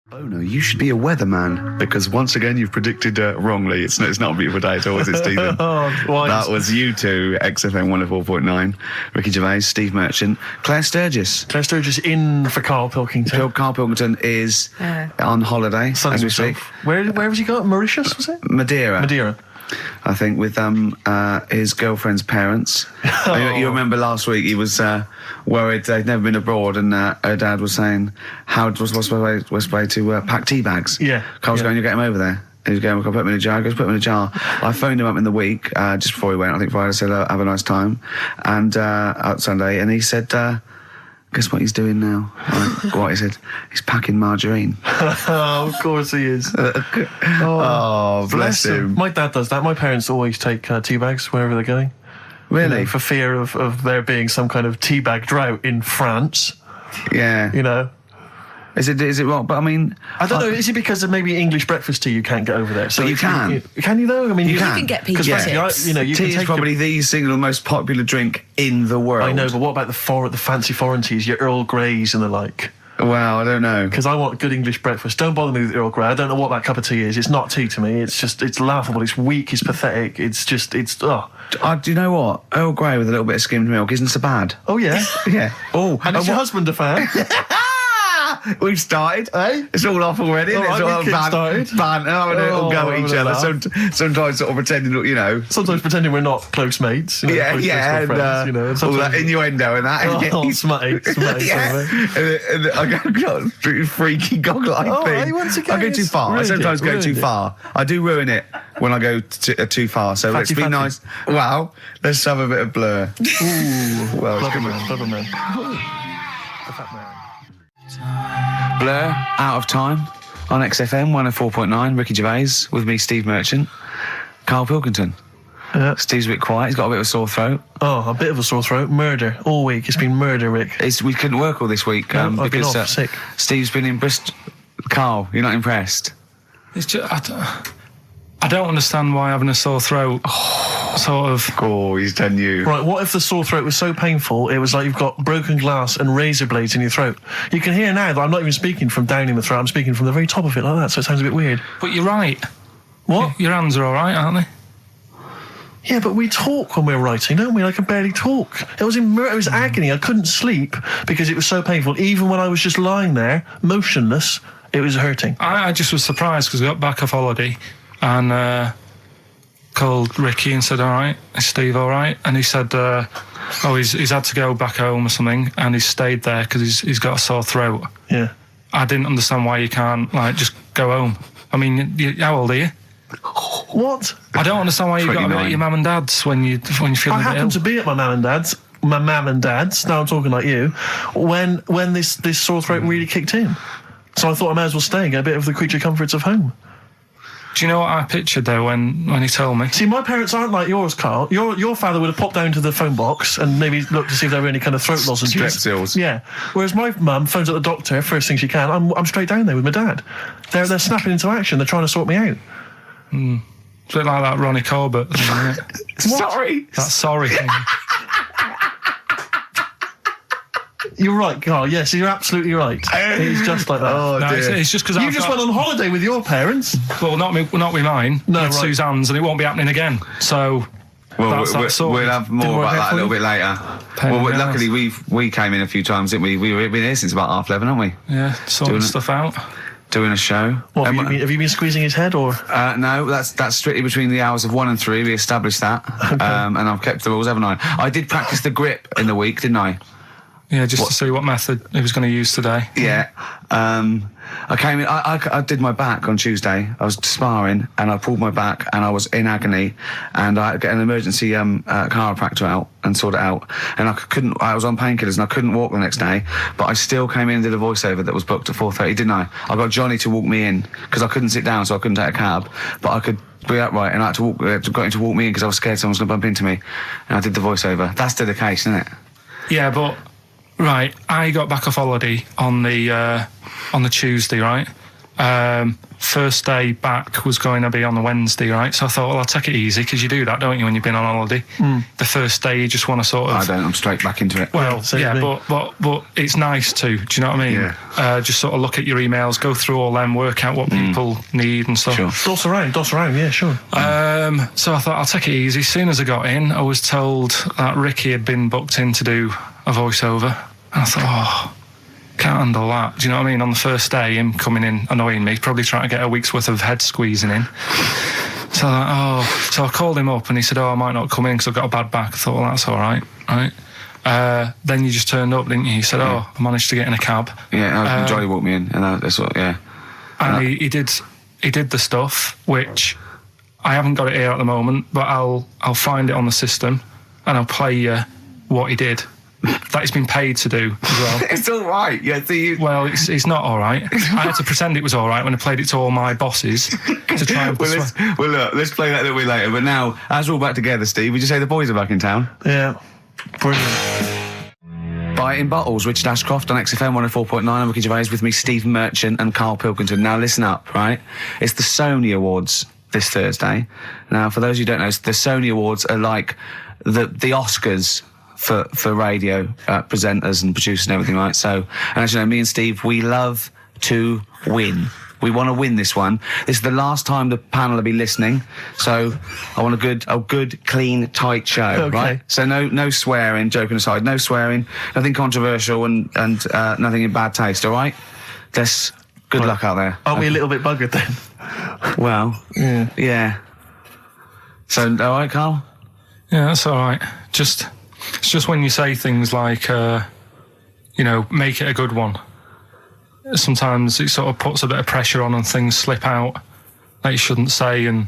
Oh no, you should be a weatherman, because once again you've predicted wrongly. It's not a beautiful day at all, is it, Stephen? That was you two, XFM 104.9. Ricky Gervais, Steve Merchant, Claire Sturgis. Claire Sturgis in for Karl Pilkington. Karl Pilkington is on holiday as we speak. Where has he got? Mauritius, was it? Madeira. I think with his girlfriend's parents. You remember last week he was worried they'd never been abroad, and her dad was saying, what's the way to pack tea bags? Yeah. Carl's going, you get him over there. He was going, I'll put him in a jar. He goes, put him in a jar. I phoned him up in the week, just before he went, I think Friday, said, have a nice time. And out Sunday, and he said, guess what he's doing now? What, he said, he's packing margarine. Oh, of course he is. Bless him. My dad does that. My parents always take tea bags wherever they're going. Really? You know, for fear of there being some kind of tea bag drought in France. Yeah. You know. Is it wrong? But I mean, I don't know. Is it because of maybe English breakfast tea you can't get over there? So but you can. Can you though? I mean, you can get peach tips. You know, you tea can is probably the single most popular drink in the world. I know, but what about the fancy foreign teas, your Earl Greys and the like? Well, I don't know. Because I want good English breakfast. Don't bother me with Earl Grey. I don't know what that cup of tea is. It's not tea to me. It's laughable. It's weak. It's pathetic. Do you know what? Earl Grey with a little bit of skimmed milk isn't so bad. Oh, yeah? Yeah. Oh, and is your husband a fan? We've started. It's all off already. All right, we started. It'll go at each other. Sometimes sort of pretending, you know. Sometimes pretending we're not close mates. You know, and friends, you know, all that innuendo and that. Smutty. And I got freaky goggle-eyed thing. Once again, I go too far. I sometimes go too far. I do ruin it when I go too far. So let's be nice. Wow. Let's have a bit of Blur. Ooh. Well, Clever man. Blur, Out of Time, on XFM 104.9, Ricky Gervais, with me, Steve Merchant, Karl Pilkington. Steve's a bit quiet, he's got a bit of a sore throat. Oh, a bit of a sore throat. Murder, all week. It's been murder, Rick. We couldn't work all this week I've because been off, sick. Steve's been in Bristol. Karl, you're not impressed? It's just, I don't understand why having a sore throat sort of... Oh, he's done you. Right, what if the sore throat was so painful it was like you've got broken glass and razor blades in your throat? You can hear now that I'm not even speaking from down in the throat, I'm speaking from the very top of it like that, so it sounds a bit weird. But you're right. What? Your hands are all right, aren't they? Yeah, but we talk when we're writing, don't we? I can barely talk. It was agony. I couldn't sleep because it was so painful. Even when I was just lying there, motionless, it was hurting. I just was surprised because we got back off holiday and... called Ricky and said, all right, is Steve all right? And he said, he's had to go back home or something, and he's stayed there because he's got a sore throat. Yeah. I didn't understand why you can't, just go home. I mean, how old are you? What? I don't understand why you've got to be at your mum and dad's when you're feeling a bit ill. I happened to be at my mum and dad's, now I'm talking like you, when this sore throat really kicked in. So I thought I may as well stay and get a bit of the creature comforts of home. Do you know what I pictured though when he told me? See, my parents aren't like yours, Karl. Your father would have popped down to the phone box and maybe looked to see if there were any kind of throat lozenges. Strepsils. Yeah. Whereas my mum phones at the doctor first thing she can. I'm straight down there with my dad. They're snapping into action. They're trying to sort me out. It's a bit like that Ronnie Corbett thing, isn't it? Sorry. That sorry thing. You're right, Karl. Yes, you're absolutely right. It's just like that. Oh, no, dear. it's just because you just went on holiday with your parents. Well, not with mine. No, with right. Suzanne's, and it won't be happening again. So, we'll have more about that a little bit later. Luckily we came in a few times, didn't we? We've been here since about 11:30, haven't we? Yeah, sorting stuff out. Doing a show. What, have you been squeezing his head, or? No, that's strictly between the hours of 1 and 3. We established that, okay. And I've kept the rules, haven't I? I did practice the grip in the week, didn't I? Yeah, just to see what method he was going to use today. Yeah. I came in, I did my back on Tuesday. I was sparring and I pulled my back and I was in agony, and I got an emergency chiropractor out and sorted it out, and I was on painkillers and I couldn't walk the next day, but I still came in and did a voiceover that was booked at 4:30, didn't I? I got Johnny to walk me in because I couldn't sit down, so I couldn't take a cab, but I could be upright, and I had to got him to walk me in because I was scared someone was going to bump into me, and I did the voiceover. That's still the case, isn't it? Yeah, but right, I got back off holiday on the Tuesday, right? First day back was going to be on the Wednesday, right? So I thought, well, I'll take it easy, because you do that, don't you, when you've been on holiday? The first day you just want to sort of... I don't, I'm straight back into it. Well, yeah, but it's nice to, do you know what I mean? Yeah. Just sort of look at your emails, go through all them, work out what people need and stuff. Sure. Doss around, yeah, sure. So I thought, I'll take it easy. As soon as I got in, I was told that Ricky had been booked in to do a voiceover. And I thought, can't handle that. Do you know what I mean? On the first day, him coming in annoying me, probably trying to get a week's worth of head squeezing in. So I called him up and he said, I might not come in because I've got a bad back. I thought, well, that's all right, right? Then you just turned up, didn't you? He said, I managed to get in a cab. Yeah, Jolly walked me in, and that's what, yeah. And he did the stuff, which I haven't got it here at the moment, but I'll find it on the system and I'll play you what he did. That he's been paid to do as well. It's all right. Yeah, well, it's not all right. I had to pretend it was all right when I played it to all my bosses to try and look, let's play that a little bit later. But now, as we're all back together, Steve, would you say the boys are back in town? Yeah, brilliant. Biting Bottles, Richard Ashcroft on XFM 104.9. I'm Ricky Gervais, with me, Steve Merchant and Karl Pilkington. Now, listen up, right? It's the Sony Awards this Thursday. Now, for those who don't know, the Sony Awards are like the Oscars for radio presenters and producers and everything, right? So, and as you know, me and Steve, we love to win. We want to win this one. This is the last time the panel will be listening, so I want a good, clean, tight show, okay. Right? So no swearing, joking aside, no swearing, nothing controversial and nothing in bad taste, all right? Good luck out there. Aren't we a little bit buggered then? Well, yeah. So, all right, Karl? Yeah, that's all right. It's just when you say things like, make it a good one. Sometimes it sort of puts a bit of pressure on and things slip out that you shouldn't say and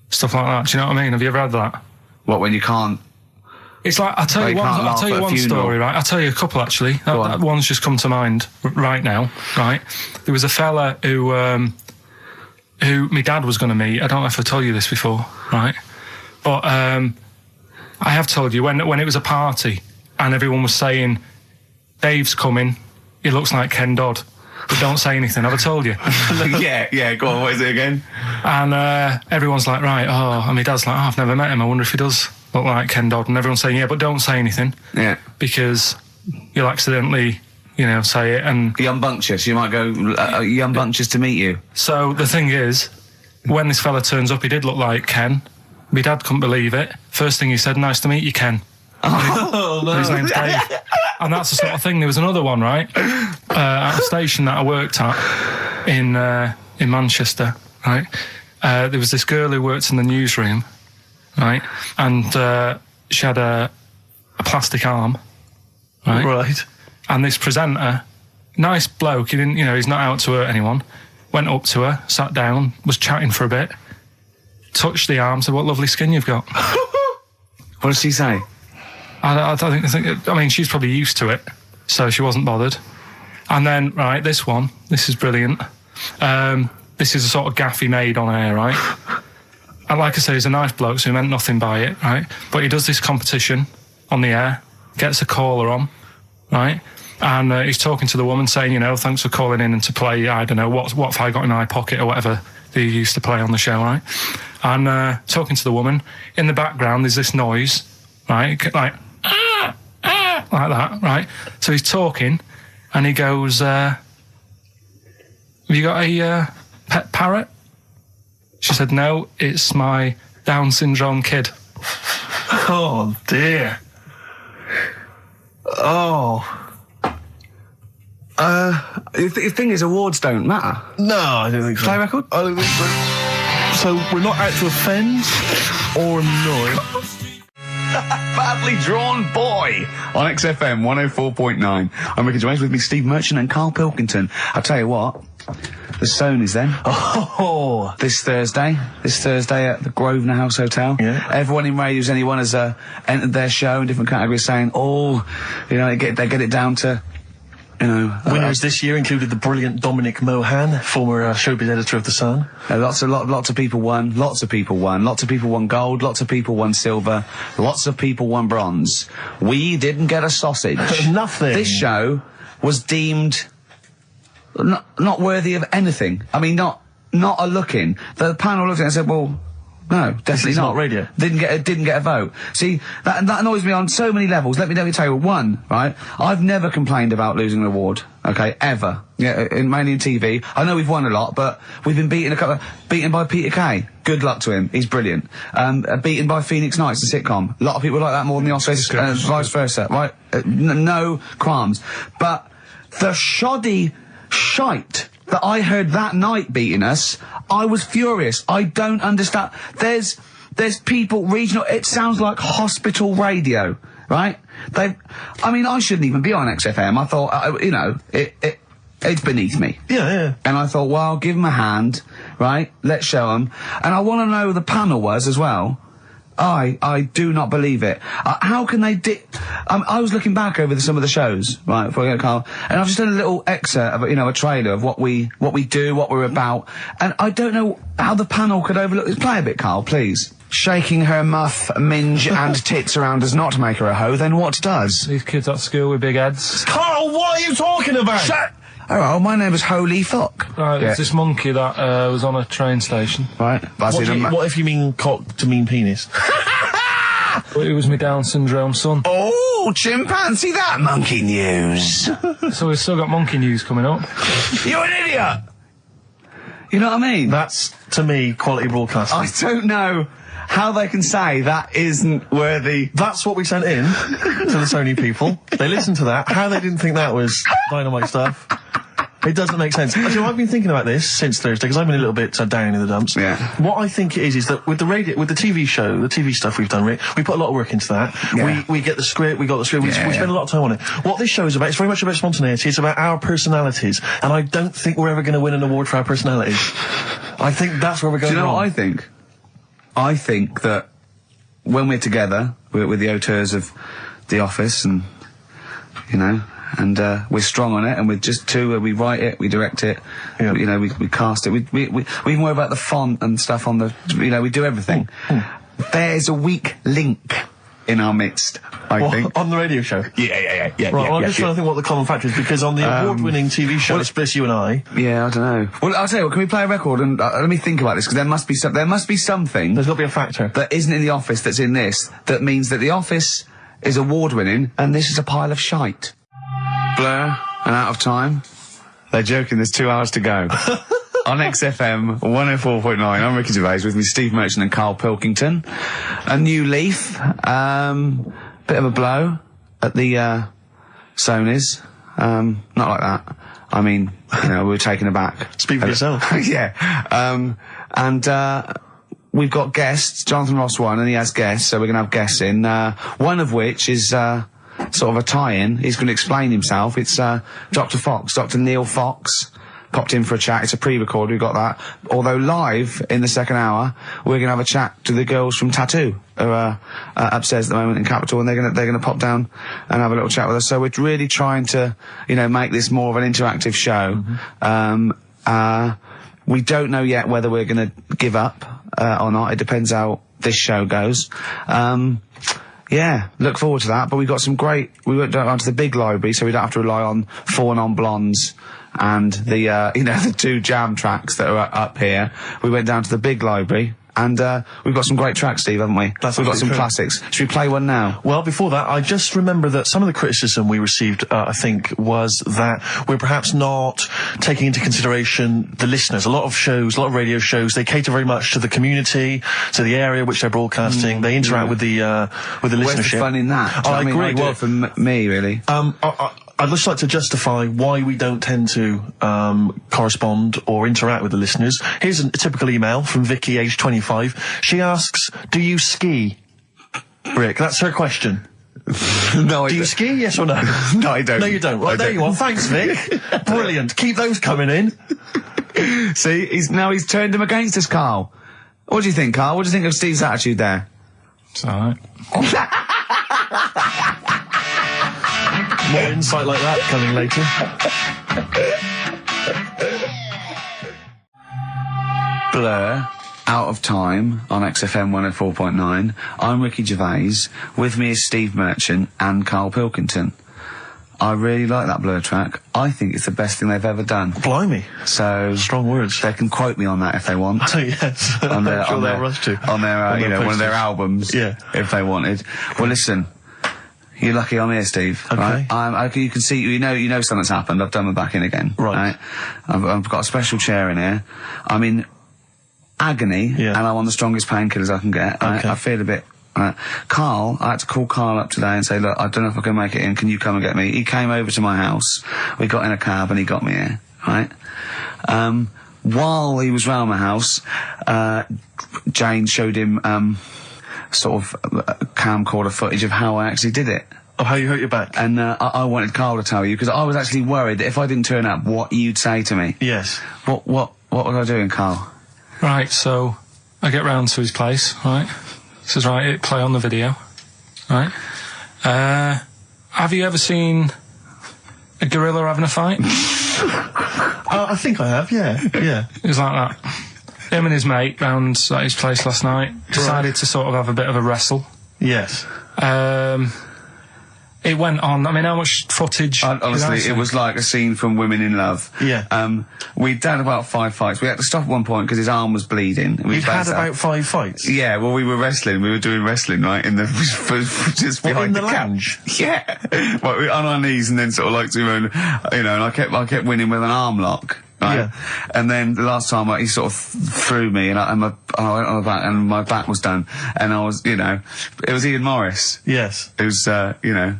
stuff like that. Do you know what I mean? Have you ever had that? What, when you can't? It's like, I'll tell you one story, right? I'll tell you a couple, actually. That one's just come to mind right now, right? There was a fella who my dad was going to meet. I don't know if I told you this before, right? But I have told you, when it was a party and everyone was saying, Dave's coming, he looks like Ken Dodd, but don't say anything. Have I told you? yeah, go on, what is it again? And everyone's like, right, and my dad's like, I've never met him, I wonder if he does look like Ken Dodd. And everyone's saying, yeah, but don't say anything. Yeah. Because you'll accidentally, say it. And you're unbunctious. You might go, you're unbunctious to meet you. So the thing is, when this fella turns up, he did look like Ken. My dad couldn't believe it. First thing he said, nice to meet you, Ken. Oh, no. His name's Dave. And that's the sort of thing. There was another one, right? At a station that I worked at in Manchester, right? There was this girl who worked in the newsroom, right? And she had a plastic arm, right? Right. And this presenter, nice bloke, he didn't, he's not out to hurt anyone, went up to her, sat down, was chatting for a bit, touched the arm, said, what lovely skin you've got. What did she say? I think, she's probably used to it, so she wasn't bothered. And then, right, this is brilliant. This is a sort of gaff he made on air, right? And like I say, he's a nice bloke, so he meant nothing by it, right? But he does this competition on the air, gets a caller on, right? And he's talking to the woman saying, thanks for calling in and to play, I don't know, what have I got in my pocket or whatever they used to play on the show, right? And talking to the woman, in the background there's this noise, right? Like, like that, right? So he's talking and he goes, have you got a pet parrot? She said, no, it's my Down syndrome kid. Oh, dear. Oh. The thing is, awards don't matter. No, I don't think so. Play record? I don't think so. So we're not out to offend or annoy. Badly Drawn Boy on XFM 104.9. I'm Ricky Gervais, with me, Steve Merchant and Karl Pilkington. I'll tell you what, the Sony's then. Oh. This Thursday at the Grosvenor House Hotel. Yeah. Everyone in Radio's Anyone has entered their show in different categories saying, they get it down to, winners this year included the brilliant Dominic Mohan, former showbiz editor of The Sun. Lots of people won. Lots of people won gold. Lots of people won silver. Lots of people won bronze. We didn't get a sausage. Nothing. This show was deemed not worthy of anything. I mean, not a look in. The panel looked at it and said, well, no, definitely not radio. Didn't get a vote. See, that annoys me on so many levels. Let me tell you one, right? I've never complained about losing an award, okay, ever. Yeah, mainly in TV. I know we've won a lot, but we've been beaten by Peter Kay. Good luck to him. He's brilliant. Beaten by Phoenix Nights, the sitcom. A lot of people like that more than the Oscars, vice versa, right? No qualms. But the shoddy shite that I heard that night beating us, I was furious. I don't understand. There's people regional. It sounds like hospital radio, right? I mean, I shouldn't even be on XFM. I thought, it's beneath me. Yeah. And I thought, well, I'll give them a hand, right? Let's show them. And I want to know who the panel was as well. I do not believe it. How can they I was looking back over some of the shows, right, before I go to Carl, and I've just done a little excerpt of, a trailer of what we do, what we're about, and I don't know how the panel could overlook this. Play a bit, Carl, please. Shaking her muff, minge and tits around does not make her a hoe, then what does? These kids at school with big heads. Carl, what are you talking about? Shut! Oh, my name is Holy Fuck. Right, there's this monkey that was on a train station. Right. What if you mean cock to mean penis? It was my Down syndrome son. Oh, chimpanzee, that monkey news. So we've still got monkey news coming up. You're an idiot! You know what I mean? That's, to me, quality broadcasting. I don't know how they can say that isn't worthy. That's what we sent in to the Sony people. They listened to that. How they didn't think that was dynamite stuff. It doesn't make sense. Actually, I've been thinking about this since Thursday, because I've been a little bit down in the dumps. Yeah. What I think it is that with the TV show, the TV stuff we've done, Rick, we put a lot of work into that. Yeah. We get the script, we spend a lot of time on it. What this show is about, it's very much about spontaneity, it's about our personalities, and I don't think we're ever going to win an award for our personalities. I think that's where we're going. Do you know wrong. what I think? I think that when we're together, with the auteurs of The Office and, and we're strong on it, and we're just two where we write it, we direct it, we cast it, we even worry about the font and stuff on the, we do everything. There's a weak link in our midst, I think. On the radio show? Yeah. Right, well, I'm just trying to think what the common factor is, because on the award-winning TV show, it's Bliss You and I. Yeah, I don't know. Well, I'll tell you what, can we play a record and let me think about this, because there must be something. There's got to be a factor. That isn't in The Office that's in this, that means that The Office is award-winning, and this is a pile of shite. Blur and Out of Time. They're joking, there's 2 hours to go. On XFM 104.9, I'm Ricky Gervais, with me Steve Merchant and Karl Pilkington. A new leaf, bit of a blow at the Sonys. Not like that. I mean, we were taken aback. Speak for yourself. Yeah. We've got guests. Jonathan Ross won, and he has guests, so we're going to have guests in. One of which is sort of a tie-in. He's going to explain himself. It's Dr. Neil Fox. Popped in for a chat. It's a pre-record. We've got that. Although live in the second hour, we're going to have a chat to the girls from Tattoo, who are upstairs at the moment in Capitol, and they're going to pop down and have a little chat with us. So we're really trying to, make this more of an interactive show. Mm-hmm. We don't know yet whether we're going to give up or not. It depends how this show goes. Yeah, look forward to that. But we got some great. We went down to the big library, so we don't have to rely on 4 non-blondes and the the 2 jam tracks that are up here. We went down to the big library, and we've got some great tracks, Steve, haven't we? We've got some classics. Should we play one now? Well, before that, I just remember that some of the criticism we received, I think, was that we're perhaps not taking into consideration the listeners. A lot of radio shows, they cater very much to the community, to the area which they're broadcasting. They interact with the listenership. Where's the fun in that? I agree. Well, for me, really. I'd just like to justify why we don't tend to correspond or interact with the listeners. Here's a typical email from Vicky, aged 25. She asks, do you ski? Rick, that's her question. No, I do you ski, yes or no? No, I don't. No, you don't. Right, there you are. Thanks, Vic. Brilliant. Keep those coming in. See, he's turned him against us, Carl. What do you think, Carl? What do you think of Steve's attitude there? It's alright. More insight like that coming later. Blur, Out of Time on XFM 104.9. I'm Ricky Gervais. With me is Steve Merchant and Karl Pilkington. I really like that Blur track. I think it's the best thing they've ever done. Blimey. So strong words. They can quote me on that if they want. Oh, yes. On their, sure on they'll their, rush to. on their, on you their know, one of their posters. albums. Yeah. If they wanted. Well, listen. You're lucky I'm here, Steve. Okay. Right? You can see, you know something's happened. I've done my back in again. Right. I've got a special chair in here. I'm in agony, and I'm on the strongest painkillers I can get. Right? Okay. I feel a bit. Karl, I had to call Karl up today and say, look, I don't know if I can make it in. Can you come and get me? He came over to my house. We got in a cab and he got me here. Right. While he was round my house, Jane showed him sort of camcorder footage of how I actually did it. Of how you hurt your back? And I wanted Karl to tell you, because I was actually worried that if I didn't turn up, what you'd say to me. Yes. What was I doing, Karl? Right, so I get round to his place, right? Says, right, hit play on the video, right? Have you ever seen a gorilla having a fight? I think I have, yeah. It was like that. Him and his mate round at his place last night decided to sort of have a bit of a wrestle. Yes. It went on. I mean, how much footage? Honestly, it was like a scene from Women in Love. Yeah. We'd done about 5 fights. We had to stop at one point because his arm was bleeding. You'd had about 5 fights? Yeah, well, we were wrestling. We were doing wrestling, right, in the just behind in the lounge? Yeah. Well, we were on our knees and then sort of like doing, you know, and I kept winning with an arm lock. Right? Yeah. And then the last time he sort of threw me and I went on my back and my back was done. And I was, you know, it was Ian Morris. Yes. It was, you know.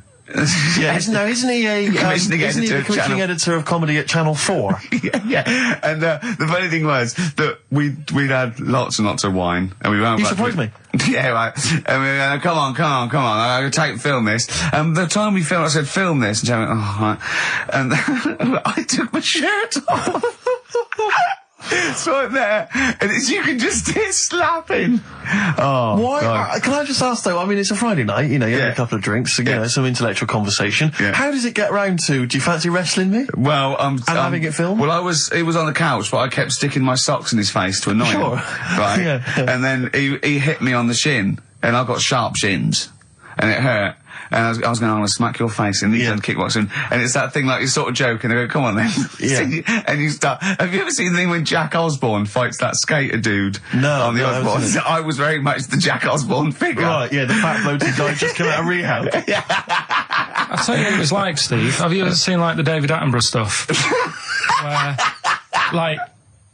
Yeah, isn't he the commissioning editor of comedy at Channel 4? yeah. And the funny thing was that we'd had lots and lots of wine, and we went. You surprised me. Yeah, right. And we went, come on. I'm gonna film this. And the time we filmed, I said, film this, and Jen went, oh, right. And I took my shirt off. So I'm there, and you can just hear slapping. Oh, why? Can I just ask though? I mean, it's a Friday night. You know, you have a couple of drinks, you know, some intellectual conversation. Yeah. How does it get round to? Do you fancy wrestling me? Well, and having it filmed. Well, he was on the couch, but I kept sticking my socks in his face to annoy him. Right. Yeah. And then he hit me on the shin, and I got sharp shins, and it hurt. And I was going, I'm going to smack your face, and he's done kickboxing. And it's that thing like, you sort of joke, and I go, come on then. Yeah. And you start, have you ever seen the thing when Jack Osborne fights that skater dude? No. On the Osborne? I was very much the Jack Osborne figure. Right, yeah, the fat bloke who died just come out of rehab. I'll tell you what it was like, Steve. Have you ever seen, like, the David Attenborough stuff? Where, like,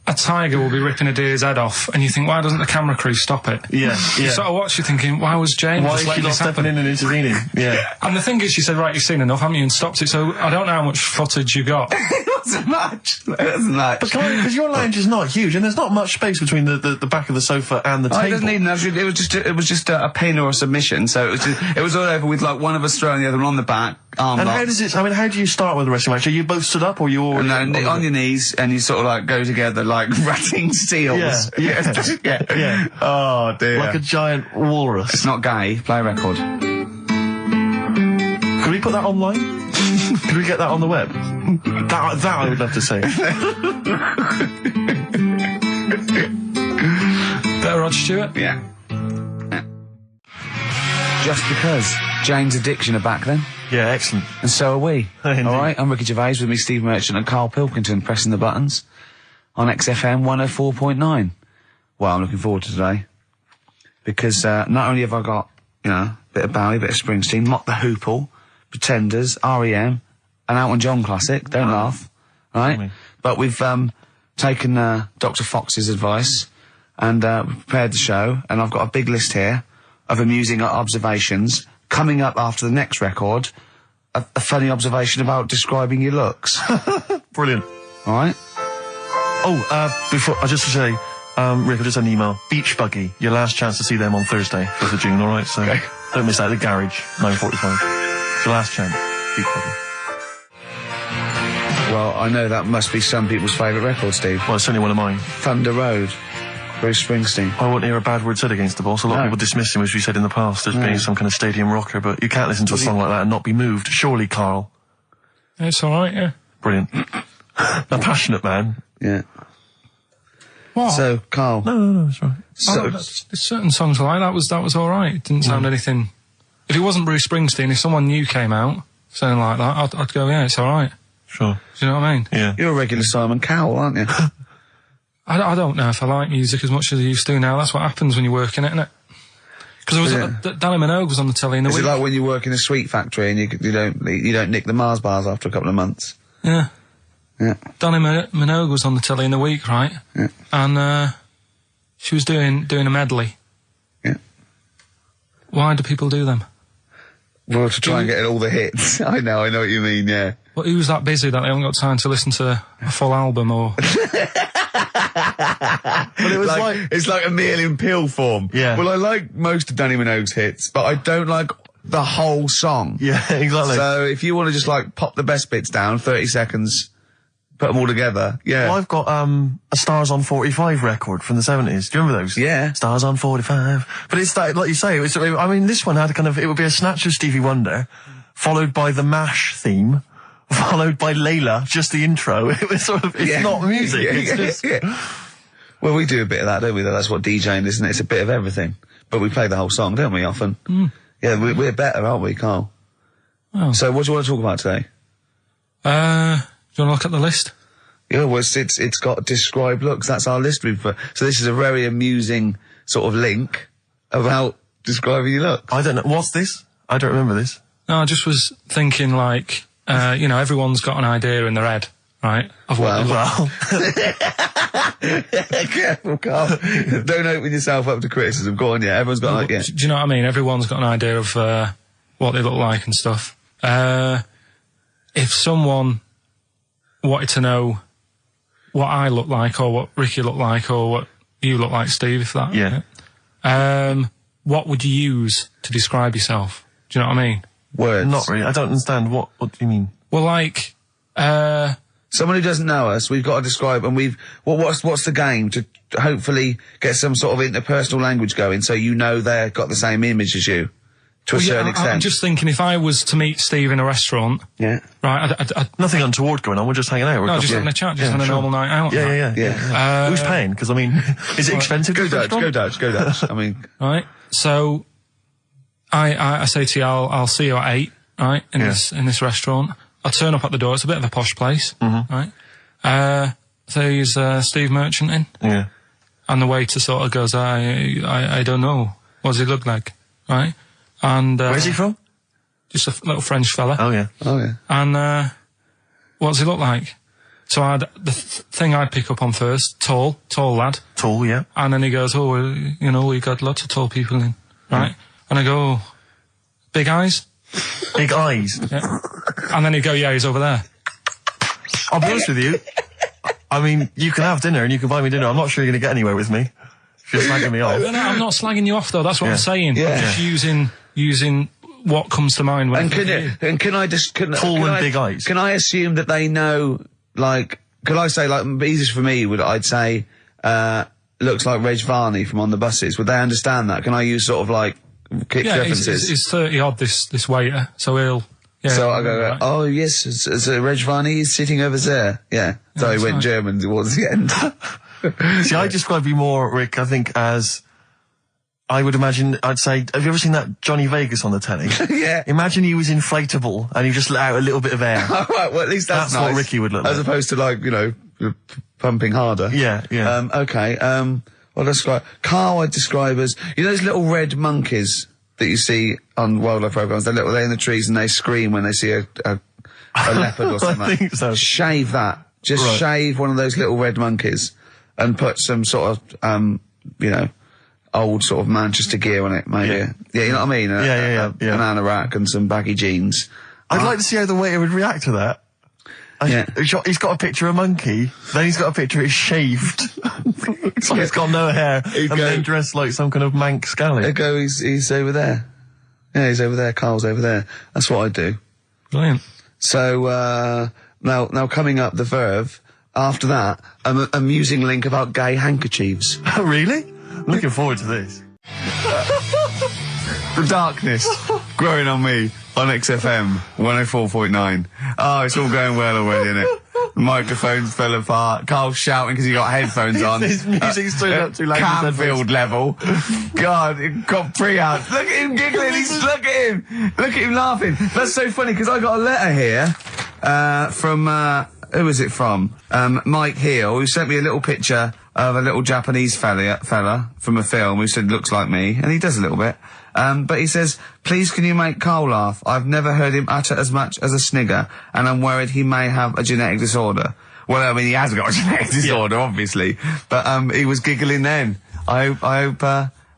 a tiger will be ripping a deer's head off, and you think, why doesn't the camera crew stop it? Yeah. You sort of watch, you're thinking, why was Jane Why just is letting she not this happen? stepping in and intervening? Yeah. And the thing is, she said, right, you've seen enough, haven't you, and stopped it, so I don't know how much footage you got. It wasn't much. But because your lounge is not huge, and there's not much space between the back of the sofa and the table. It doesn't need enough. It was just a pin or a submission, so it was all over with like one of us throwing the other one on the back, arm And locked. how does it, I mean, how do you start with a wrestling match? Are you both stood up, or you all... No, on your knees, and you sort of like go together like ratting seals. Yeah. Oh dear. Like a giant walrus. It's not gay. Play a record. Could we put that online? Could we get that on the web? That I would love to see. Better Rod Stewart? Yeah. Just because. Jane's Addiction are back then. Yeah, excellent. And so are we. Indeed. Alright, I'm Ricky Gervais, with me Steve Merchant and Karl Pilkington pressing the buttons on XFM 104.9. Well, I'm looking forward to today. Because not only have I got, you know, a bit of Bowie, a bit of Springsteen, Mock the Hoople, Pretenders, R.E.M., an Elton John classic, don't laugh, right? But we've taken Dr. Fox's advice and prepared the show, and I've got a big list here of amusing observations. Coming up after the next record, a funny observation about describing your looks. Brilliant. All right? Oh, before, I just to say, Rick, I just had an email. Beach Buggy, your last chance to see them on Thursday, 5th of June, alright? So, don't miss out. The Garage, 9:45. It's your last chance. Beach Buggy. Well, I know that must be some people's favourite record, Steve. Well, it's certainly one of mine. Thunder Road, Bruce Springsteen. I won't hear a bad word said against the boss. A lot of people dismiss him, as we said in the past, as being some kind of stadium rocker, but you can't listen to a song like that and not be moved. Surely, Karl. It's alright, yeah. Brilliant. A passionate man. Yeah. What? So, Karl. No, it's right. So, there's certain songs like that was alright. It didn't sound anything... If it wasn't Bruce Springsteen, if someone new came out, something like that, I'd go, yeah, it's all right. Sure. Do you know what I mean? Yeah. You're a regular Simon Cowell, aren't you? I don't know if I like music as much as I used to now. That's what happens when you work in it, isn't it? Because Danny Minogue was on the telly in the week. Is it like when you work in a sweet factory and you don't nick the Mars bars after a couple of months? Yeah. Yeah. Danny Minogue was on the telly in the week, right? Yeah. And she was doing a medley. Yeah. Why do people do them? Well, to try and get all the hits. I know what you mean, yeah. Well, who's that busy that they haven't got time to listen to a full album or... Well, it was it's like a meal in pill form. Yeah. Well, I like most of Danny Minogue's hits, but I don't like the whole song. Yeah, exactly. So if you want to just like pop the best bits down, 30 seconds, put them all together, yeah. Well, I've got a Stars on 45 record from the 70s. Do you remember those? Yeah. Stars on 45. But it's that, like you say, I mean, this one had it would be a snatch of Stevie Wonder, followed by the MASH theme, followed by Layla, just the intro. It was sort of, it's not music, it's just... Well, we do a bit of that, don't we? That's what DJing is, isn't it? It's a bit of everything. But we play the whole song, don't we, often? Mm. Yeah, we're better, aren't we, Carl? Oh. So what do you want to talk about today? Do you want to look at the list? Yeah, well, it's got describe looks. That's our list. So this is a very amusing sort of link about describing your looks. I don't know. What's this? I don't remember this. No, I just was thinking like, everyone's got an idea in their head, right? Of what Well. Careful, Carl. Don't open yourself up to criticism. Go on, yeah. Everyone's got an idea. Do you know what I mean? Everyone's got an idea of what they look like and stuff. If someone wanted to know what I look like, or what Ricky looked like, or what you look like, Steve, if that... Yeah. What would you use to describe yourself? Do you know what I mean? Words. Not really. I don't understand. What do you mean? Well, like... Someone who doesn't know us, we've got to describe, and what's the game to hopefully get some sort of interpersonal language going, so you know they've got the same image as you, to a certain extent. I'm just thinking, if I was to meet Steve in a restaurant, yeah, right, nothing untoward going on. We're just hanging out. No, just having a chat, just having a normal night out. Yeah. Who's paying? Because I mean, is it expensive? Go Dutch. I mean, right. So, I say to you, I'll see you at 8, right, in this restaurant. I'll turn up at the door. It's a bit of a posh place, right? So he's Steve Merchant in, and the waiter sort of goes, I don't know. What does he look like, right? And where's he from? Just a little French fella. Oh yeah. And what does he look like? So the thing I'd pick up on first, tall lad. Tall, yeah. And then he goes, we got lots of tall people in, right? And I go, big eyes. Big eyes. Yeah. And then he'd go, yeah, he's over there. I'll be honest with you. I mean, you can have dinner and you can buy me dinner. I'm not sure you're going to get anywhere with me. If you're slagging me off. No, I'm not slagging you off, though. That's what I'm saying. Yeah. I'm just using what comes to mind when can I just... Tall and big eyes. Can I assume that they know, like... Could I say, like, easiest for me I'd say, looks like Reg Varney from On the Buses. Would they understand that? Can I use sort of, like... references. He's 30 odd, this waiter, so he'll... Yeah, so I go, right. Oh yes, it's Reg Varney is sitting over there. Yeah. So he went German towards the end. See, I describe you more, Rick, I think, as... I would imagine, I'd say, have you ever seen that Johnny Vegas on the telly? Yeah. Imagine he was inflatable and he just let out a little bit of air. All right, well at least that's nice. What Ricky would look like. As opposed to like, pumping harder. Yeah. Okay, well describe... Carl I'd describe as, those little red monkeys that you see on wildlife programs, they're in the trees and they scream when they see a leopard or something. I think so. Shave that. Just shave one of those little red monkeys and put some sort of, old sort of Manchester gear on it, maybe. Yeah, you know what I mean? Yeah. An anorak and some baggy jeans. I'd like to see how the waiter would react to that. He's got a picture of a monkey, then he's got a picture he's shaved. So he's got no hair, then dressed like some kind of Manx scally. There go, he's over there. Yeah, he's over there, Carl's over there. That's what I do. Brilliant. So, now coming up the verve, after that, an amusing link about gay handkerchiefs. Oh, really? I'm looking forward to this. The darkness growing on me on XFM 104.9. Oh, it's all going well already, isn't it? Microphones fell apart. Carl's shouting because he got headphones on. His music's turned up too loud. Canfield level. God, it got pre-out. Look at him giggling. Look at him. Look at him laughing. That's so funny because I got a letter here from who was it from? Mike Heel, who sent me a little picture of a little Japanese fella from a film who said looks like me, and he does a little bit. But he says, please can you make Carl laugh? I've never heard him utter as much as a snigger, and I'm worried he may have a genetic disorder. Well, I mean, he has got a genetic disorder, obviously. But, he was giggling then. I hope,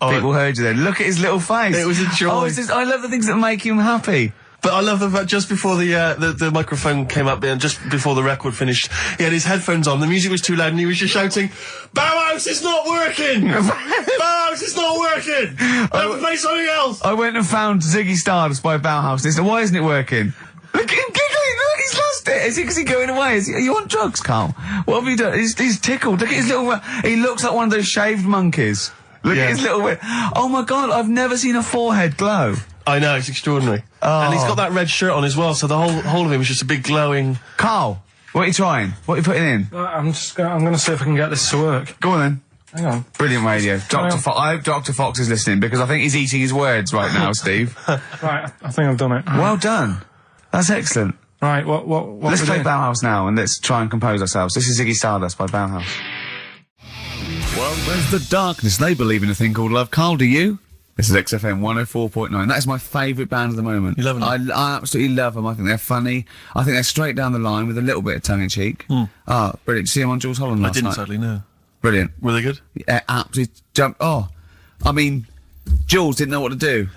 people heard you then. Look at his little face. It was a joy. I love the things that make him happy. But I love the fact just before the microphone came up and just before the record finished, he had his headphones on, the music was too loud and he was just shouting, Bauhaus is not working! Bauhaus is not working! I have to play something else! I went and found Ziggy Stardust by Bauhaus. They said, why isn't it working? Look at him giggling! Look, he's lost it! Is he going away? Are you on drugs, Carl? What have you done? He's tickled. Look at his little... He looks like one of those shaved monkeys. Look at his little... Oh my God, I've never seen a forehead glow. I know, it's extraordinary. Oh. And he's got that red shirt on as well, so the whole of him is just a big glowing... Carl, what are you trying? What are you putting in? I'm going to see if I can get this to work. Go on then. Hang on. Brilliant radio. I hope Dr. Fox is listening because I think he's eating his words right now, Steve. Right, I think I've done it. Well done. That's excellent. Right, what Let's play Bauhaus now and let's try and compose ourselves. This is Ziggy Stardust by Bauhaus. Well, there's the darkness. They believe in a thing called love. Carl, do you? This is XFM 104.9. That is my favourite band at the moment. You love them? I absolutely love them. I think they're funny. I think they're straight down the line with a little bit of tongue-in-cheek. Oh, brilliant. Did you see them on Jules Holland last night? I didn't, sadly, no. Brilliant. Were they good? Yeah, absolutely jumped. Oh, I mean, Jules didn't know what to do.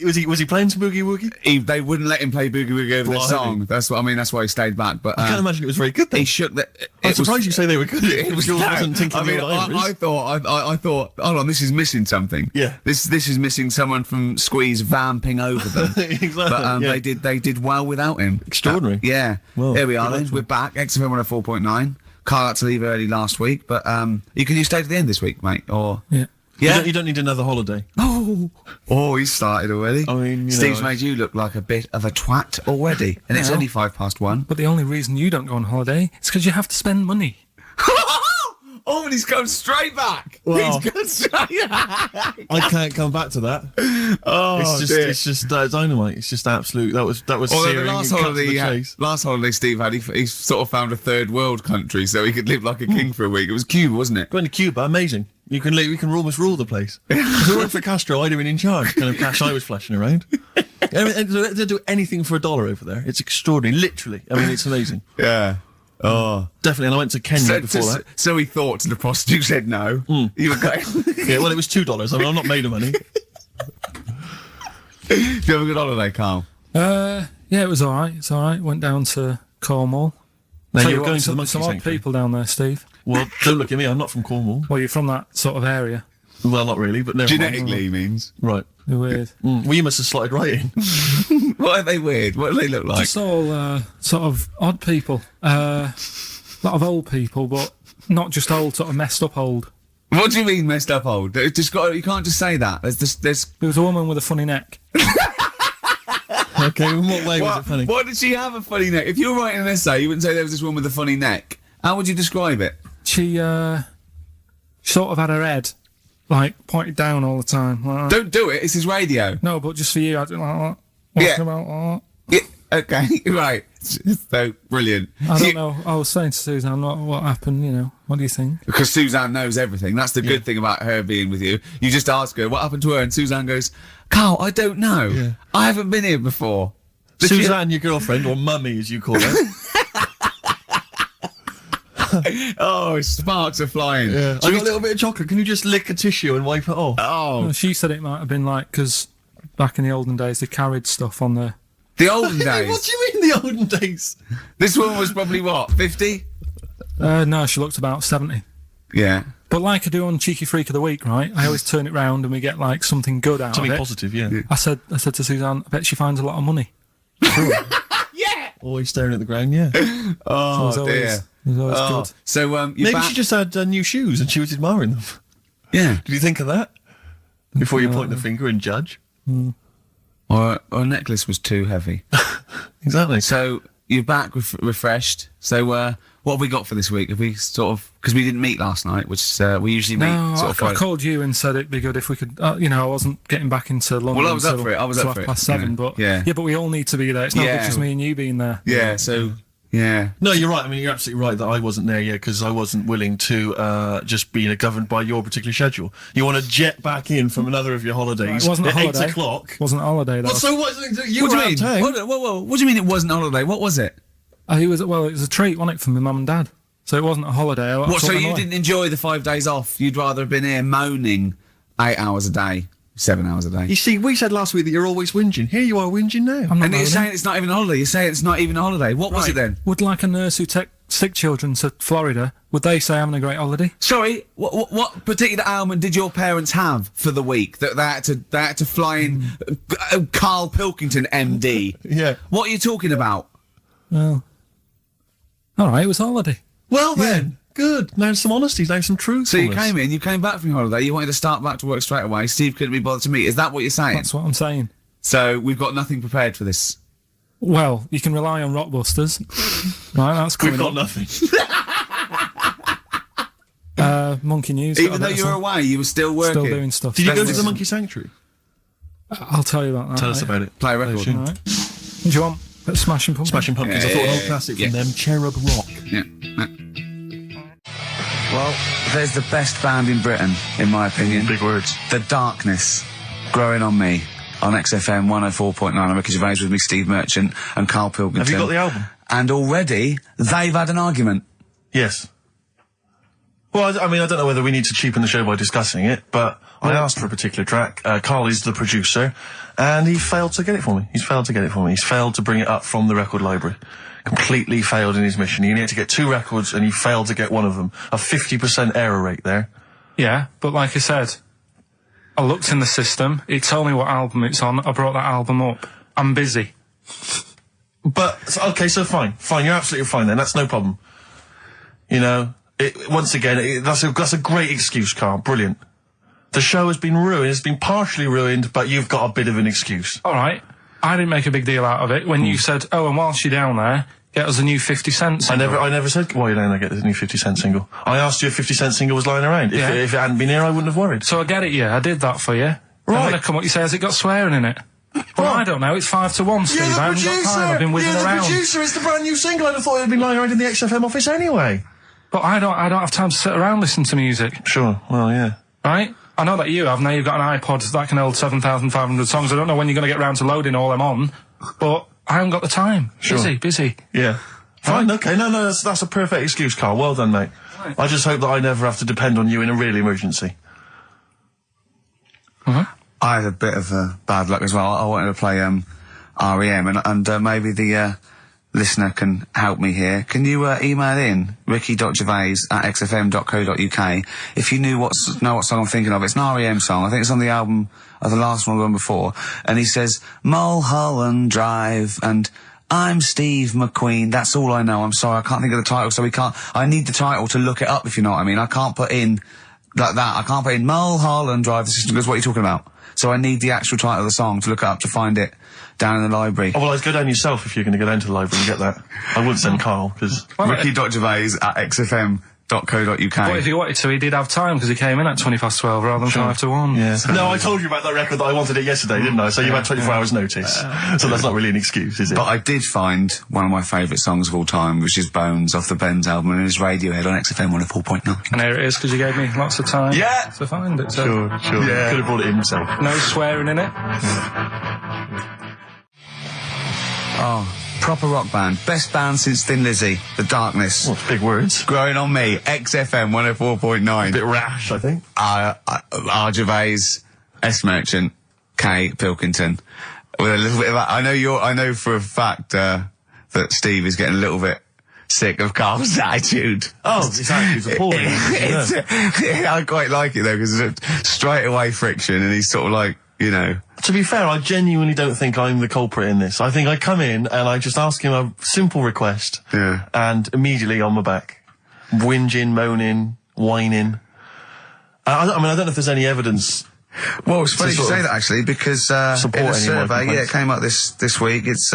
was he playing some Boogie Woogie? They wouldn't let him play Boogie Woogie over their song. That's what I mean. That's why he stayed back. But I can't imagine it was very good. Then. He shook the. I'm surprised you say they were good. Jules wasn't thinking. I mean, I thought. Hold on, this is missing something. Yeah. This is missing someone from Squeeze vamping over them. Exactly. But they did well without him. Extraordinary. Yeah. Well, here we are. Then we're back. XFM 104.9. Carl had to leave early last week, but you stay to the end this week, mate? Or yeah. Yeah. You don't need another holiday. Oh, he started already. I mean, Steve's made you look like a bit of a twat already, and it's only 1:05. But the only reason you don't go on holiday is because you have to spend money. Oh, and he's gone straight back. Well, He's gone straight back. I can't come back to that. Oh, it's just dynamite. It's just absolute. That was searing. The last holiday Steve had, he sort of found a third world country so he could live like a king for a week. It was Cuba, wasn't it? Going to Cuba, amazing. You can almost rule the place. If it weren't for Castro, I'd have been in charge. Kind of cash I was flashing around. I mean, they'll do anything for $1 over there. It's extraordinary, literally. I mean, it's amazing. Yeah. Oh, definitely. And I went to Kenya before that. So he thought, and the prostitute said no. You were going. Yeah, well, it was $2. I mean, I'm not made of money. Do you have a good holiday, Carl? Yeah, it was all right. It's all right. Went down to Cornwall. Now you're going to the monkey some odd sanctuary. people down there, Steve. Well, don't look at me. I'm not from Cornwall. Well, you're from that sort of area. Well, not really, but never Genetically, he means. Right. They're weird. Well, you must have slotted right in. What are they weird? What do they look like? Just all sort of odd people. A lot of old people, but not just old, sort of messed up old. What do you mean messed up old? You can't just say that. There's. There was a woman with a funny neck. Okay, in what way was it funny? Why did she have a funny neck? If you were writing an essay, you wouldn't say there was this woman with a funny neck. How would you describe it? She sort of had her head, like, pointed down all the time. Like that. Don't do it, it's his radio. No, but just for you, I do like that. Walking about like that. Yeah, okay, right. So, brilliant. I don't know. I was saying to Suzanne, what happened, you know. What do you think? Because Suzanne knows everything. That's the good thing about her being with you. You just ask her, what happened to her? And Suzanne goes, Carl, I don't know. Yeah. I haven't been here before. Suzanne, your girlfriend, or mummy as you call her. Oh, sparks are flying. Yeah. I got a little bit of chocolate. Can you just lick a tissue and wipe it off? Oh. Well, she said it might have been like, because back in the olden days, they carried stuff on the... The olden days? What do you mean the olden days? This woman was probably, what, 50? No, she looked about 70. Yeah. But like I do on Cheeky Freak of the Week, right? I always turn it round and we get, like, something good out of it. Something positive, yeah. I said to Suzanne, I bet she finds a lot of money. Yeah! Always staring at the ground, yeah. Oh, so dear. It was always good. So, maybe she just had new shoes and she was admiring them. Yeah. Did you think of that? Before you point the finger and judge? Or a necklace was too heavy. Exactly. So, you're back refreshed. So, What have we got for this week? Have we sort of, because we didn't meet last night, which we usually meet I called you and said it'd be good if we could, I wasn't getting back into London. Well, I was up for it. I was up for it. 7:30, but but we all need to be there. It's not just me and you being there. Yeah, so... Yeah. No, you're right. I mean, you're absolutely right that I wasn't there yet because I wasn't willing to just be governed by your particular schedule. You want to jet back in from another of your holidays. It wasn't a holiday. 8 o'clock. Wasn't a holiday. What do you mean? What do you mean it wasn't a holiday? What was it? It was a treat, wasn't it, for my mum and dad? So it wasn't a holiday. So you didn't enjoy the 5 days off? You'd rather have been here moaning 8 hours a day? 7 hours a day. You see, we said last week that you're always whinging. Here you are whinging now. And you're saying it's not even a holiday. You're saying it's not even a holiday. What was it then? Would like a nurse who take sick children to Florida, would they say having a great holiday? Sorry, what particular ailment did your parents have for the week that they had to fly in Karl Pilkington, MD? Yeah. What are you talking about? Well, all right, it was a holiday. Well then. Good. Now some honesty, now some truth. So you came back from your holiday, you wanted to start back to work straight away, Steve couldn't be bothered to meet. Is that what you're saying? That's what I'm saying. So we've got nothing prepared for this? Well, you can rely on Rockbusters. Right, that's coming We've got nothing. Monkey News. Even though you were away, you were still working? Still doing stuff. Did you go to the Monkey Sanctuary? I'll tell you about that. Tell us about it. Play a record. All right. Do you want Smashing Pumpkins? Smashing Pumpkins. I thought an old classic from them, Cherub Rock. Yeah. Well, there's the best band in Britain, in my opinion. Big words. The Darkness, Growing on Me, on XFM 104.9. I'm Ricky Gervais with me, Steve Merchant and Karl Pilkington. Have you got the album? And already, they've had an argument. Yes. Well, I mean, I don't know whether we need to cheapen the show by discussing it, but I asked for a particular track. Karl is the producer, and he failed to get it for me. He's failed to bring it up from the record library. Completely failed in his mission. He needed to get 2 records, and he failed to get one of them. A 50% error rate there. Yeah, but like I said, I looked in the system. It told me what album it's on. I brought that album up. I'm busy. But, okay, so fine. Fine, you're absolutely fine then. That's no problem. You know, once again, that's a great excuse, Karl. Brilliant. The show has been ruined. It's been partially ruined, but you've got a bit of an excuse. All right. I didn't make a big deal out of it when you said, and whilst you're down there, get us a new 50 Cent single. I never said, while you're down there, get the new 50 Cent single. I asked you if 50 Cent single was lying around. If it hadn't been here, I wouldn't have worried. So I get it, I did that for you. Right. And then I come up, you say, has it got swearing in it? Well, I don't know. It's 5-1, Steve. I haven't got time. I've been whizzing around. You're the producer. It's the brand new single. I'd have thought it had been lying around in the XFM office anyway. But I don't have time to sit around listening to music. Sure. Well, yeah. Right? I know that you have. Now you've got an iPod that can hold 7,500 songs. I don't know when you're going to get round to loading all them on, but I haven't got the time. Sure. Busy. Yeah. Fine, okay. No, that's a perfect excuse, Karl. Well done, mate. Right. I just hope that I never have to depend on you in a real emergency. I had a bit of bad luck as well. I wanted to play REM, and maybe the listener can help me here. Can you email in ricky.gervais@xfm.co.uk if you know what song I'm thinking of? It's an REM song. I think it's on the album of the last one before. And he says Mulholland Drive and I'm Steve McQueen. That's all I know. I'm sorry, I can't think of the title, so I need the title to look it up, if you know what I mean. I can't put in like that. I can't put in Mulholland Drive. The system goes, what are you talking about? So I need the actual title of the song to look up to find it down in the library. Oh, well, I'd go down yourself if you're going to go down to the library and get that. I wouldn't send Karl, because... ricky.gervais@xfm.co.uk. But if he wanted to, he did have time, because he came in at 12:20 rather than 5-1. Yeah. No, I told you about that record that I wanted it yesterday, didn't I? So you had 24 hours notice. So that's not really an excuse, is it? But I did find one of my favourite songs of all time, which is Bones off the Benz album, and it's Radiohead on XFM 104.9. And here it is, because you gave me lots of time to find it. So. Sure. Yeah. Could have brought it in himself. No swearing in it. Oh, proper rock band. Best band since Thin Lizzy. The Darkness. Well, big words. Growing on Me. XFM 104.9. A bit rash, I think. R. Gervais, S. Merchant, K. Pilkington. With a little bit of that. I know for a fact, that Steve is getting a little bit sick of Karl's attitude. Oh, his attitude's appalling. I quite like it though, because it's straight away friction, and he's sort of like, you know. To be fair, I genuinely don't think I'm the culprit in this. I think I come in and I just ask him a simple request. Yeah. And immediately on my back. Whinging, moaning, whining. I mean, I don't know if there's any evidence Well, it's funny you say that, actually, because in a survey, it came up this week, it's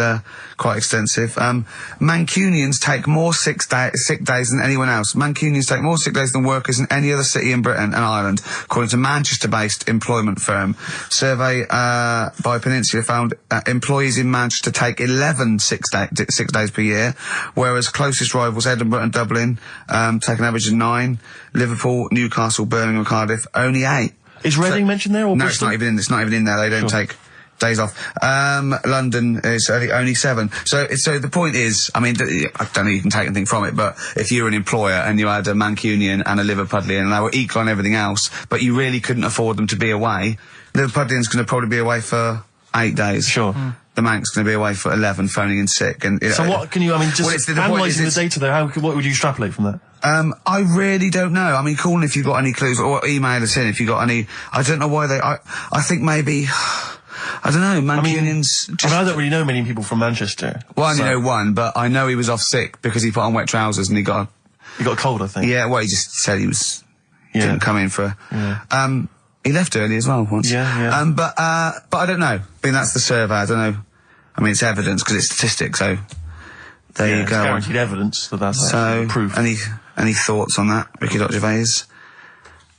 quite extensive. Mancunians take more sick days than anyone else. Mancunians take more sick days than workers in any other city in Britain and Ireland, according to Manchester-based employment firm. Survey by Peninsula found employees in Manchester take 11 sick days per year, whereas closest rivals Edinburgh and Dublin take an average of 9. Liverpool, Newcastle, Birmingham and Cardiff, only 8. Is Reading mentioned there? Or no, Bristol? it's not even in there. They don't take days off. London is only 7. So the point is, I mean, I don't know if you can take anything from it, but if you're an employer and you had a Mancunian and a Liverpudlian and they were equal on everything else, but you really couldn't afford them to be away, Liverpudlian's going to probably be away for 8 days. Sure. The Manc's going to be away for 11, phoning in sick. And so what can you? I mean, just analysing the data there. What would you extrapolate from that? I really don't know. I mean, call in if you've got any clues, or email us in if you've got any. I don't know why they. I think maybe. I don't know. Mancunians. I don't really know many people from Manchester. Well, I only know one, but I know he was off sick because he put on wet trousers and he got a cold, I think. Yeah. Well, he just said he was. Didn't come in for. Yeah. He left early as well once. Yeah. But I don't know. I mean, that's the survey. I don't know. I mean, it's evidence because it's statistics. So there you go. It's guaranteed evidence that's proof. Any thoughts on that, Ricky.Gervais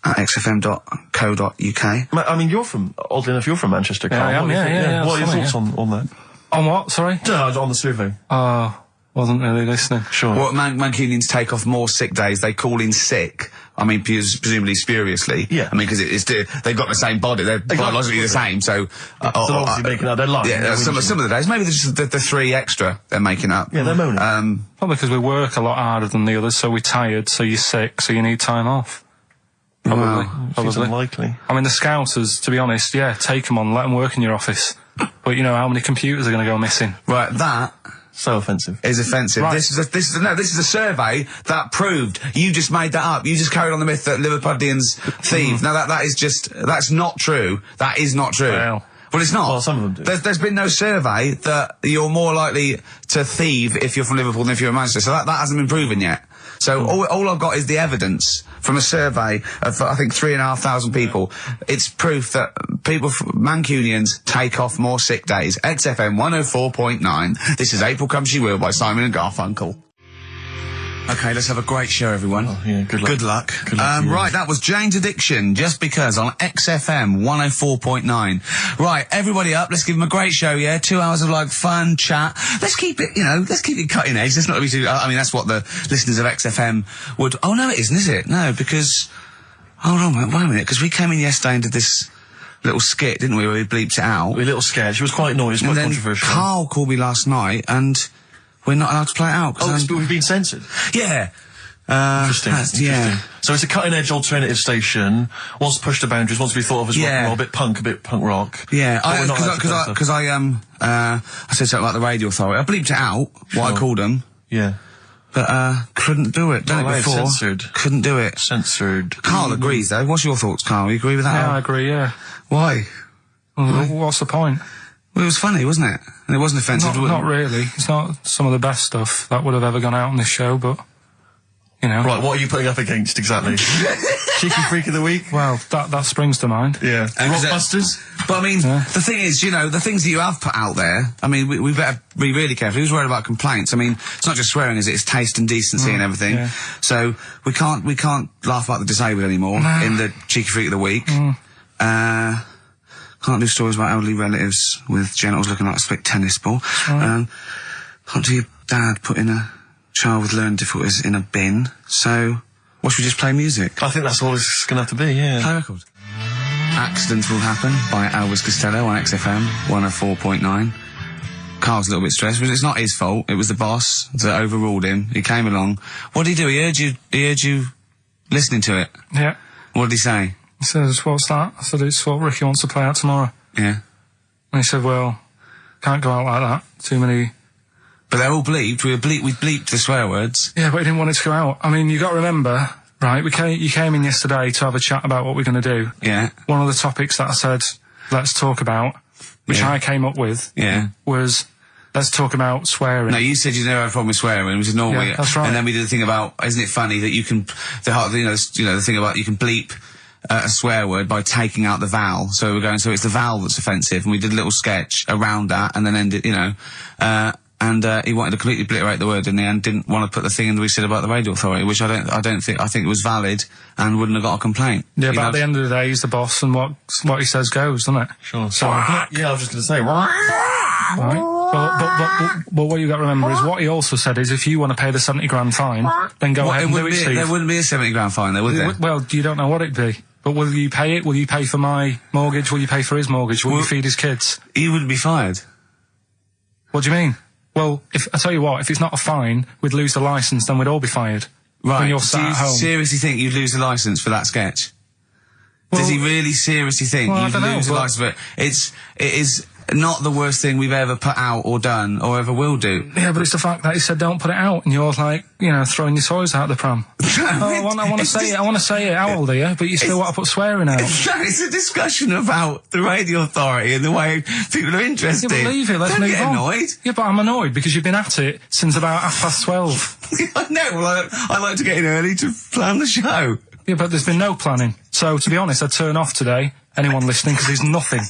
at xfm.co.uk? I mean, oddly enough, you're from Manchester, Carl. Yeah, I am, yeah. What are your thoughts on that? On what, sorry? On the survey. Wasn't really listening. Sure. Well, Mancunians take off more sick days. They call in sick. I mean, presumably spuriously. Yeah. I mean, because they've got the same body. They're biologically the same, so... they're obviously making up their life. Yeah, some of the days. Maybe they're just the 3 extra they're making up. Yeah, they're moaning. Probably because we work a lot harder than the others, so we're tired, so you're sick, so you need time off. Probably. Seems unlikely. I mean, the Scousers, to be honest, take them on, let them work in your office. But you know how many computers are going to go missing? Right, that... So offensive. Is offensive. Right. This is a survey that proved. You just made that up. You just carried on the myth that Liverpudlians thieve. Now that's not true. That is not true. Well, it's not. Well, some of them do. There's been no survey that you're more likely to thieve if you're from Liverpool than if you're in Manchester. So that hasn't been proven yet. So all I've got is the evidence from a survey of, I think, 3,500 people. It's proof that Mancunians take off more sick days. XFM 104.9. This is April Come She Will by Simon and Garfunkel. Okay, let's have a great show, everyone. Oh, yeah, good luck. Good luck. Right, that was Jane's Addiction, Just Because, on XFM 104.9. Right, everybody up, let's give them a great show, yeah? 2 hours of, fun chat. Let's keep it, let's keep it cutting edge. Let's not be too, I mean, that's what the listeners of XFM would, oh, no, it isn't, is it? No, because, hold on, wait a minute, because we came in yesterday and did this little skit, didn't we, where we bleeped it out. We were a little scared. She was quite annoyed. It was quite controversial. Carl called me last night, and we're not allowed to play it out. But we've been censored. Yeah. Interesting. Yeah. So it's a cutting-edge alternative station. Wants to push the boundaries. Wants to be thought of as rock and roll, a bit punk rock. Yeah. Because I said something about the radio authority. I bleeped it out. What I called them. Yeah. But couldn't do it. Done it before. Censored. Couldn't do it. Censored. Carl agrees though. What's your thoughts, Carl? You agree with that? Yeah, I agree. Yeah. Why? Well, what's the point? Well, it was funny, wasn't it? And it wasn't offensive. Not really. It's not some of the best stuff that would have ever gone out on this show, but, Right, what are you putting up against, exactly? Cheeky Freak of the Week? Well, that springs to mind. Yeah. Rockbusters? But I mean, the thing is, the things that you have put out there, I mean, we better be really careful. Who's worried about complaints? I mean, it's not just swearing, is it? It's taste and decency and everything. Yeah. So we can't laugh about the disabled anymore in the Cheeky Freak of the Week. Can't do stories about elderly relatives with genitals looking like a split tennis ball. Can't do your dad putting a child with learning difficulties in a bin. So, what should we just play music? I think that's all it's going to have to be, yeah. Play a record. Accidents Will Happen by Elvis Costello on XFM 104.9. Carl's a little bit stressed, but it's not his fault. It was the boss that overruled him. He came along. What did he do? He heard you listening to it. Yeah. What did he say? He says, what's that? I said, it's what Ricky wants to play out tomorrow. Yeah. And he said, well, can't go out like that. Too many... But they're all bleeped. We bleeped the swear words. Yeah, but he didn't want it to go out. I mean, you got to remember, right, you came in yesterday to have a chat about what we're going to do. Yeah. One of the topics that I said, let's talk about, which I came up with, was... Let's talk about swearing. No, you said you never had a problem with swearing, which is normally... Yeah, that's right. And then we did the thing about, isn't it funny that you can... The thing about you can bleep a swear word by taking out the vowel. So we were going, so it's the vowel that's offensive, and we did a little sketch around that, and then ended, you know, and he wanted to completely obliterate the word in the end, didn't want to put the thing in that we said about the radio authority, which I think it was valid and wouldn't have got a comcomplaint. Yeah, but at the end of the day, he's the boss, and what he says goes, doesn't it? Sure. So, yeah, I was just going to say, right. But what you got to remember is what he also said is if you want to pay the 70 grand fine, then go ahead and do it, Steve. There wouldn't be a 70 grand fine there, would there? Well, you don't know what it'd be. But will you pay it? Will you pay for my mortgage? Will you pay for his mortgage? Will you feed his kids? He wouldn't be fired. What do you mean? Well, I tell you what, if it's not a fine, we'd lose the licence, then we'd all be fired. Right. When you're sat Do you at home. seriously think you'd lose the licence for that sketch? Well, does he really seriously think you'd lose the licence for it? It is not the worst thing we've ever put out or done or ever will do. Yeah, but it's the fact that he said don't put it out, and you're like, you know, throwing your toys out the pram. I want to say it. How old are you? But you still want to put swearing out. It's a discussion about the radio authority and the way people are interested. Yeah, but leave it. Let's Don't move get on. Annoyed. Yeah, but I'm annoyed because you've been at it since about 12:30. I know. Well, I like to get in early to plan the show. Yeah, but there's been no planning. So, to be honest, I'd turn off today, anyone listening, because there's nothing.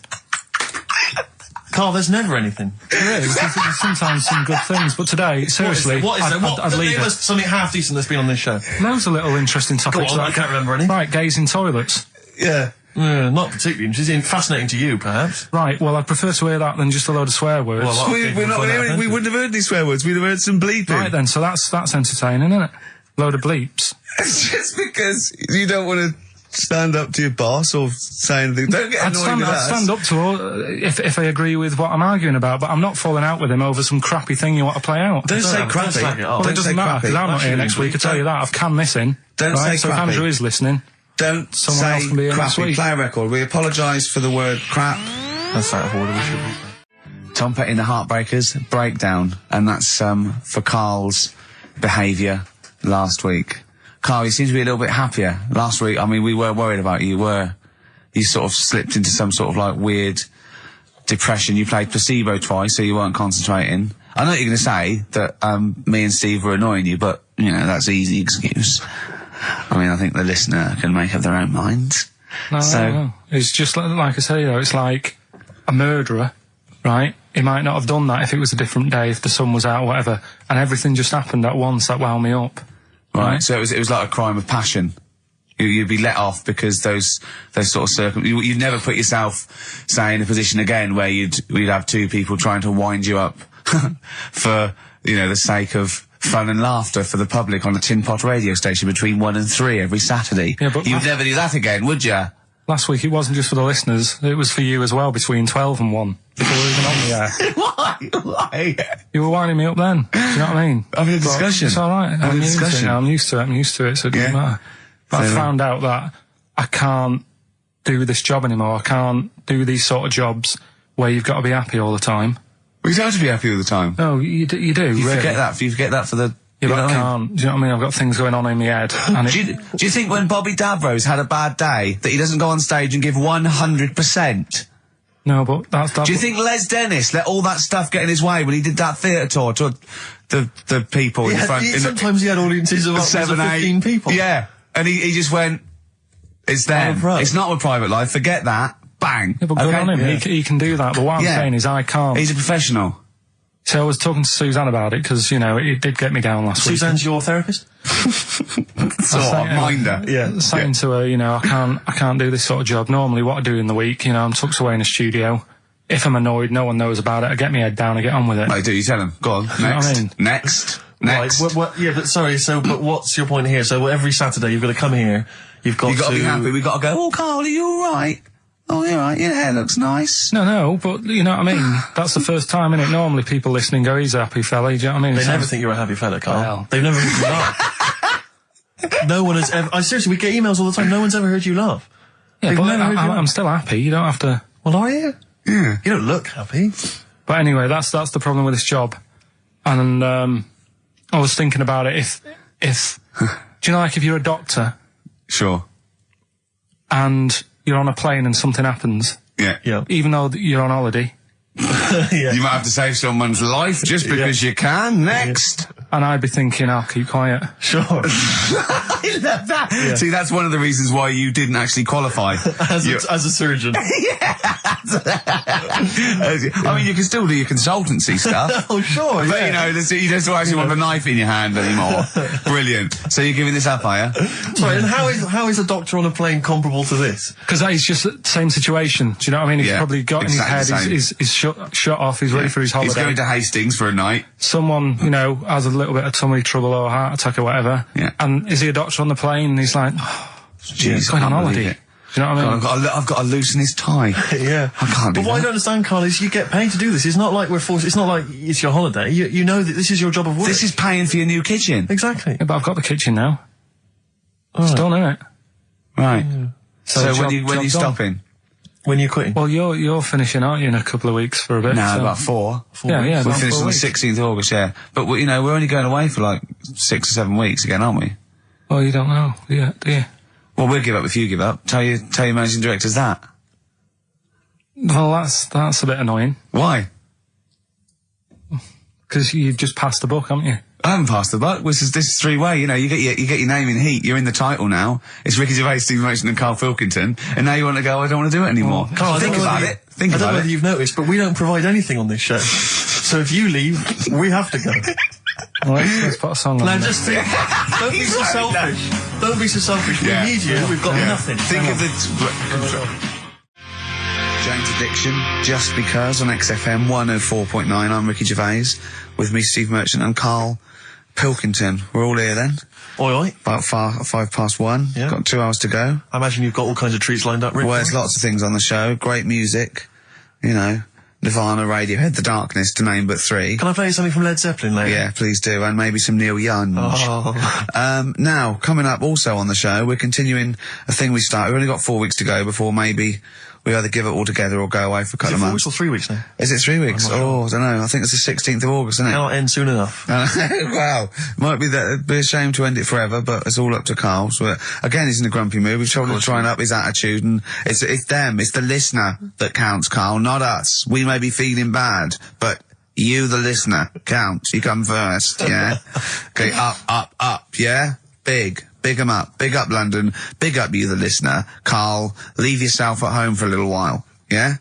Carl, there's never anything. There is. There's sometimes some good things, but today, seriously, I'd leave it. Something half decent that's been on this show. Loads of little interesting topics. Go on, I can't remember any. Right, gays in toilets. Yeah. Not particularly interesting. Fascinating to you, perhaps. Right, well, I'd prefer to hear that than just a load of swear words. Well, we wouldn't have heard any swear words. We'd have heard some bleeping. Right then, so that's entertaining, isn't it? Load of bleeps. It's just because you don't want to stand up to your boss or say anything. Don't get annoyed with us. I'd stand up to her if I agree with what I'm arguing about, but I'm not falling out with him over some crappy thing you want to play out. Don't say crappy. Well, it doesn't matter, because I'm not here next week, I tell you that. I've canned this in. Don't say so crappy. if Andrew is listening, don't someone else say can be here next crappy. week. Play a record. We apologise for the word crap. That's out of order, we should be. Tom Petty and the Heartbreakers, Breakdown, and that's for Karl's behaviour last week. Karl, you seem to be a little bit happier. Last week, I mean, we were worried about you. You sort of slipped into some sort of like weird depression. You played placebo twice, so you weren't concentrating. I know you're going to say that me and Steve were annoying you, but, you know, that's an easy excuse. I mean, I think the listener can make up their own minds. No. It's just like I say, you know, it's like a murderer, right? He might not have done that if it was a different day, if the sun was out or whatever, and everything just happened at once that wound me up. Right, so it was like a crime of passion. You'd be let off because those sort of you'd never put yourself, say, in a position again where you'd have two people trying to wind you up for, you know, the sake of fun and laughter for the public on a tin pot radio station between 1 and 3 every Saturday. Yeah, but you'd never do that again, would you? Last week it wasn't just for the listeners, it was for you as well, between 12 and 1, before we were even on the air. Why? You were winding me up then, do you know what I mean? Having a discussion. It's alright, I'm used to it, so it doesn't matter. But I found out that I can't do this job anymore, I can't do these sort of jobs where you've got to be happy all the time. Well, you don't have to be happy all the time. No, you do, You really. forget that for the... Yeah, but I can't. Do you know what I mean? I've got things going on in my head. And do you think when Bobby Davros had a bad day that he doesn't go on stage and give 100%? No, but that's... Do you think Les Dennis let all that stuff get in his way when he did that theatre tour to the people in front? Sometimes he had audiences of up to 15 people. Yeah, and he just went, it's them. It's not a private life. Forget that. Bang. Yeah, but good on him. Yeah. He can do that. But what I'm saying is I can't. He's a professional. So I was talking to Suzanne about it because, you know, it did get me down last week. Suzanne's your therapist? Minder. Yeah. Saying to her, you know, I can't do this sort of job. Normally what I do in the week, you know, I'm tucked away in a studio. If I'm annoyed, no one knows about it. I get my head down, I get on with it. I do, you tell them. Go on, next. You know what I mean? Next. Right, but sorry, but what's your point here? So every Saturday you've got to come here, you've got to... be happy, we've got to go, oh, Karl, are you alright? Oh, you're right, your hair looks nice. No, but you know what I mean? That's the first time, innit? Normally people listening go, he's a happy fella, do you know what I mean? They never think you're a happy fella, Karl. Well. They've never heard you laugh. No one has ever... seriously, we get emails all the time, no one's ever heard you laugh. Yeah, but I'm still happy, you don't have to... Well, are you? Yeah. You don't look happy. But anyway, that's the problem with this job. And, I was thinking about it, if do you know, like, if you're a doctor... Sure. And you're on a plane and something happens... Yeah. Even though you're on holiday... You might have to save someone's life just because you can. Next. and I'd be thinking, I'll keep quiet. Sure. I love that. Yeah. See, that's one of the reasons why you didn't actually qualify. as a surgeon. Yeah. I mean, you can still do your consultancy stuff. Oh, sure, but, yeah. you know, you don't actually want a knife in your hand anymore. Brilliant. So you're giving this up, are you? Sorry, and how is a doctor on a plane comparable to this? Because that is just the same situation. Do you know what I mean? He's probably got in his head, he's shut off, he's ready for his holiday. He's going to Hastings for a night. Someone, you know, has a little bit of tummy trouble or a heart attack or whatever. Yeah. And is he a doctor on the plane? And he's like, he's going on holiday. Do you know what I mean? I've got to loosen his tie. Yeah. I can't do that. But what I don't understand, Carl, is you get paid to do this. It's not like we're forced. It's not like it's your holiday. You know that this is your job of work. This is paying for your new kitchen. Exactly. Yeah, but I've got the kitchen now. It's done, isn't it? Right. Yeah. So when are you stopping? When you're quitting? Well, you're finishing, aren't you, in a couple of weeks for a bit? No, so. about four. Yeah, we finish on the 16th of August, yeah. But, you know, we're only going away for like 6 or 7 weeks again, aren't we? Well, you don't know, do you? Well, we'll give up if you give up. Tell your managing directors that. Well, that's a bit annoying. Why? Because you've just passed the buck, haven't you? I haven't passed the buck. This is 3-way. You know, you get your name in heat. You're in the title now. It's Ricky Gervais, Steve Merchant, and Karl Pilkington. And now you want to go, I don't want to do it anymore. Carl, think about it. I don't know whether you've noticed, but we don't provide anything on this show. So if you leave, we have to go. Well, let's put a song on. Now just think, don't be so selfish. Don't be so selfish. We need you. We've got nothing. Think of the Jane's Addiction, Just Because on XFM 104.9. I'm Ricky Gervais, with me Steve Merchant and Karl Pilkington. We're all here then. Oi, oi. About 1:05. Yeah. Got 2 hours to go. I imagine you've got all kinds of treats lined up, Rick. Well, there's lots of things on the show. Great music, you know. Nirvana, Radiohead, The Darkness, to name but 3. Can I play something from Led Zeppelin later? Yeah, please do, and maybe some Neil Young. Oh. Now, coming up also on the show, we're continuing a thing we started. We've only got 4 weeks to go before maybe we either give it all together or go away for a couple of months. Is it 4 weeks or 3 weeks now? Is it 3 weeks? Oh, I don't know. I think it's the 16th of August, isn't it? Cannot end soon enough. Wow. Might be that. It'd be a shame to end it forever, but it's all up to Karl. So, again, he's in a grumpy mood. We've told him to try and up his attitude, and it's them. It's the listener that counts, Karl, not us. We may be feeling bad, but you, the listener, counts. You come first, yeah? Okay, up, yeah? Big 'em up. Big up London. Big up you, the listener. Karl, leave yourself at home for a little while, yeah?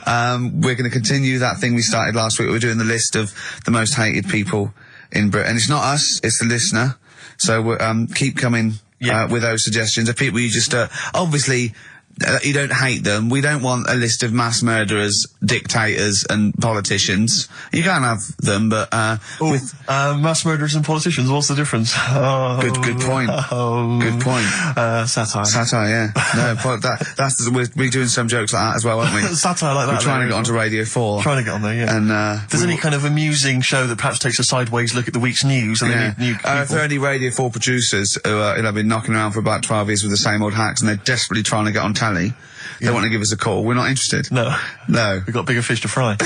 We're going to continue that thing we started last week. We're doing the list of the most hated people in Britain. It's not us, it's the listener. So we're, keep coming with those suggestions of people you just, obviously, you don't hate them. We don't want a list of mass murderers, dictators and politicians. You can't have them, but mass murderers and politicians, what's the difference? Good point. Good point. Satire. Satire, yeah. No, we're doing some jokes like that as well, aren't we? Satire like that. We're trying to get onto Radio 4. Trying to get on there, yeah. And if there's any kind of amusing show that perhaps takes a sideways look at the week's news, and they need new people. If there are any Radio 4 producers who have been knocking around for about 12 years with the same old hacks and they're desperately trying to get on telly, they want to give us a call. We're not interested. No. We've got bigger fish to fry.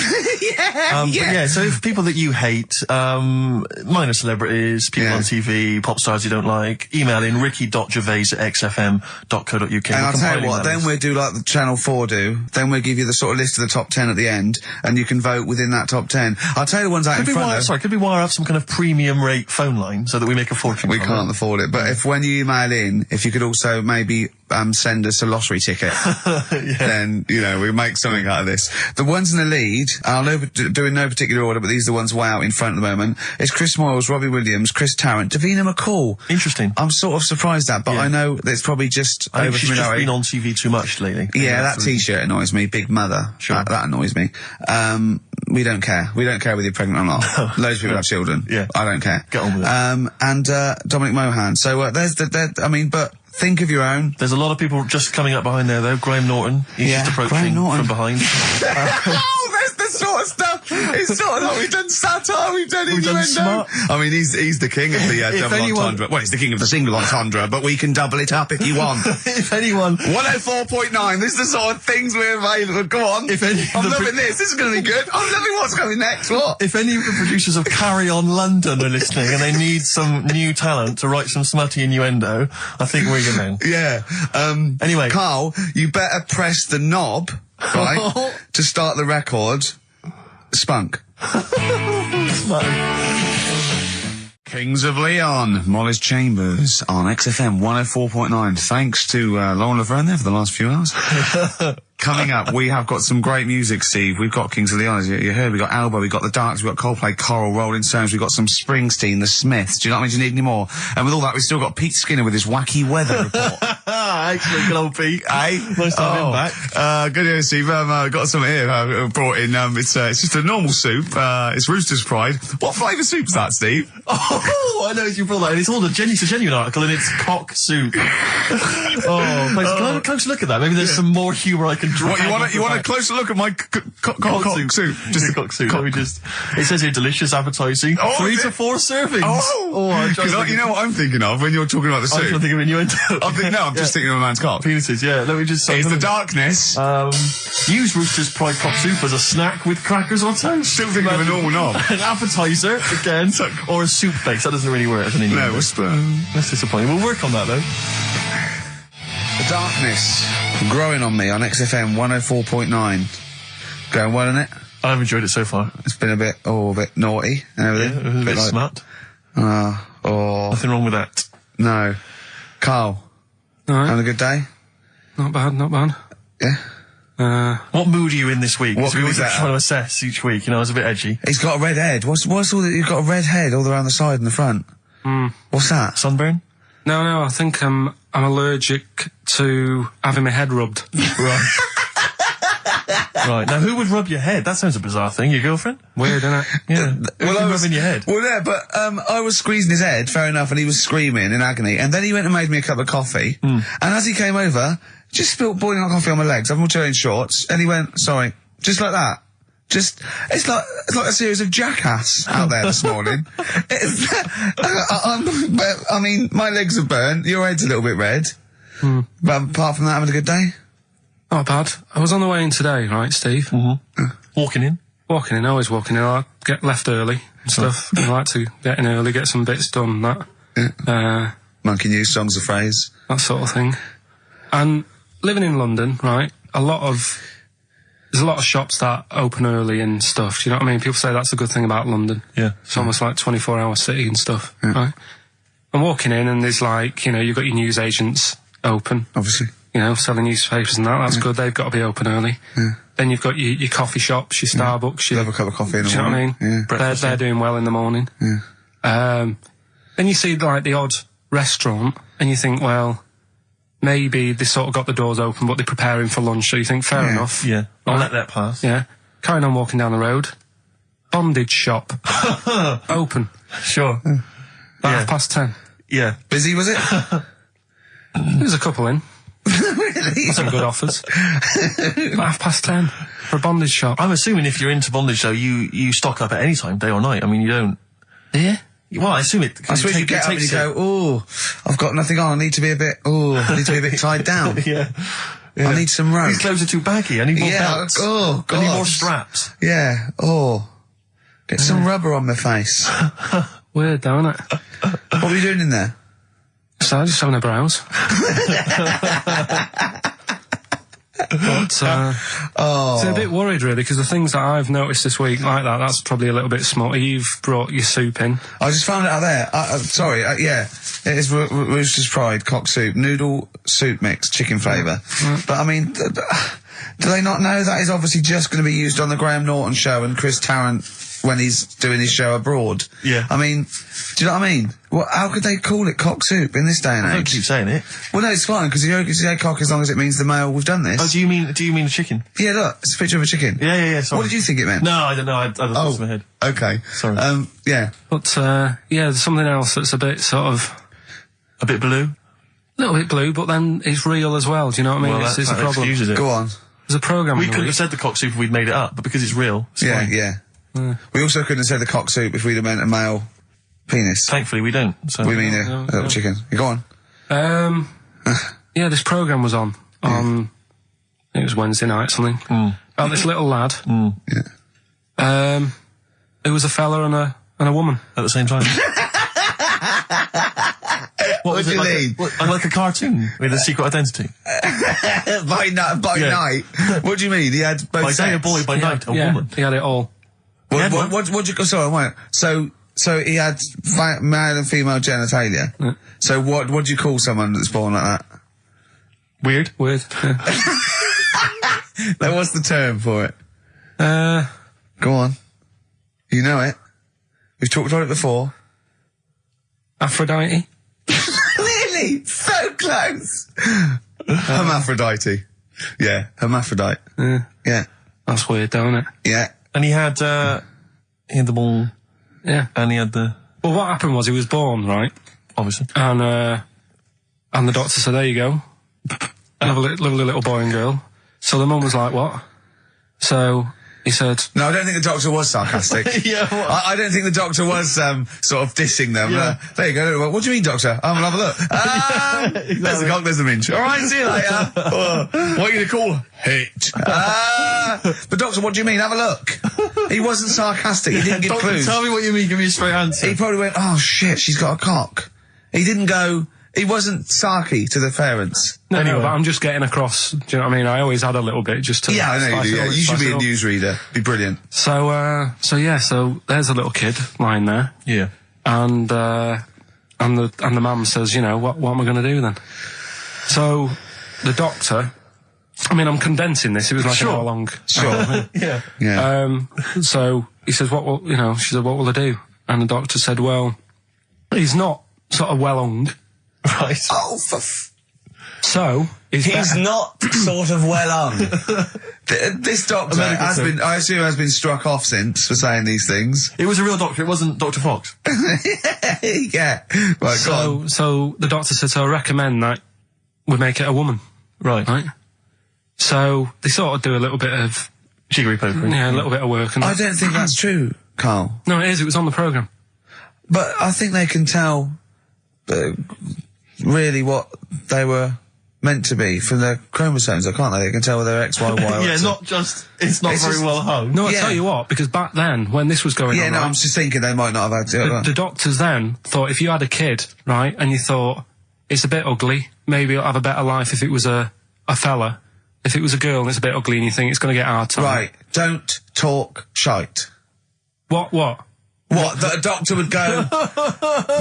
So if people that you hate, minor celebrities, people on TV, pop stars you don't like, email in ricky.gervais@xfm.co.uk. And I'll tell you what, then we'll do like the Channel 4 do. Then we'll give you the sort of list of the top 10 at the end, and you can vote within that top 10. I'll tell you the ones out in front of. Could we wire up some kind of premium rate phone line so that we make a fortune? We can't afford it, but when you email in, if you could also maybe send us a lottery ticket, then, you know, we make something out of this. The ones in the lead, I'll do in no particular order, but these are the ones way out in front at the moment. It's Chris Moyles, Robbie Williams, Chris Tarrant, Davina McCall. Interesting. I'm sort of surprised at, but I know that it's probably just I think she's just been on TV too much lately. Yeah, that T-shirt annoys me. Big Mother. Sure. That annoys me. We don't care. We don't care whether you're pregnant or not. Loads of people have children. Yeah. I don't care. Get on with it. And Dominic Mohan. So there's but think of your own. There's a lot of people just coming up behind there, though. Graham Norton. He's just approaching from behind. Oh, that's the sort of stuff. It's sort of like we've done satire, we've done innuendo. I mean, he's the king of the double entendre. Well, he's the king of the single entendre, but we can double it up if you want. If anyone... 104.9, this is the sort of things we're available. Go on. I'm loving this. This is going to be good. I'm loving what's coming next. What? If any of the producers of Carry On London are listening and they need some new talent to write some smutty innuendo, I think we're your men. Yeah. Anyway. Karl, you better press the knob, right, to start the record. Spunk. Smutty. Kings of Leon, Molly's Chambers on XFM 104.9. Thanks to Lauren Laverne there for the last few hours. Coming up, we have got some great music, Steve. We've got Kings of Leon, as you heard. We've got Albo, we've got The Darks, we've got Coldplay, Coral, Rolling Stones, we've got some Springsteen, The Smiths. Do you know what I mean? Do you need any more? And with all that, we've still got Pete Skinner with his wacky weather report. Excellent, good old Pete. Hey? Nice to have him back. Good news, Steve. Got some here brought in. It's just a normal soup. It's Rooster's Pride. What flavour soup's that, Steve? Oh, I know you brought that. And it's all it's a genuine article, and it's cock soup. Can I have a close look at that? Maybe there's some more humour I can draw. What, you want a closer look at my cock soup? Just a cock soup. Let me just. It says here delicious, appetizing. 3 to 4 servings. Because you know what I'm thinking of when you're talking about the soup. I'm thinking of innuendo. I'm just thinking of a man's cock. Penises, yeah. Let me just say. It's the darkness. Use Rooster's Pride cock soup as a snack with crackers or toast. Still thinking of a normal knob. An appetizer, again, or a soup base. That doesn't really work as an Indian. No, that's disappointing. We'll work on that, though. The darkness growing on me on XFM 104.9. Going well, isn't it? I've enjoyed it so far. It's been a bit naughty and everything. Yeah, a bit like, smart. Nothing wrong with that. No. Carl. All right. Having a good day? Not bad. Yeah. What mood are you in this week? What we always mood is trying that? to assess each week. You know, it's a bit edgy. He's got a red head. What's all that? You've got a red head all around the side and the front. What's that? Sunburn? No, I think I'm allergic to having my head rubbed. Right. Right. Now, who would rub your head? That sounds a bizarre thing. Your girlfriend? Weird, isn't it? Yeah. Well, I was rubbing your head. Well, yeah, but I was squeezing his head, fair enough, and he was screaming in agony. And then he went and made me a cup of coffee. And as he came over, just spilt boiling hot coffee on my legs. I'm all wearing shorts, and he went, "Sorry," just like that. It's like a series of Jackass out there this morning. I mean, my legs are burnt. Your head's a little bit red. But apart from that, having a good day. Not bad. I was on the way in today, right, Steve? Walking in. Always walking in. I get left early and stuff. I like to get in early, get some bits done, that. Monkey news, songs of phrase. That sort of thing. And living in London, right, there's a lot of shops that open early and stuff. Do you know what I mean? People say that's a good thing about London. Yeah. It's almost like 24-hour city and stuff, right? I'm walking in and there's like, you've got your news agents open. Obviously. Selling newspapers and that. That's good. They've got to be open early. Then you've got your coffee shops, your Starbucks. Have a cup of coffee in the morning. Do you know what I mean? They're doing well in the morning. Then you see like the odd restaurant and you think, well, maybe they sort of got the doors open, but they're preparing for lunch. So you think, fair enough. Yeah. I'll let that pass. Yeah. Carrying on walking down the road. Bondage shop. Open. Sure. About 10:30. Yeah. Busy, was it? There's a couple in. Really? Some good offers. About 10:30 for a bondage shop. I'm assuming if you're into bondage, though, you stock up at any time, day or night. I mean, you don't. Yeah. Well, I assume it. I suppose you get up and you go, I've got nothing on. I need to be a bit tied down. Yeah. I need some rope. These clothes are too baggy. I need more belts. Oh, God. I need more straps. Yeah. Get some rubber on my face. Weird, though, isn't it? What were you doing in there? So just having a browse. But, so a bit worried really, because the things that I've noticed this week like that's probably a little bit small. You've brought your soup in. I just found it out there. Sorry, yeah. It is Rooster's Pride cock soup, noodle soup mix, chicken flavour. But I mean, do they not know that is obviously just going to be used on the Graham Norton show and Chris Tarrant when he's doing his show abroad? Yeah. I mean, do you know what I mean? How could they call it cock soup in this day and age? I don't keep saying it. Well, no, it's fine, because you can say cock as long as it means the male, we've done this. Oh, do you mean the chicken? Yeah, look, it's a picture of a chicken. Yeah, sorry. What did you think it meant? No, I don't know, I thought it was in my head. Okay. Sorry. Yeah. But, there's something else that's a bit sort of... A bit blue? A little bit blue, but then it's real as well, do you know what I mean? Well, it's that a problem. excuses it. Go on. There's a programme. We couldn't have said the cock soup if we'd made it up, but because it's real, it's fine. Yeah. We also couldn't have said the cock soup if we'd have meant a male penis. Thankfully, we don't. So. We mean a little chicken. You go on. This programme was on. I think it was Wednesday night, something. About this little lad. Yeah. It was a fella and a woman. At the same time. What do you mean? Like a cartoon with a secret identity. By night. What do you mean? He had both by sex? day a boy, by night a woman. He had it all. What do you... Sorry, wait. So, So he had male and female genitalia. Yeah. So what do you call someone that's born like that? Weird. Yeah. What's the term for it? Go on. You know it. We've talked about it before. Aphrodite. Really? So close. Hermaphrodite. Yeah, hermaphrodite. Yeah. That's weird, don't it? Yeah. And he had the ball. Yeah. And he had the... Well, what happened was he was born, right? Obviously. And the doctor said, there you go. Lovely little boy and girl. So the mum was like, what? So he said... No, I don't think the doctor was sarcastic. Yeah, what? I don't think the doctor was sort of dissing them. Yeah. There you go. What do you mean, doctor? I'm gonna have a look. Exactly. There's a cock, there's a minge. All right, see you later. What are you going to call it? But doctor, what do you mean? Have a look. He wasn't sarcastic. He didn't give Doctor, clues. tell me what you mean. Give me a straight answer. He probably went, oh shit, she's got a cock. He didn't go... He wasn't sarky to the parents. No, Anyway. but I'm just getting across. Do you know what I mean? I always had a little bit just to... Yeah, I know you spice do. it Yeah. up, You should spice be it a up. newsreader. Be brilliant. So there's a little kid lying there. Yeah. And the mum says, you know, what am I going to do then? So the doctor, I mean, I'm condensing this. It was like an hour long. Sure. Yeah. Yeah. So he says, she said, what will I do? And the doctor said, well, he's not sort of well hung. Right. Oh, So he's not sort of well on. This doctor has been, I assume, has been struck off since for saying these things. It was a real doctor. It wasn't Dr. Fox. Yeah. Right, go on. So the doctor said, so I recommend that we make it a woman. Right. Right? So they sort of do a little bit of... Jiggery pokery. Yeah, a little bit of work. And I don't think that's true, Carl. No, it is. It was on the programme. But I think they can tell really what they were meant to be from their chromosomes, can't they? They can tell whether they're X, Y, Y, or Yeah, X. not just... It's not It's very just- well hung. No, I Yeah. tell you what, because back then, when this was going Yeah, on, no, right, I'm just thinking they might not have had the doctors then thought if you had a kid, right, and you thought, it's a bit ugly, maybe it'll have a better life if it was a fella. If it was a girl and it's a bit ugly and you think it's going to get a hard time. Right, don't talk shite. What? What? That a doctor would go,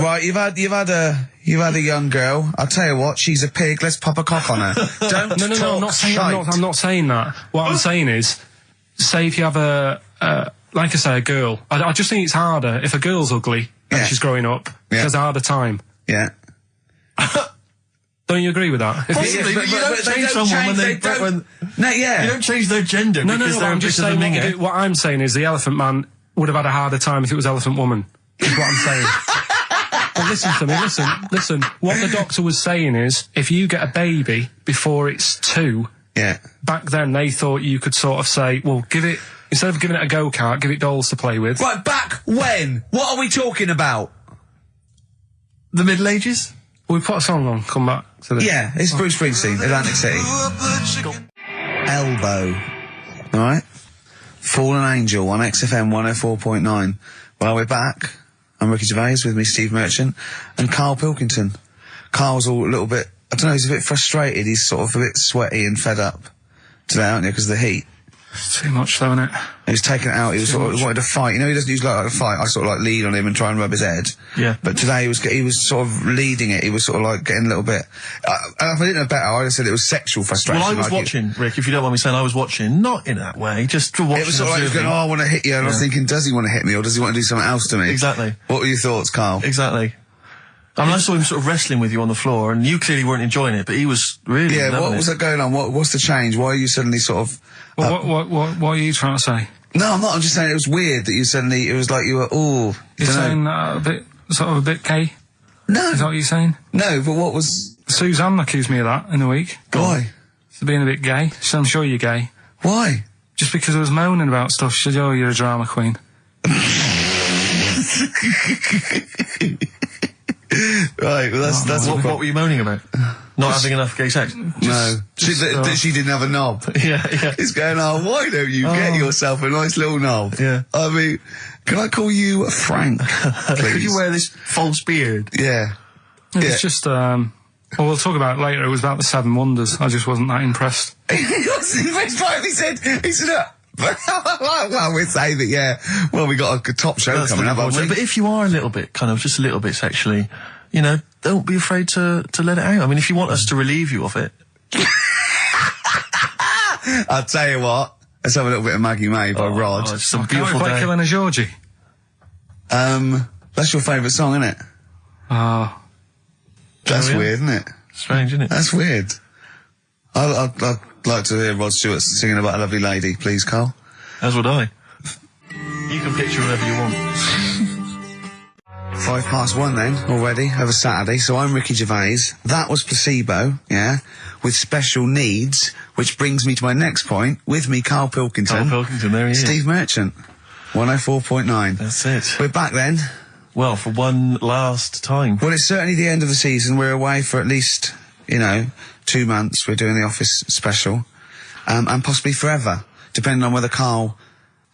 right, you've had a young girl, I'll tell you what, she's a pig, let's pop a cock on her. Don't No, talk I'm not saying, shite. I'm not saying that. What I'm saying is, say if you have like I say, a girl, I just think it's harder if a girl's ugly and Yeah. she's growing up, she Yeah. has a harder time. Yeah. Don't you agree with that? If Possibly, Yes, but you don't they change someone when they they... don't. when- No, yeah. You don't change their gender no, because but they're I'm a just bit of a saying minger. what I'm saying is the elephant man would have had a harder time if it was elephant woman. Is what I'm saying. But listen to me, listen. What the doctor was saying is, if you get a baby before it's 2, Yeah. back then they thought you could sort of say, well, instead of giving it a go-kart, give it dolls to play with. Right, back when? What are we talking about? The Middle Ages? We put a song on, come back to this. Yeah, it's Bruce Springsteen, Atlantic City. Elbow. Alright? Fallen Angel on XFM 104.9. Well, we're back. I'm Ricky Gervais, with me Steve Merchant and Karl Pilkington. Karl's all a little bit, I don't know, he's a bit frustrated. He's sort of a bit sweaty and fed up today, aren't you, because of the heat. It's too much, though, isn't it? He was taken out, he was sort of wanted to fight. You know, he doesn't usually like to fight. I sort of like lead on him and try and rub his head. Yeah. But today he was sort of leading it. He was sort of like getting a little bit, and if I didn't know better, I would have said it was sexual frustration. Well, I was like watching, Rick, if you don't mind me saying, I was watching, not in that way, just watching. It was sort of like, he was going, oh, I want to hit you, and I was thinking, does he want to hit me, or does he want to do something else to me? Exactly. What were your thoughts, Karl? Exactly. I mean, I saw him sort of wrestling with you on the floor, and you clearly weren't enjoying it, but he was really Yeah, loving what was it. that going on? What's the change? Why are you suddenly sort of... Well, what are you trying to say? No, I'm not. I'm just saying it was weird that you suddenly, it was like you were, oh... You're saying a bit gay? No. Is that what you're saying? No, but what was... Suzanne accused me of that in the week. Why? For being a bit gay. She said, I'm sure you're gay. Why? Just because I was moaning about stuff. She said, oh, you're a drama queen. Right, well that's What were you moaning about? Not having enough gay sex? No. She didn't have a knob. Yeah. It's going, oh, why don't you get yourself a nice little knob? Yeah. I mean, can I call you Frank, Could please? you wear this false beard? Yeah. It's just, well, we'll talk about it later. It was about the 7 Wonders. I just wasn't that impressed. He wasn't impressed by it. He said, Well, we'd say that, yeah. Well, we got a top show coming up. But if you are a little bit, just a little bit sexually, don't be afraid to let it out. I mean, if you want us to relieve you of it. I'll tell you what. Let's have a little bit of Maggie May by Rod. It's some beautiful day. Killing a Georgie. That's your favourite song, isn't it? Oh. That's weird, isn't it? Strange, isn't it? That's weird. I'd like to hear Rod Stewart singing about a lovely lady, please, Carl. As would I. You can picture whatever you want. 1:05 then, already, over Saturday. So I'm Ricky Gervais. That was Placebo, yeah, with special needs, which brings me to my next point. With me, Karl Pilkington. Karl Pilkington, there he is. Steve Merchant, 104.9. That's it. We're back then. Well, for one last time. Well, it's certainly the end of the season. We're away for at least, 2 months. We're doing the Office special. And possibly forever, depending on whether Karl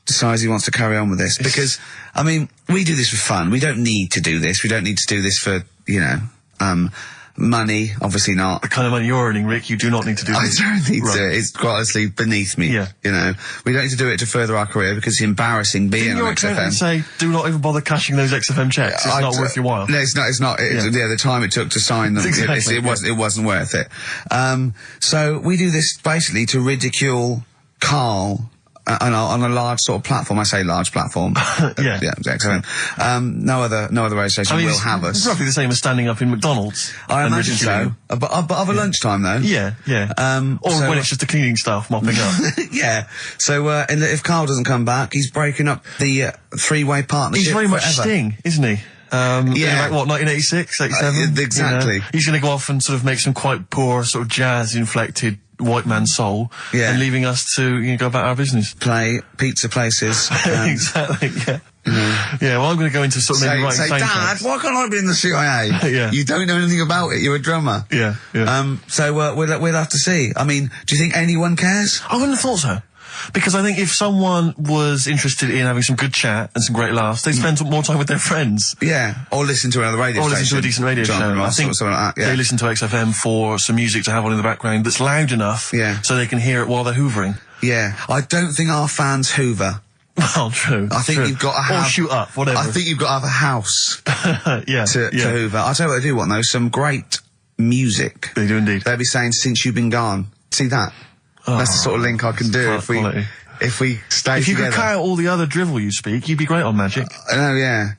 decides he wants to carry on with this. Because, we do this for fun. We don't need to do this. We don't need to do this for, money. Obviously not. The kind of money you're earning, Rick, you do not need to do this. I don't need to. It's quite honestly beneath me. Yeah. We don't need to do it to further our career because it's embarrassing being on XFM. Didn't say, do not even bother cashing those XFM checks. It's not worth your while. No, it's not. The time it took to sign them, Exactly, it wasn't worth it. So we do this basically to ridicule Karl on a large sort of platform. I say large platform. Yeah. XFM. No other radio station will have us. It's roughly the same as standing up in McDonald's. I imagine so. But of a lunchtime though. Yeah. Or when it's just the cleaning staff mopping up. Yeah. So, if Karl doesn't come back, he's breaking up the three-way partnership. He's very much forever. Sting, isn't he? Yeah. Like, 1986, 87? Exactly. He's going to go off and sort of make some quite poor, sort of jazz-inflected white man soul. Yeah. And leaving us to go about our business. Play pizza places. Exactly, yeah. Yeah, well, I'm going to go into sort of maybe writing Dad, why can't I be in the CIA? Yeah. You don't know anything about it. You're a drummer. Yeah. So we'll have to see. Do you think anyone cares? I wouldn't have thought so. Because I think if someone was interested in having some good chat and some great laughs, they'd spend more time with their friends. Yeah. Or listen to another radio station. Or listen to a decent radio show. I think something like that, yeah. They listen to XFM for some music to have on in the background that's loud enough so they can hear it while they're hoovering. Yeah. I don't think our fans hoover. Well, true. I think you've got to have... Or shoot up, whatever. I think you've got to have a house to hoover. I'll tell you what I do want, though. Some great music. They do indeed. They'll be saying, "Since you've been gone." See that? That's the sort of link I can do if we stay If you together. could cut out all the other drivel you speak, you'd be great on Magic. I know, yeah.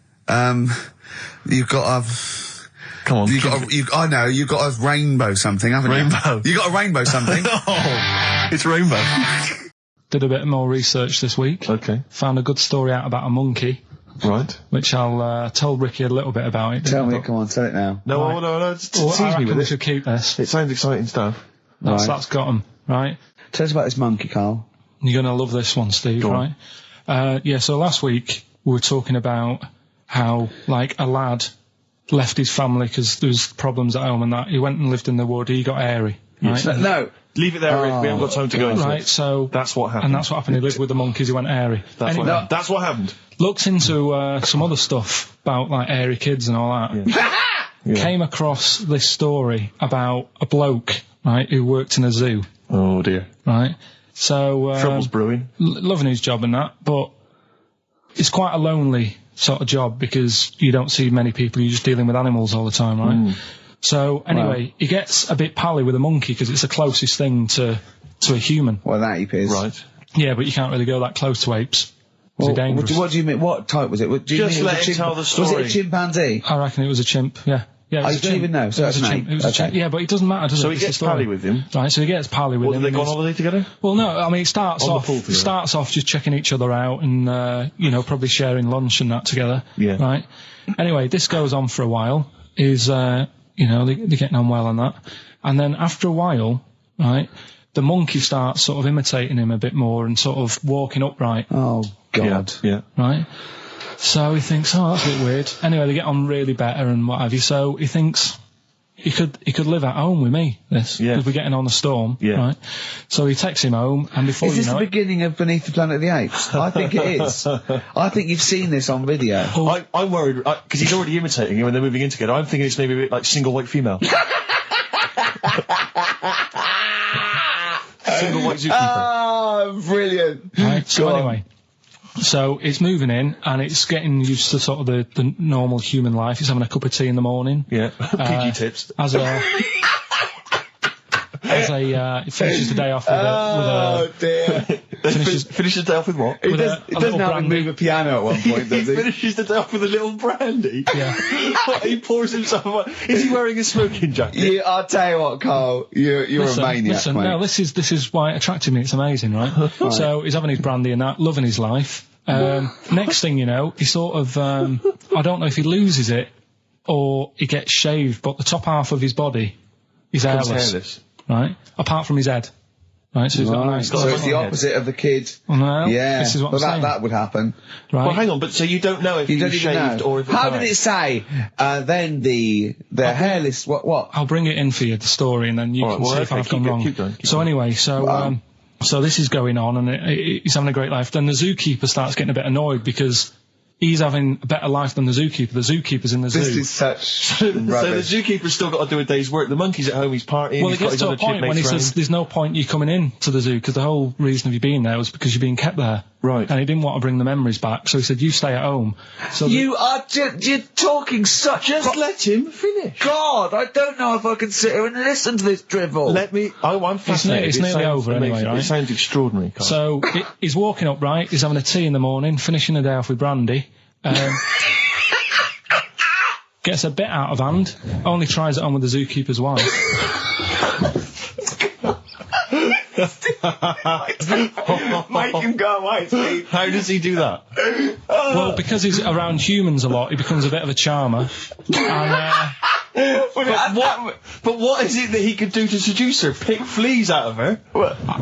You've got to... Come on. I know, you've got a rainbow something, haven't you? Rainbow. You got a rainbow something. Oh, it's rainbow. Did a bit more research this week. Okay. Found a good story out about a monkey. Right. Which I'll tell Ricky a little bit about it. Tell me, come on, tell it now. No, right. no, I reckon we should keep this. It sounds exciting stuff. That's got 'em, right? Tell us about this monkey, Karl. You're going to love this one, Steve, right? So last week we were talking about how, a lad left his family because there was problems at home and that. He went and lived in the wood. He got airy. Right? No. Leave it there, Rick. We haven't got time to go into it. Right, so... That's what happened. And that's what happened. He lived with the monkeys. He went airy. That's what happened. Looked into some other stuff about, airy kids and all that. Yeah. Came across this story about a bloke, right, who worked in a zoo. Oh, dear. Right? So... Trouble's brewing. Loving his job and that, but it's quite a lonely sort of job because you don't see many people. You're just dealing with animals all the time, right? So, anyway, he gets a bit pally with a monkey because it's the closest thing to a human. Well, that ape is. Right. Yeah, but you can't really go that close to apes. Well, they're dangerous. What do you mean? What type was it? Do you Just mean let him tell the story. Was it a chimpanzee? I reckon it was a chimp, yeah. Yeah, I don't even know. So it was a chimp. It was a chimp. Yeah, but it doesn't matter, does it? So he gets pally with him. Right, so he gets pally with him. Did they go on holiday together? Well, no, I mean, it starts On the pool together. starts off just checking each other out and, probably sharing lunch and that together. Yeah. Right? Anyway, this goes on for a while. They're getting on well on that. And then after a while, right, the monkey starts sort of imitating him a bit more and sort of walking upright. Oh, God. Yeah. Right? So he thinks, that's a bit weird. Anyway, they get on really better and what have you. So he thinks he could live at home with me, because we're getting on a storm. Yeah. Right? So he takes him home and before Is this the beginning of Beneath the Planet of the Apes? I think it is. I think you've seen this on video. I'm worried, because he's already imitating him when they're moving in together. I'm thinking it's maybe a bit like Single White Female. single white zookeeper. Oh, brilliant. Right, so anyway, so it's moving in and it's getting used to sort of the normal human life. It's having a cup of tea in the morning. Yeah, PG tips. It finishes the day off with a dear. Finishes the day off with what? He doesn't have to move a piano at one point, does he? Finishes the day off with a little brandy. Yeah. He pours himself. Is he wearing a smoking jacket? I'll tell you what, Carl. You're a maniac, mate. No, this is why it attracted me. It's amazing, right? So he's having his brandy and that, loving his life. Next thing you know, he sort of I don't know if he loses it or he gets shaved, but the top half of his body is hairless. Right? Apart from his head. Right, so he's got a nice... So it's the opposite of the kid. No, yeah. This is what I'm saying. That would happen. Right. Well, hang on, but so you don't know if he was shaved or if it's How did it say? Then the hairless... What? I'll bring it in for you, the story, and then you can see if I've gone wrong. Keep going. Anyway, so this is going on, and he's having a great life. Then the zookeeper starts getting a bit annoyed because he's having a better life than the zookeeper. The zookeeper's in the zoo. This is such So the zookeeper's still got to do a day's work. The monkey's at home, he's partying. Well, it gets to a point when he says, there's no point you coming in to the zoo, because the whole reason of you being there was because you're being kept there. Right. And he didn't want to bring the memories back, so he said, you stay at home. So you're talking such... Just let him finish. God, I don't know if I can sit here and listen to this drivel. I'm fascinated. It's nearly over anyway, right? It sounds extraordinary, Carl. So he's walking up, right? He's having a tea in the morning, finishing the day off with brandy. Gets a bit out of hand, only tries it on with the zookeeper's wife. Make him go away, Steve. How does he do that? Well, because he's around humans a lot, he becomes a bit of a charmer. And, but what is it that he could do to seduce her? Pick fleas out of her?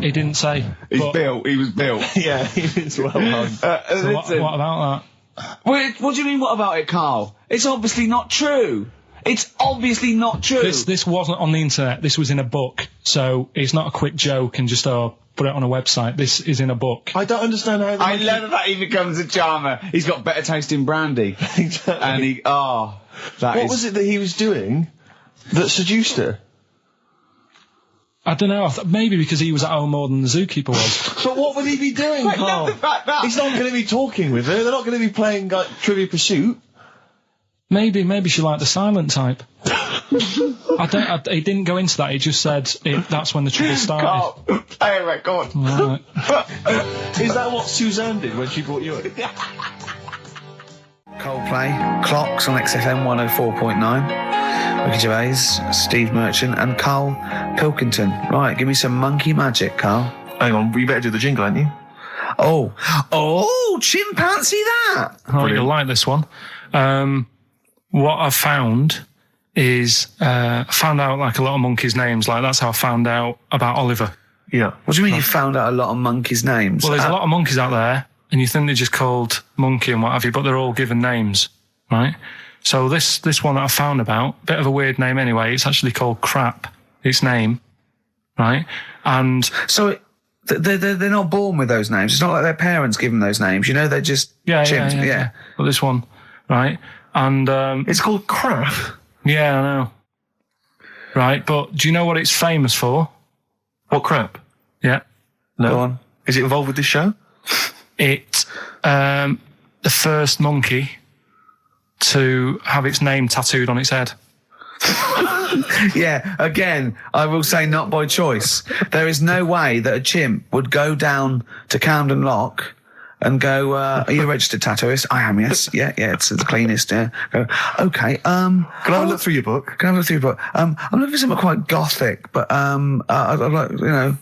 He didn't say. He was built. Yeah, he was well hung. So what about that? What do you mean, what about it, Carl? It's obviously not true. It's obviously not true. This wasn't on the internet. This was in a book. So it's not a quick joke and just put it on a website. This is in a book. I don't understand how... I love that he becomes a charmer. He's got better taste in brandy. Exactly. And what was it that he was doing that seduced her? I don't know. Maybe because he was at home more than the zookeeper was. But what would he be doing, Carl? He's not going to be talking with her. They're not going to be playing like Trivia Pursuit. Maybe she liked the silent type. He didn't go into that. He just said that's when the trouble started. Carl, play a record. Right. Is that what Suzanne did when she brought you in? Coldplay, Clocks on XFM 104.9. Ricky Gervais, Steve Merchant, and Karl Pilkington. Right, give me some monkey magic, Carl. Hang on, you better do the jingle, ain't you? Oh, chimpanzee that! Oh, you'll like this one. What I've found is, found out like a lot of monkeys' names. Like that's how I found out about Oliver. Yeah. What do you mean you found out a lot of monkeys' names? Well, there's a lot of monkeys out there, and you think they're just called monkey and what have you, but they're all given names, right? So this one that I found about, bit of a weird name anyway, it's actually called Crap, its name, right? And so they're not born with those names. It's not like their parents give them those names. You know, they're just chimps. Yeah. But this one, right? And it's called Crap. Yeah, I know. Right, but do you know what it's famous for? What, Crap? Yeah. No. Go on. Is it involved with this show? It's the first monkey to have its name tattooed on its head. Yeah, again, I will say not by choice. There is no way that a chimp would go down to Camden Lock and go, are you a registered tattooist? I am, yes. Yeah, it's the cleanest, yeah. Go, okay, Can I have a look through your book? I'm looking for something quite gothic, but, I'd like,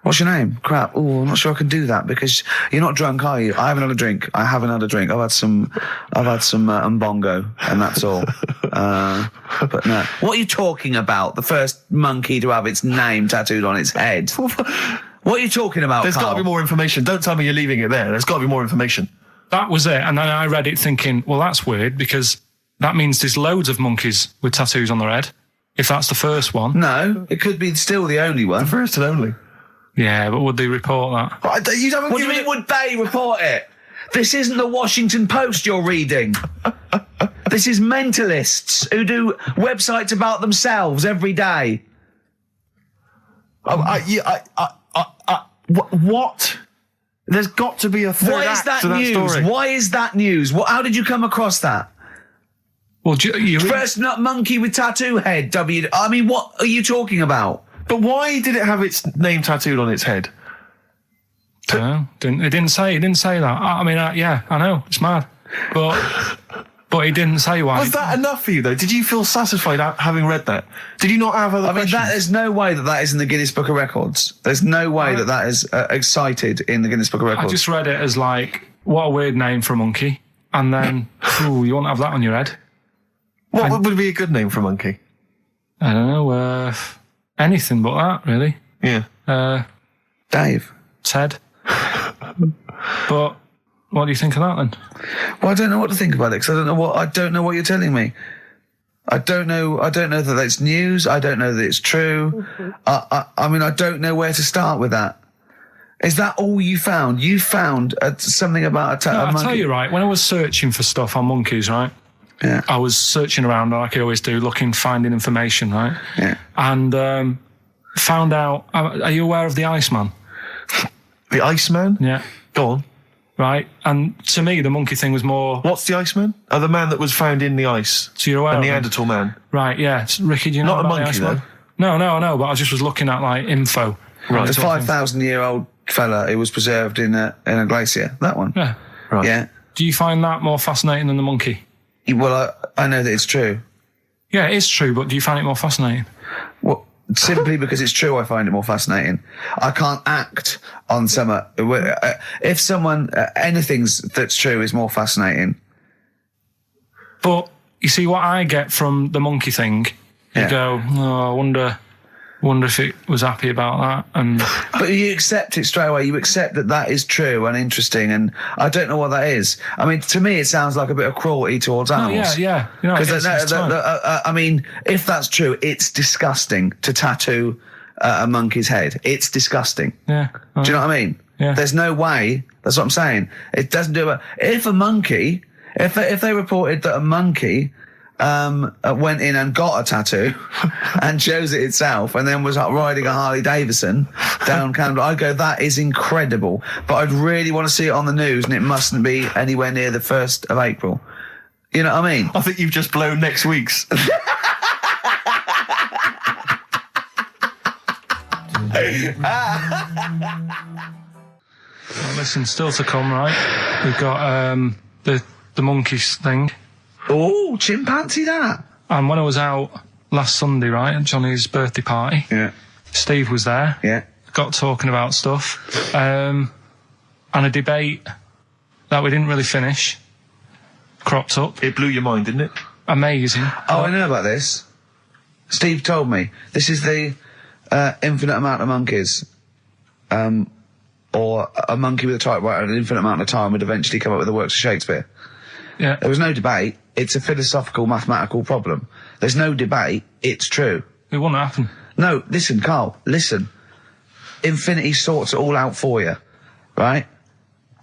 what's your name? Crap. Oh, I'm not sure I can do that because you're not drunk, are you? I have another drink. I've had some Mbongo, and that's all. But no. What are you talking about? The first monkey to have its name tattooed on its head. What are you talking about, There's got Carl? to be more information. Don't tell me you're leaving it there. There's got to be more information. That was it. And then I read it thinking, well, that's weird because that means there's loads of monkeys with tattoos on their head. If that's the first one. No, it could be still the only one. The first and only. Yeah, but would they report that? What do you mean, would they report it? This isn't the Washington Post you're reading. This is mentalists who do websites about themselves every day. What? There's got to be a third Why is act that to that news? story. Why is that news? How did you come across that? Well, First nut monkey with tattoo head. I mean, what are you talking about? But why did it have its name tattooed on its head? No, it didn't say that. I mean, yeah, I know, it's mad. But he didn't say why. Was that enough for you, though? Did you feel satisfied having read that? Did you not have other questions? There's no way that is in the Guinness Book of Records. There's no way that is cited in the Guinness Book of Records. I just read it as like, what a weird name for a monkey. And then, you won't have that on your head. What would be a good name for a monkey? I don't know, anything but that, really. Yeah. Dave. Ted. But what do you think of that then? Well, I don't know what to think about it because I don't know what you're telling me. I don't know that that's news. I don't know that it's true. I mean, I don't know where to start with that. Is that all you found? You found something about a monkey? I'll tell you, right, when I was searching for stuff on monkeys, right? Yeah. I was searching around like I always do, finding information, right? Yeah. And found out, are you aware of the Iceman? The Iceman? Yeah. Go on. Right? And to me, the monkey thing was more... What's the Iceman? Oh, the man that was found in the ice. So you're aware of him? Neanderthal man. Right, yeah. Ricky, do you know Not a about monkey, the Iceman? though. No, I know, but I just was looking at, like, info. Right. The 5,000-year-old fella who was preserved in a glacier. That one. Yeah. Right. Yeah. Do you find that more fascinating than the monkey? Well, I know that it's true. Yeah, it is true, but do you find it more fascinating? Well, simply because it's true, I find it more fascinating. I can't act on if someone, anything that's true is more fascinating. But you see what I get from the monkey thing? You go, I wonder if it was happy about that. But you accept it straight away. You accept that is true and interesting, and I don't know what that is. I mean, to me, it sounds like a bit of cruelty towards animals. Yeah. You know, I mean, if that's true, it's disgusting to tattoo a monkey's head. It's disgusting. Yeah. Do you know what I mean? Yeah. There's no way. That's what I'm saying. It doesn't do it. If they reported that a monkey went in and got a tattoo and chose it itself and then was riding a Harley Davidson down Canada, I'd go, that is incredible. But I'd really want to see it on the news, and it mustn't be anywhere near the 1st of April. You know what I mean? I think you've just blown next week's. Well, listen, still to come, right? We've got the monkeys thing. Oh, chimpanzee that. And when I was out last Sunday, right, at Johnny's birthday party, Steve was there. Yeah. Got talking about stuff. And a debate that we didn't really finish cropped up. It blew your mind, didn't it? Amazing. Oh, I know about this. Steve told me. This is the infinite amount of monkeys. Or a monkey with a typewriter at an infinite amount of time would eventually come up with the works of Shakespeare. Yeah. There was no debate. It's a philosophical, mathematical problem. There's no debate. It's true. It wouldn't happen. No, listen, Carl, listen. Infinity sorts it all out for you, right?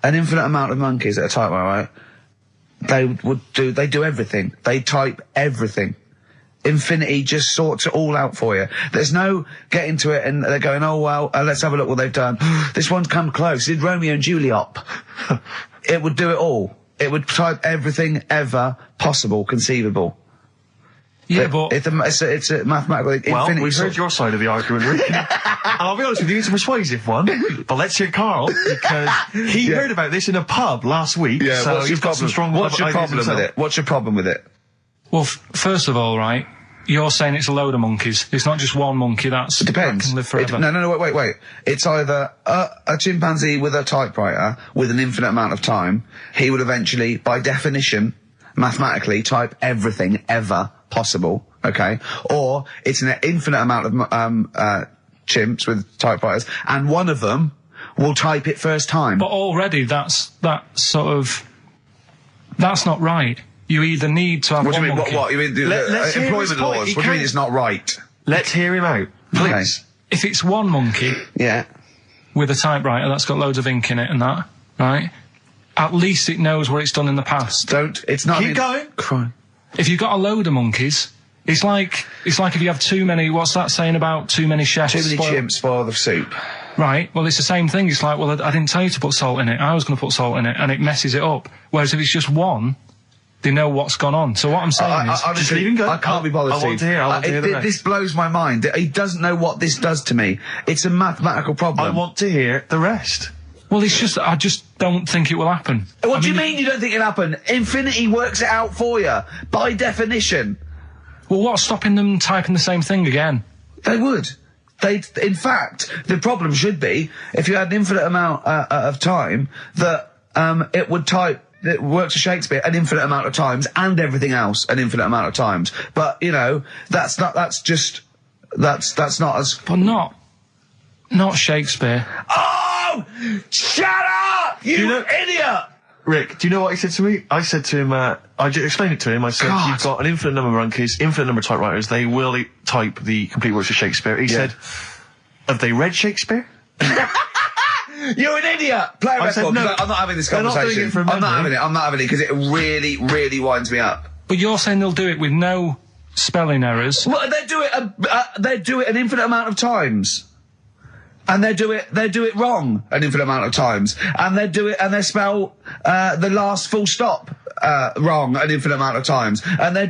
An infinite amount of monkeys at a typewriter, right? They do everything. They type everything. Infinity just sorts it all out for you. There's no getting to it and they're going, oh, well, let's have a look what they've done. This one's come close. Did Romeo and Juliet. It would do it all. It would type everything ever possible, conceivable. Yeah, but it's a mathematical infinity. Well, we've heard your side of the argument, Rick. And I'll be honest with you, it's a persuasive one. But let's hear Carl, because he heard about this in a pub last week. Yeah, so he's got some strong What's your ideas problem with it? What's your problem with it? well, first of all, right, you're saying it's a load of monkeys. It's not just one monkey. It Depends. Can live forever. No, wait. It's either a chimpanzee with a typewriter with an infinite amount of time. He would eventually, by definition, mathematically, type everything ever possible. Okay, or it's an infinite amount of chimps with typewriters, and one of them will type it first time. But already, that's not right. You either need to have What do one you mean? monkey. What? You mean Let's hear his employment point. laws? He What do you mean can't- it's not right? Let's hear him out, please. If it's one monkey Yeah. with a typewriter that's got loads of ink in it and that, right? At least it knows what it's done in the past. It's not. Keep going. Crime. If you've got a load of monkeys, it's like if you have too many. What's that saying about too many chefs? Too many spoil- chimps spoil the soup. Right, well, it's the same thing. It's like, well, I didn't tell you to put salt in it. I was going to put salt in it, and it messes it up. Whereas if it's just one, they know what's gone on. So what I'm saying is... Just leave him go. I can't be bothered, I want to hear, I want to hear the rest. This blows my mind. He doesn't know what this does to me. It's a mathematical problem. I want to hear the rest. Well, it's just, I just don't think it will happen. What do you mean you don't think it'll happen? Infinity works it out for you, by definition. Well, what's stopping them typing the same thing again? They would. In fact, the problem should be, if you had an infinite amount of time, that it would type, it works for Shakespeare an infinite amount of times, and everything else an infinite amount of times. But, you know, that's not as... But not Shakespeare. Oh! Shut up! You idiot! Rick, do you know what he said to me? I said to him, I explained it to him. I said, God. You've got an infinite number of monkeys, infinite number of typewriters. They will type the complete works of Shakespeare. He said, have they read Shakespeare? You're an idiot! Play a record, said, no, I'm not having this they're not conversation. doing it from I'm not memory. having it, because it really, really winds me up. But you're saying they'll do it with no spelling errors. Well, they do it an infinite amount of times. And they do it wrong an infinite amount of times. And they spell the last full stop wrong an infinite amount of times. And they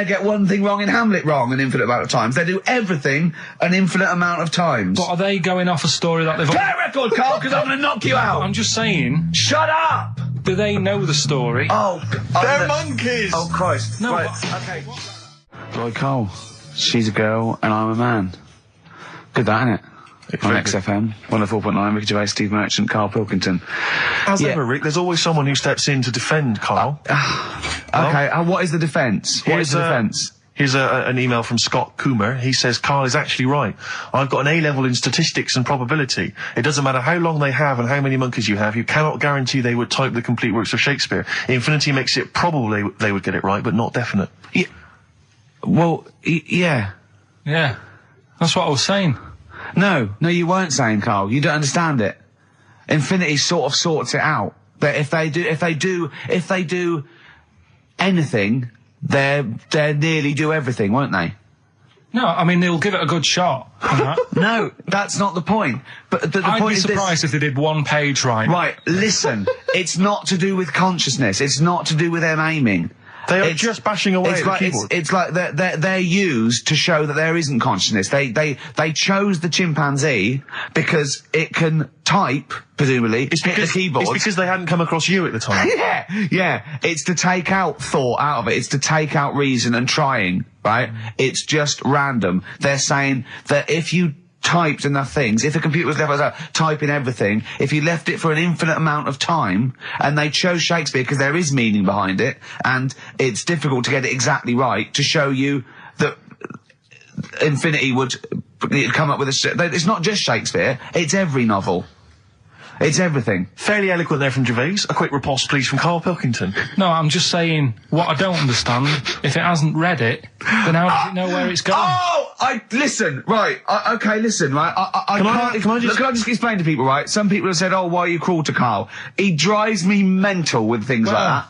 get one thing wrong in Hamlet wrong an infinite amount of times. They do everything an infinite amount of times. But are they going off a story that they've... Play a record, Carl, because I'm going to knock you out. I'm just saying... Shut up! Do they know the story? Oh, They're monkeys! Oh, Christ. No, right. Okay. Right, Carl. She's a girl and I'm a man. Good that, innit? On XFM, 104.9, Ricky Gervais, Steve Merchant, Karl Pilkington. As ever, Rick, there's always someone who steps in to defend Carl. Okay, what is the defence? What is the defence? Here's an email from Scott Coomer. He says, Carl is actually right. I've got an A-level in statistics and probability. It doesn't matter how long they have and how many monkeys you have. You cannot guarantee they would type the complete works of Shakespeare. Infinity makes it probably they would get it right, but not definite. Yeah. Well, yeah. Yeah. That's what I was saying. No, you weren't saying, Carl. You don't understand it. Infinity sort of sorts it out. That if they do anything, they nearly do everything, won't they? No, I mean, they'll give it a good shot. No, that's not the point. But the I'd point be is surprised if they did one page right. Right, listen. It's not to do with consciousness. It's not to do with them aiming. They are just bashing away at the keyboard. It's like they're used to show that there isn't consciousness. They chose the chimpanzee because it can type, presumably, hit the keyboard. It's because they hadn't come across you at the time. Yeah. It's to take out thought out of it. It's to take out reason and trying, right? It's just random. They're saying that if you typed enough things, if a computer was left typing everything, if you left it for an infinite amount of time, and they chose Shakespeare because there is meaning behind it, and it's difficult to get it exactly right, to show you that infinity would come up with it's not just Shakespeare, it's every novel. It's everything. Fairly eloquent there from Gervais. A quick riposte, please, from Karl Pilkington. No, I'm just saying, what I don't understand, if it hasn't read it, then how does it know where it's going? Listen, right, listen, right, Can I just explain to people, right? Some people have said, why are you cruel to Karl? He drives me mental with things like that.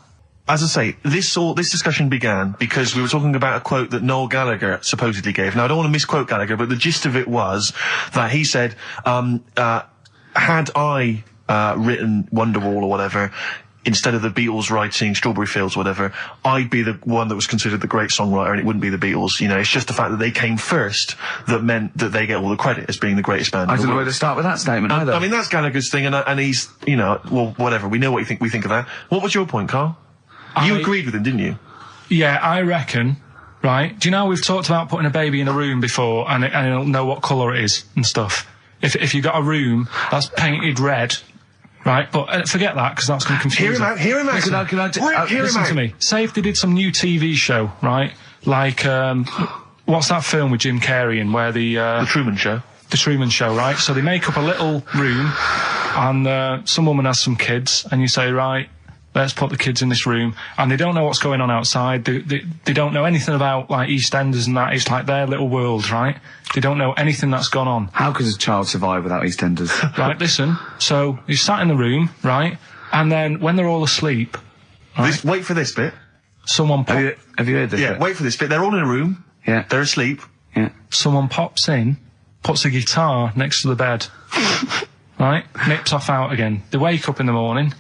As I say, this discussion began because we were talking about a quote that Noel Gallagher supposedly gave. Now, I don't want to misquote Gallagher, but the gist of it was that he said, had I written Wonderwall or whatever, instead of the Beatles writing Strawberry Fields or whatever, I'd be the one that was considered the great songwriter and it wouldn't be the Beatles. You know, it's just the fact that they came first that meant that they get all the credit as being the greatest band. I don't know where to start with that statement either. I mean, that's Gallagher's thing, and he's, you know, well, whatever. We know what we think of that. What was your point, Carl? You agreed with him, didn't you? Yeah, I reckon. Right? Do you know we've talked about putting a baby in a room before and it'll know what colour it is and stuff? If you got a room that's painted red, right? But forget that, because that's going to confuse Hear him out. Listen to me. Say if they did some new TV show, right? Like, what's that film with Jim Carrey in where The Truman Show. The Truman Show, right? So they make up a little room, and some woman has some kids, and you say, right, let's put the kids in this room, and they don't know what's going on outside. They don't know anything about, like, EastEnders and that. It's like their little world, right? They don't know anything that's gone on. How could a child survive without EastEnders? Right, listen. So he's sat in the room, right? And then when they're all asleep, right? Wait for this bit. Someone Have you heard this? Yeah, bit? wait for this bit. They're all in a room. Yeah. They're asleep. Yeah. Someone pops in, puts a guitar next to the bed. Right? Nips off out again. They wake up in the morning,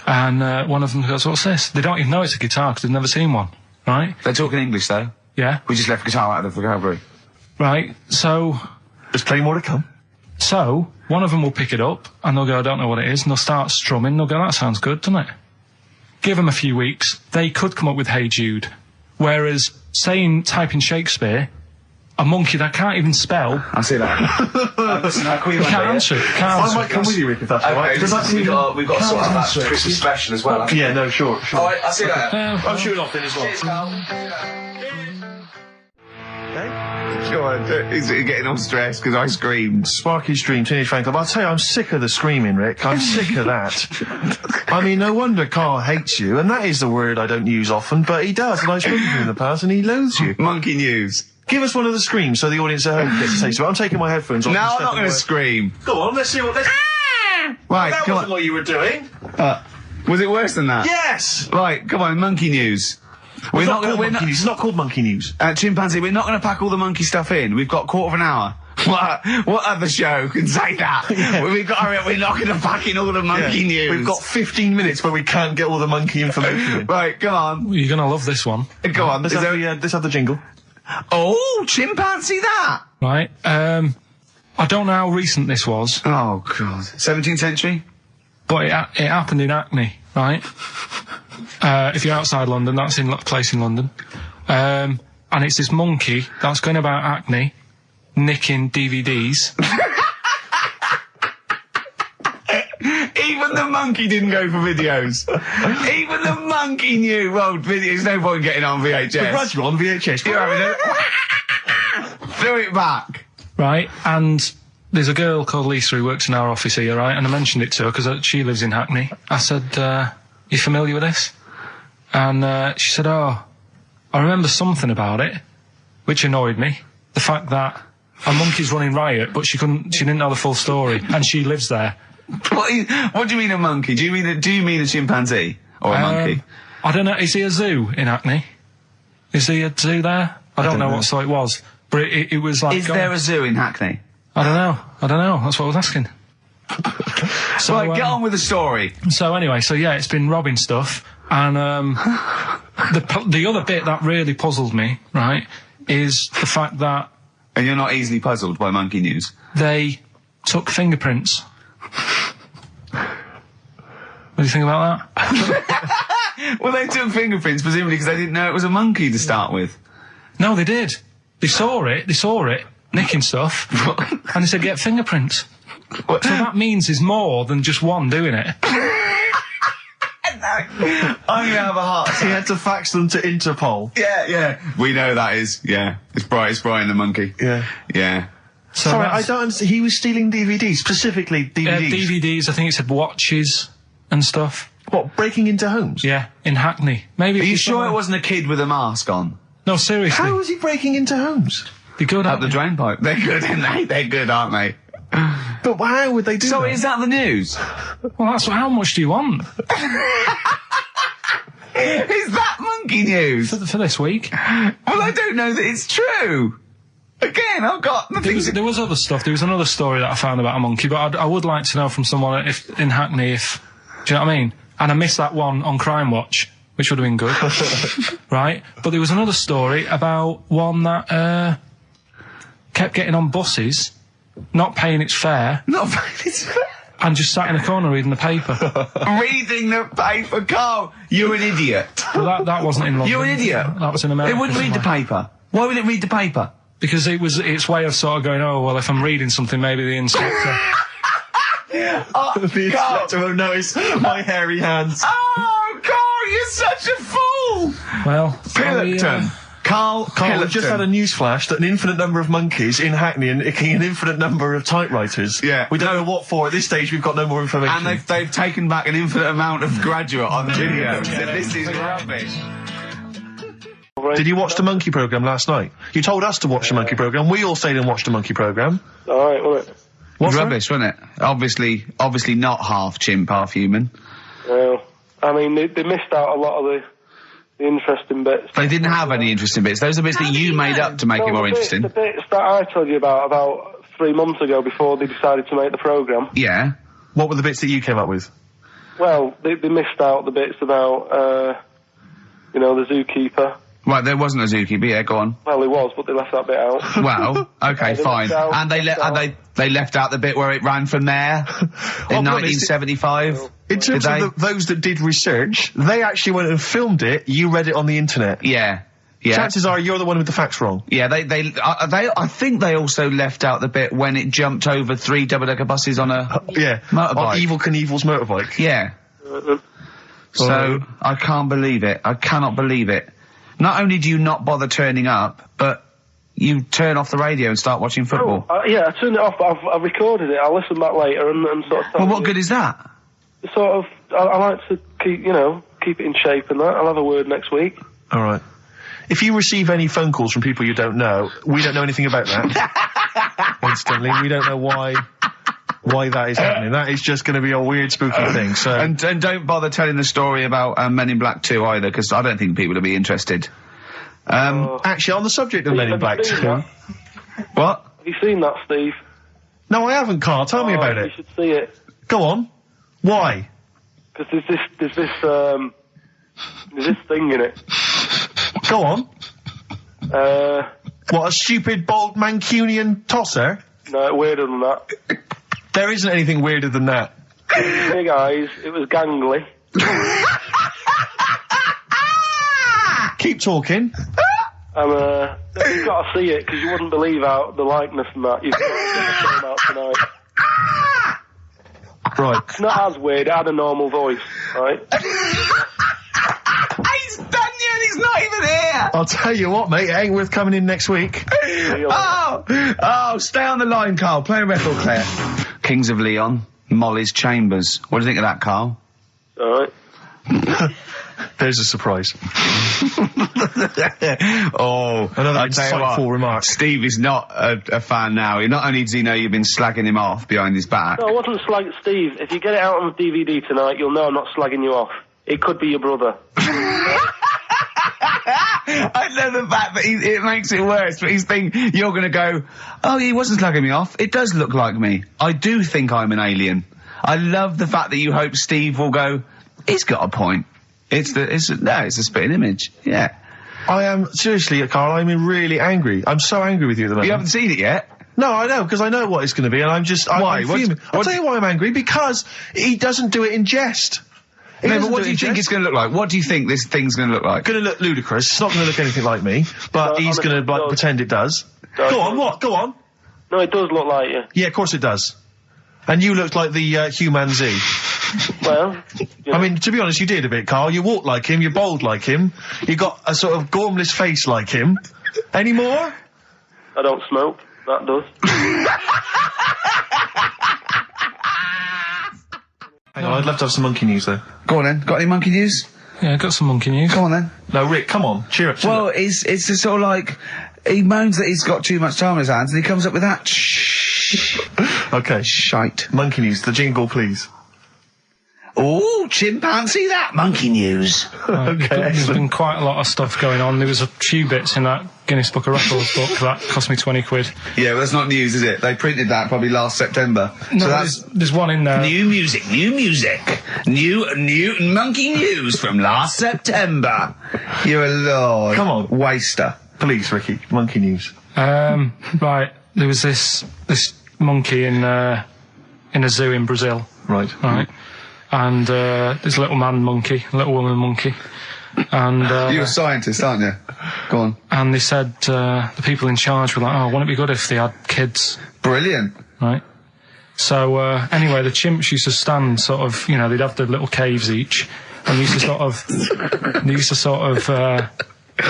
and one of them goes, "What's this?" They don't even know it's a guitar because they've never seen one. Right? They're talking English, though. Yeah. We just left guitar out of the vocabulary. Right, so... There's plenty more to come. So, one of them will pick it up, and they'll go, "I don't know what it is," and they'll start strumming, they'll go, "That sounds good, doesn't it?" Give them a few weeks, they could come up with Hey Jude. Whereas, type in Shakespeare, a monkey that can't even spell... I see that. Listen, can't answer it. I might come with you, Rick, if that's all right. We've got to sort out that Christmas special as well. Yeah, no, sure. All right, I'll see you later. I'm shooting off then as well. Cheers, Carl. Go on, he's getting all stressed because I screamed. Sparky's Dream, Teenage Fan Club. I'll tell you, I'm sick of the screaming, Rick. I'm sick of that. I mean, no wonder Carl hates you, and that is the word I don't use often, but he does, and I've spoken to him in the past, and he loathes you. Monkey news. Give us one of the screams so the audience at home gets to taste of it. I'm taking my headphones off. No, I'm not going to scream. Go on, let's see what... Right, that come wasn't what you were doing. Was it worse than that? Yes! Right, come on, monkey news. It's not called monkey news. Chimpanzee, we're not going to pack all the monkey stuff in. We've got a quarter of an hour. What other show can say that? Yeah. We're not going to pack in all the monkey news. We've got 15 minutes where we can't get all the monkey information in. Right, come on. You're going to love this one. Go on. Let's have the jingle. Oh, chimpanzee that! Right, I don't know how recent this was. Oh, God. 17th century? But it happened in Hackney, right? If you're outside London, that's in a place in London. And it's this monkey that's going about Hackney, nicking DVDs. Even the monkey didn't go for videos. Even the monkey knew, well, there's no point getting on VHS. The gradual on VHS. You're having threw it back. Right, and there's a girl called Lisa who works in our office here, right? And I mentioned it to her because she lives in Hackney. I said, "You familiar with this?" And she said, "Oh, I remember something about it," which annoyed me. The fact that a monkey's running riot, but she didn't know the full story, and she lives there. What do you mean a monkey? Do you mean a chimpanzee or a monkey? I don't know. Is he a zoo in Hackney? Is he a zoo there? I don't know what site it was, but it was like. Is there a zoo in Hackney? I don't know. That's what I was asking. So right, get on with the story. So anyway, it's been robbing stuff, and the other bit that really puzzled me, right, is the fact that. And you're not easily puzzled by monkey news. They took fingerprints. What do you think about that? Well, they took fingerprints presumably because they didn't know it was a monkey to start with. No, they did. They saw it, nicking stuff, and they said, "Get fingerprints." What? So that means there's more than just one doing it. I'm going to have a heart attack. He had to fax them to Interpol. Yeah. We know that is, It's Brian the monkey. Yeah. So sorry, I don't understand. He was stealing DVDs, specifically DVDs. DVDs, I think it said watches and stuff. What, breaking into homes? Yeah, in Hackney. Maybe. Are you sure it wasn't a kid with a mask on? No, seriously. How was he breaking into homes? Be good up the drain pipe. They're good, aren't they? They're good, aren't they? But how would they do that? So is that the news? Well, how much do you want? Is that monkey news? For this week? Well, I don't know that it's true. Again, I've got the there was other stuff. There was another story that I found about a monkey, but I would like to know from someone in Hackney do you know what I mean? And I missed that one on Crime Watch, which would have been good. Right? But there was another story about one that kept getting on buses, not paying its fare. And just sat in a corner reading the paper. Reading the paper, Carl! You're an idiot. Well, that wasn't in London. You're an idiot. That was in America. It wouldn't read the paper. Why would it read the paper? Because it was its way of sort of going, oh, well, if I'm reading something, maybe the inspector... the inspector won't notice my hairy hands. Oh, Carl, you're such a fool! Well... Pilkington. Carl, we've just had a news flash that an infinite number of monkeys in Hackney and an infinite number of typewriters. Yeah. We don't know what for. At this stage, we've got no more information. And they've taken back an infinite amount of graduate on the video. So this is rubbish. Did you watch the monkey programme last night? You told us to watch the monkey programme. We all stayed and watched the monkey programme. Alright, wasn't it? What's rubbish, wasn't it? Obviously not half chimp, half human. Well, I mean, they missed out a lot of the interesting bits. They didn't have any interesting bits. Those are bits that you made up to make it more interesting. The bits that I told you about 3 months ago before they decided to make the programme. Yeah. What were the bits that you came up with? Well, they missed out the bits about, the Zookeeper. Right, there wasn't a Zookeeper. Yeah, go on. Well, there was, but they left that bit out. Well, okay, fine. And they left out the bit where it ran from there in 1975. In terms of those that did research, they actually went and filmed it. You read it on the internet. Yeah. Yeah. Chances are you're the one with the facts wrong. Yeah, I think they also left out the bit when it jumped over 3 double-decker buses on a motorbike. On Evel Knievel's motorbike. Yeah. So, I can't believe it. I cannot believe it. Not only do you not bother turning up, but you turn off the radio and start watching football. I turned it off, but I've recorded it. I'll listen back later and sort of... Well, what good is that? Sort of, I like to keep it in shape and that. I'll have a word next week. All right. If you receive any phone calls from people you don't know, we don't know anything about that. Instantly, we don't know why that is happening. That is just going to be a weird, spooky thing. So and don't bother telling the story about Men in Black 2 either, because I don't think people will be interested. Actually, on the subject of Men in Black 2, what? Have you seen that, Steve? No, I haven't, Carl. Tell me about it. You should see it. Go on. Why? Because there's this thing in it. Go on. What, a stupid, bald Mancunian tosser? No, weirder than that. There isn't anything weirder than that. Big eyes, it was gangly. Keep talking. And, you've got to see it, because you wouldn't believe the likeness and that. You've got to check it out tonight. Right. It's not as weird, it had a normal voice, right? He's done yet, he's not even here! I'll tell you what, mate, it ain't worth coming in next week. Stay on the line, Carl. Play a record player. Kings of Leon, Molly's Chambers. What do you think of that, Carl? Alright. There's a surprise. Another insightful remark. Steve is not a fan now. Not only does he know you've been slagging him off behind his back. No, I wasn't slagging Steve. If you get it out on the DVD tonight, you'll know I'm not slagging you off. It could be your brother. I love the fact that it makes it worse, but he's thinking you're going to go, oh, he wasn't slagging me off. It does look like me. I do think I'm an alien. I love the fact that you hope Steve will go, he's got a point. It's a spitting image. Yeah. I am, seriously, Carl, I'm really angry. I'm so angry with you at the moment. You haven't seen it yet? No, I know, because I know what it's going to be, and I'm just... Why? I'll tell you why I'm angry, because he doesn't do it in jest. No, but what do you think it's going to look like? What do you think this thing's going to look like? Going to look ludicrous. It's not going to look anything like me, but he's going to pretend it does. Go on, what? Go on. No, it does look like you. Yeah, of course it does. And you looked like the chimpanzee. Well, I mean, to be honest, you did a bit, Carl. You walk like him, you're bold like him, you got a sort of gormless face like him. Any more? I don't smoke. That does. Hang on, I'd love to have some monkey news, though. Go on then. Got any monkey news? Yeah, got some monkey news. Go on then. No, Rick, come on. Cheer up. Well, it's just sort of like, he moans that he's got too much time on his hands, and he comes up with that Okay. shite. Monkey news. The jingle, please. Oh, chimpanzee, that monkey news. Okay, There's been quite a lot of stuff going on. There was a few bits in that Guinness Book of Records book that cost me 20 quid. Yeah, well, that's not news, is it? They printed that probably last September. No, so there's one in there. New music. New monkey news from last September. You're a lord. Come on. Waster. Please, Ricky. Monkey news. Right, there was this monkey in a zoo in Brazil. Right. And there's a little man monkey, a little woman monkey. And You're a scientist, aren't you? Go on. And they said the people in charge were like, oh, wouldn't it be good if they had kids? Brilliant. Right. So anyway, the chimps used to stand sort of, they'd have their little caves each, and they used to sort of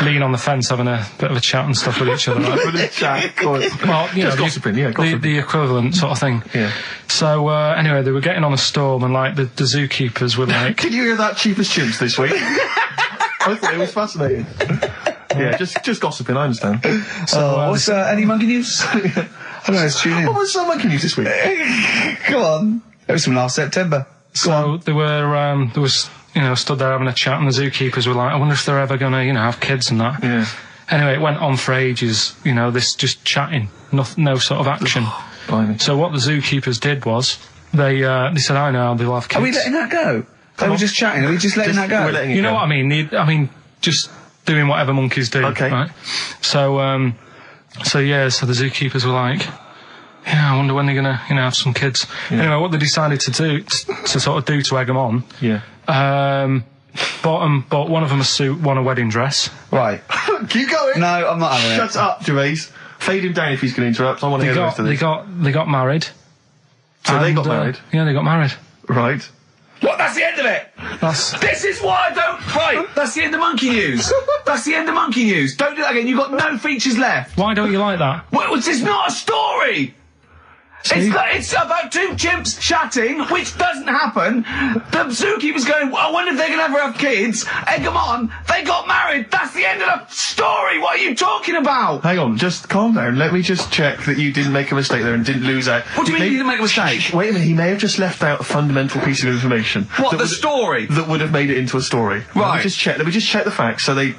lean on the fence having a bit of a chat and stuff with each other. Right? With a chat, go on. Well, gossiping, the equivalent sort of thing. Yeah. So anyway, they were getting on a storm, and like the zookeepers were like, Can you hear that, cheapest chimps this week? I thought it was fascinating. Yeah, just gossiping, I understand. So, what's any monkey news? I don't know, let's tune in. What was some monkey news this week? Come on. It was from last September. So there was stood there having a chat, and the zookeepers were like, I wonder if they're ever gonna, have kids and that. Yeah. Anyway, it went on for ages, this just chatting, no sort of action. Blimey. So what the zookeepers did was they said, "I know they'll have kids." Are we letting that go? They were just chatting. Are we just letting that go? We're letting it You know go. what I mean? I mean, just doing whatever monkeys do. Okay. Right? So the zookeepers were like, yeah, I wonder when they're gonna, have some kids. Yeah. Anyway, what they decided to do, to sort of do to egg them on, bought one of them a suit, one a wedding dress. Right. Keep going. No, I'm not having it. Shut up, Gervais. Fade him down if he's going to interrupt. I want to hear the rest of this. They got married. So they got married? Yeah, they got married. Right. What? That's the end of it. This is why I don't. Right. That's the end of monkey news. That's the end of monkey news. Don't do that again. You've got no features left. Why don't you like that? Well, it's not a story. It's about two chimps chatting, which doesn't happen. The zookeeper's going, I wonder if they're going to ever have kids. Egg them on. They got married. That's the end of the story. What are you talking about? Hang on, just calm down. Let me just check that you didn't make a mistake there and didn't lose out. What do you mean you didn't make a mistake? Wait a minute, he may have just left out a fundamental piece of information. What, the story? That would have made it into a story. Right. Let me just check the facts. So they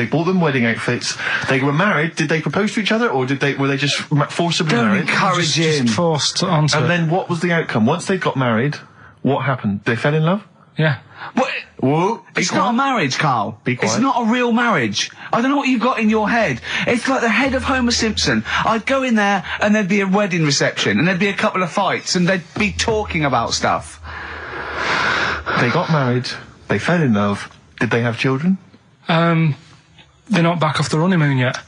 bought them wedding outfits. They were married. Did they propose to each other, or were they just forcibly Don't married? encourage him. Just forced onto And it. then what was the outcome? Once they got married, what happened? They fell in love? Yeah. What? Whoa. It's not a marriage, Carl. Be quiet. It's not a real marriage. I don't know what you've got in your head. It's like the head of Homer Simpson. I'd go in there and there'd be a wedding reception and there'd be a couple of fights and they'd be talking about stuff. They got married. They fell in love. Did they have children? They're not back off the honeymoon yet.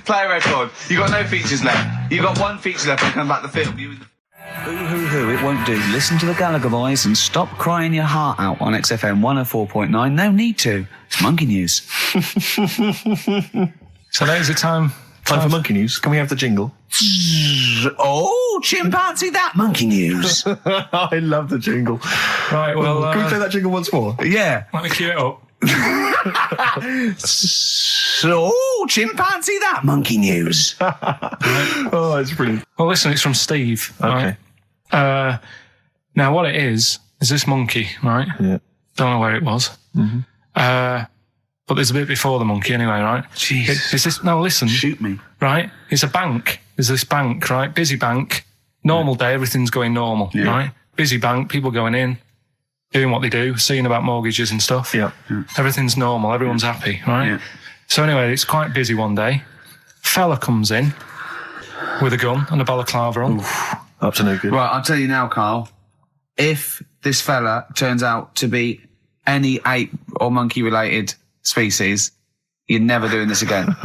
Play a record. You got no features left. You got one feature left and come back to film. Boo-hoo-hoo, it won't do. Listen to the Gallagher Boys and stop crying your heart out on XFM 104.9. No need to. It's monkey news. So that is the time. Time for monkey news. Can we have the jingle? Oh, chimpanzee, that monkey news. I love the jingle. Right, well, Can we play that jingle once more? Yeah. let me cue it up. So, chimpanzee, that monkey news. Oh, it's brilliant. Well, listen, it's from Steve. Okay. Right? Now, what it is this monkey, right? Yeah. Don't know where it was. Mm-hmm. But there's a bit before the monkey anyway, right? Jeez. It's this, no, listen. Shoot me. Right? It's a bank. There's this bank, right? Busy bank. Normal day, everything's going normal, right? Busy bank, people going in, doing what they do, seeing about mortgages and stuff. Yeah. Everything's normal, everyone's happy, right? Yeah. So anyway, it's quite busy one day. Fella comes in with a gun and a balaclava on. Up to no good. Right, I'll tell you now, Carl. If this fella turns out to be any ape or monkey related species, you're never doing this again.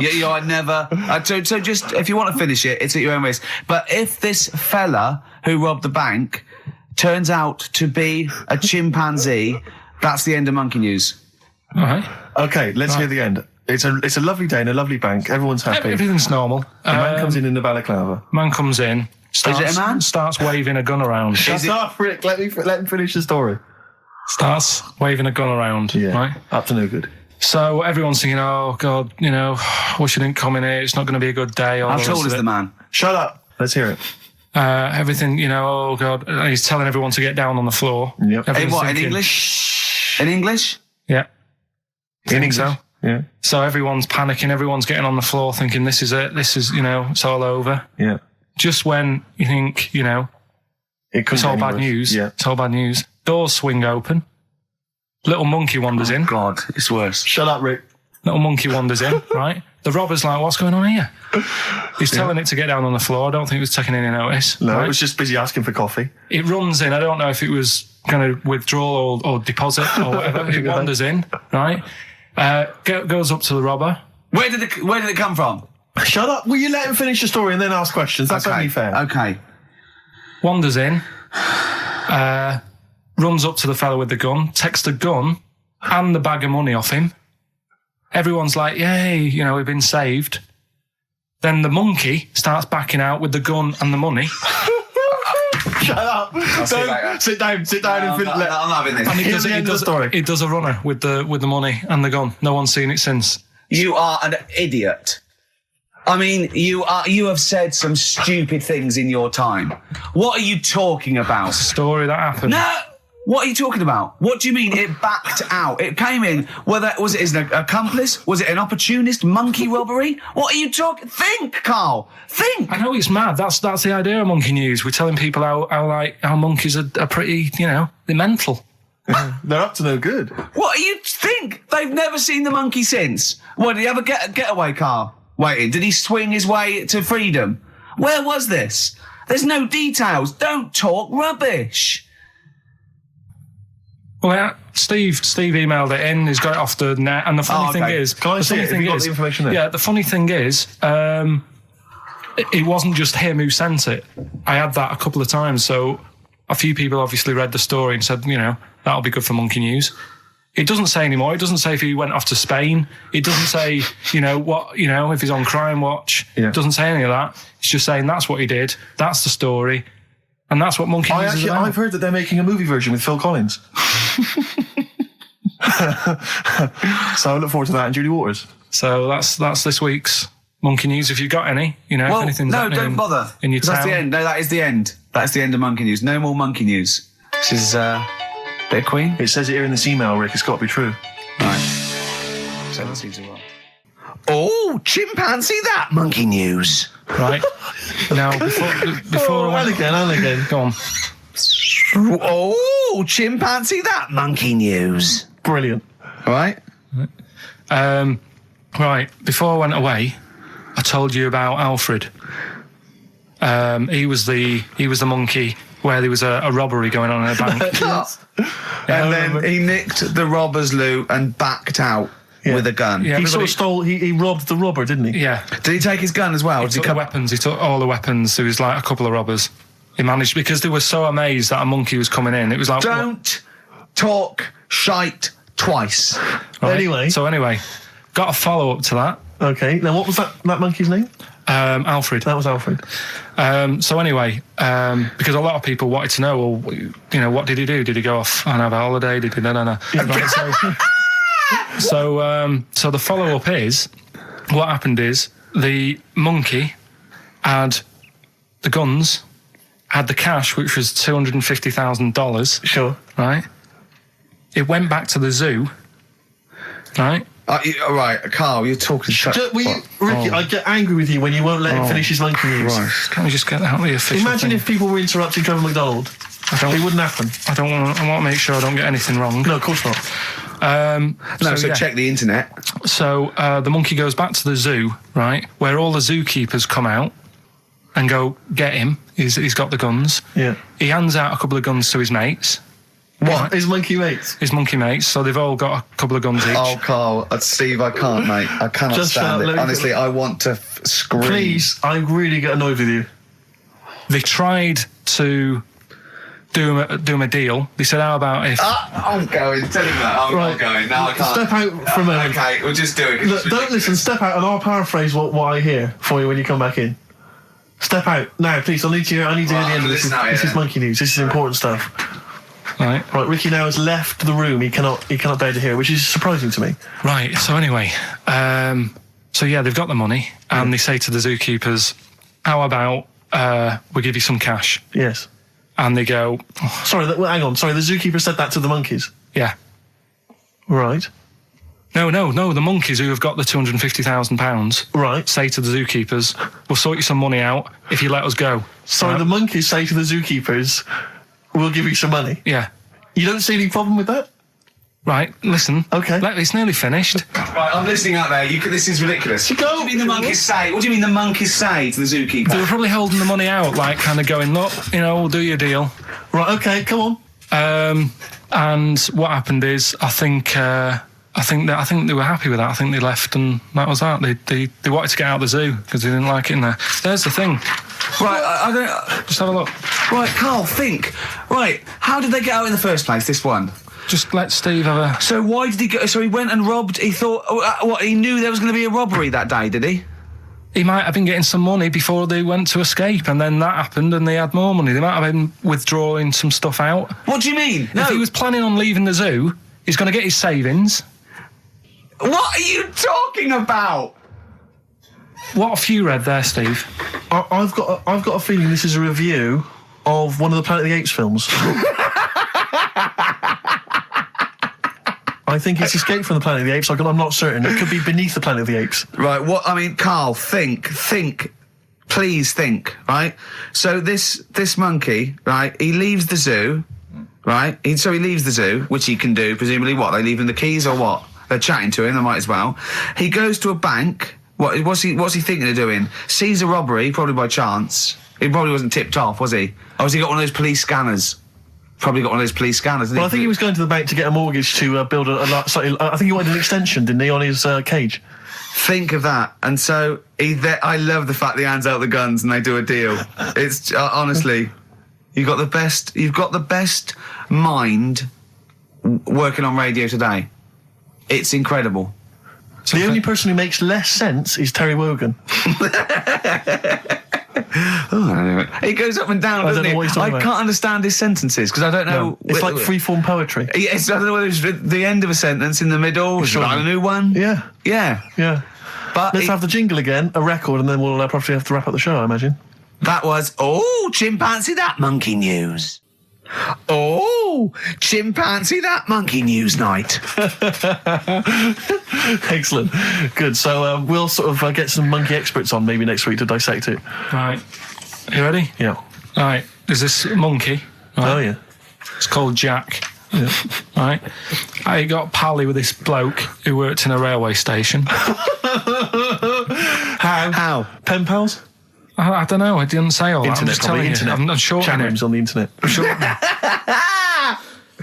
You're never. So just, if you want to finish it, it's at your own risk. But if this fella who robbed the bank turns out to be a chimpanzee, that's the end of monkey news. All right. Okay, let's hear the end. It's a lovely day in a lovely bank. Everyone's happy. Everything's normal. The man comes in the balaclava. Man comes in. Is it a man? Starts waving a gun around. Shut up, Rick. Let him finish the story. Starts waving a gun around. Yeah. Right? Up to no good. So everyone's thinking, oh, God, wish you didn't come in here. It's not going to be a good day. How tall is the man? Shut up. Let's hear it. Everything, oh, God. And he's telling everyone to get down on the floor. Yep. In Everyone's what, in thinking- English? In English? Yeah. In Think so. English? Yeah. So everyone's panicking. Everyone's getting on the floor thinking, this is it. This is, it's all over. Yeah. Just when you think, It couldn't it's all be bad worse. news. Yeah. It's all bad news. Doors swing open. Little monkey wanders in. God, it's worse. Shut up, Rick. Little monkey wanders in, right? The robber's like, what's going on here? He's telling it to get down on the floor. I don't think it was taking any notice. No, right? it was just busy asking for coffee. It runs in. I don't know if it was going to withdraw or deposit or whatever. It wanders in, right? Goes up to the robber. Where did it come from? Shut up. Will you let him finish the story and then ask questions? That's only fair. Okay. Wanders in. Runs up to the fellow with the gun. Takes the gun and the bag of money off him. Everyone's like, yay, we've been saved. Then the monkey starts backing out with the gun and the money. Shut up. Sit down and I'm not having this. And Here's the end of the story. It does a runner with the money and the gun. No one's seen it since. You are an idiot. I mean, you have said some stupid things in your time. What are you talking about? Story that happened. No! What are you talking about? What do you mean it backed out? It came in. Was it an accomplice? Was it an opportunist monkey robbery? What are you talking? Think, Carl. Think. I know it's mad. That's the idea of Monkey News. We're telling people how monkeys are pretty, they're mental. They're up to no good. What do you think? They've never seen the monkey since. What, did he have a getaway car waiting? Did he swing his way to freedom? Where was this? There's no details. Don't talk rubbish. Well, Steve emailed it in. He's got it off the net. And the funny thing is... Can I see it? Have you got the information there? Yeah, the funny thing is, it wasn't just him who sent it. I had that a couple of times. So a few people obviously read the story and said, that'll be good for Monkey News. It doesn't say anymore. It doesn't say if he went off to Spain. It doesn't say, if he's on Crime Watch. Yeah. It doesn't say any of that. It's just saying that's what he did. That's the story. And that's what Monkey News is about. I've heard that they're making a movie version with Phil Collins. So I look forward to that, and Julie Waters. So that's this week's Monkey News. If you've got any, if anything's happening don't bother. In your town. That's the end. No, that is the end. That's the end of Monkey News. No more Monkey News. This is bit of Queen. It says it here in this email, Rick. It's got to be true. Right. So that seems well. Oh, chimpanzee that Monkey News. Right. Now, before and again. Go on. Oh, chimpanzee that Monkey News. Brilliant. All right. Right. Before I went away, I told you about Alfred. He was the monkey where there was a robbery going on in a bank. And then he nicked the robber's loot and backed out. Yeah. With a gun. Yeah, he sort of stole, he robbed the robber, didn't he? Yeah. Did he take his gun as well? He took the weapons. He took all the weapons. There was like a couple of robbers. He managed, because they were so amazed that a monkey was coming in. It was like... Don't talk shite twice. Right? Anyway, got a follow-up to that. Okay. Now, what was that monkey's name? Alfred. That was Alfred. Because a lot of people wanted to know, well, what did he do? Did he go off and have a holiday? Did he... No. So the follow-up is, what happened is the monkey had the guns, had the cash, which was $250,000. Sure. Right? It went back to the zoo. Right? Right, Carl, you're talking... Ricky, I get angry with you when you won't let him finish his Monkey News. Right. Can't we just get out the official Imagine thing? if people were interrupting Trevor McDonald. It wouldn't happen. I want to make sure I don't get anything wrong. No, of course not. Check the internet. So the monkey goes back to the zoo, right, where all the zookeepers come out and go, get him. He's got the guns. Yeah. He hands out a couple of guns to his mates. What? Right? His monkey mates? His monkey mates. So they've all got a couple of guns each. Oh, Carl, Steve, I can't, mate. I cannot stand it. Honestly, I want to scream. Please, I really get annoyed with you. They tried to do him a deal. They said, how about if... I'm going. Tell him that. I'm not going. No, I can't. Step out for a moment. Okay, we'll just do it. Look, don't listen. Step out and I'll paraphrase what I hear for you when you come back in. Step out. Now, please. I need to hear the end of this. This is Monkey News. This is important stuff. Right. Ricky now has left the room. He cannot bear to hear it, which is surprising to me. Right. So anyway, they've got the money and they say to the zookeepers, how about we give you some cash? Yes. And they go... Oh. Sorry, hang on. Sorry, the zookeeper said that to the monkeys? Yeah. Right. No, the monkeys who have got the £250,000 right. say to the zookeepers, we'll sort you some money out if you let us go. Sorry, the monkeys say to the zookeepers, we'll give you some money? Yeah. You don't see any problem with that? Right, listen. Okay. It's nearly finished. Right, I'm listening out there. This is ridiculous. What do you mean the monkeys say? What do you mean the monkeys say to the zookeeper? They were probably holding the money out, like kind of going, look, we'll do your deal. Right, okay, come on. And what happened is, I think they were happy with that. I think they left, and that was that. They wanted to get out of the zoo because they didn't like it in there. There's the thing. Right, I don't... Just have a look. Right, Carl, think. Right, how did they get out in the first place, this one? Just let Steve have a... So why did he go... So he went and robbed... He thought... he knew there was going to be a robbery that day, did he? He might have been getting some money before they went to escape, and then that happened and they had more money. They might have been withdrawing some stuff out. What do you mean? If he was planning on leaving the zoo, he's going to get his savings. What are you talking about? What have you read there, Steve? I've got a feeling this is a review of one of the Planet of the Apes films. I think it's Escape from the Planet of the Apes. I'm not certain. It could be Beneath the Planet of the Apes. Right, Carl, think. Please think, right? So this monkey, right, he leaves the zoo, right? So he leaves the zoo, which he can do, presumably. What, they leave him the keys or what? They're chatting to him, they might as well. He goes to a bank. What's he thinking of doing? Sees a robbery, probably by chance. He probably wasn't tipped off, was he? Or has he got one of those police scanners? Probably got one of those police scanners. Well, I think he was going to the bank to get a mortgage to build I think he wanted an extension, didn't he, on his cage? Think of that. And so I love the fact that he hands out the guns and they do a deal. It's honestly, you've got the best mind working on radio today. It's incredible. So the only person who makes less sense is Terry Wogan. He goes up and down, doesn't he? I can't understand his sentences because I don't know. No, it's like freeform poetry. Yes, I don't know whether it's the end of a sentence, in the middle, sure. A new one. Yeah. But let's have the jingle again, a record, and then we'll probably have to wrap up the show, I imagine. That was chimpanzee that monkey news. Chimpanzee that monkey news night. Excellent. Good. So we'll sort of get some monkey experts on maybe next week to dissect it. Right. You ready? Yeah. Right. There's this monkey. Right? Oh, yeah. It's called Jack. Yeah. Right. I got pally with this bloke who worked in a railway station. How? Pen pals? I don't know. I didn't say all that. I'm just telling you. I'm shortening Chat rooms on the internet.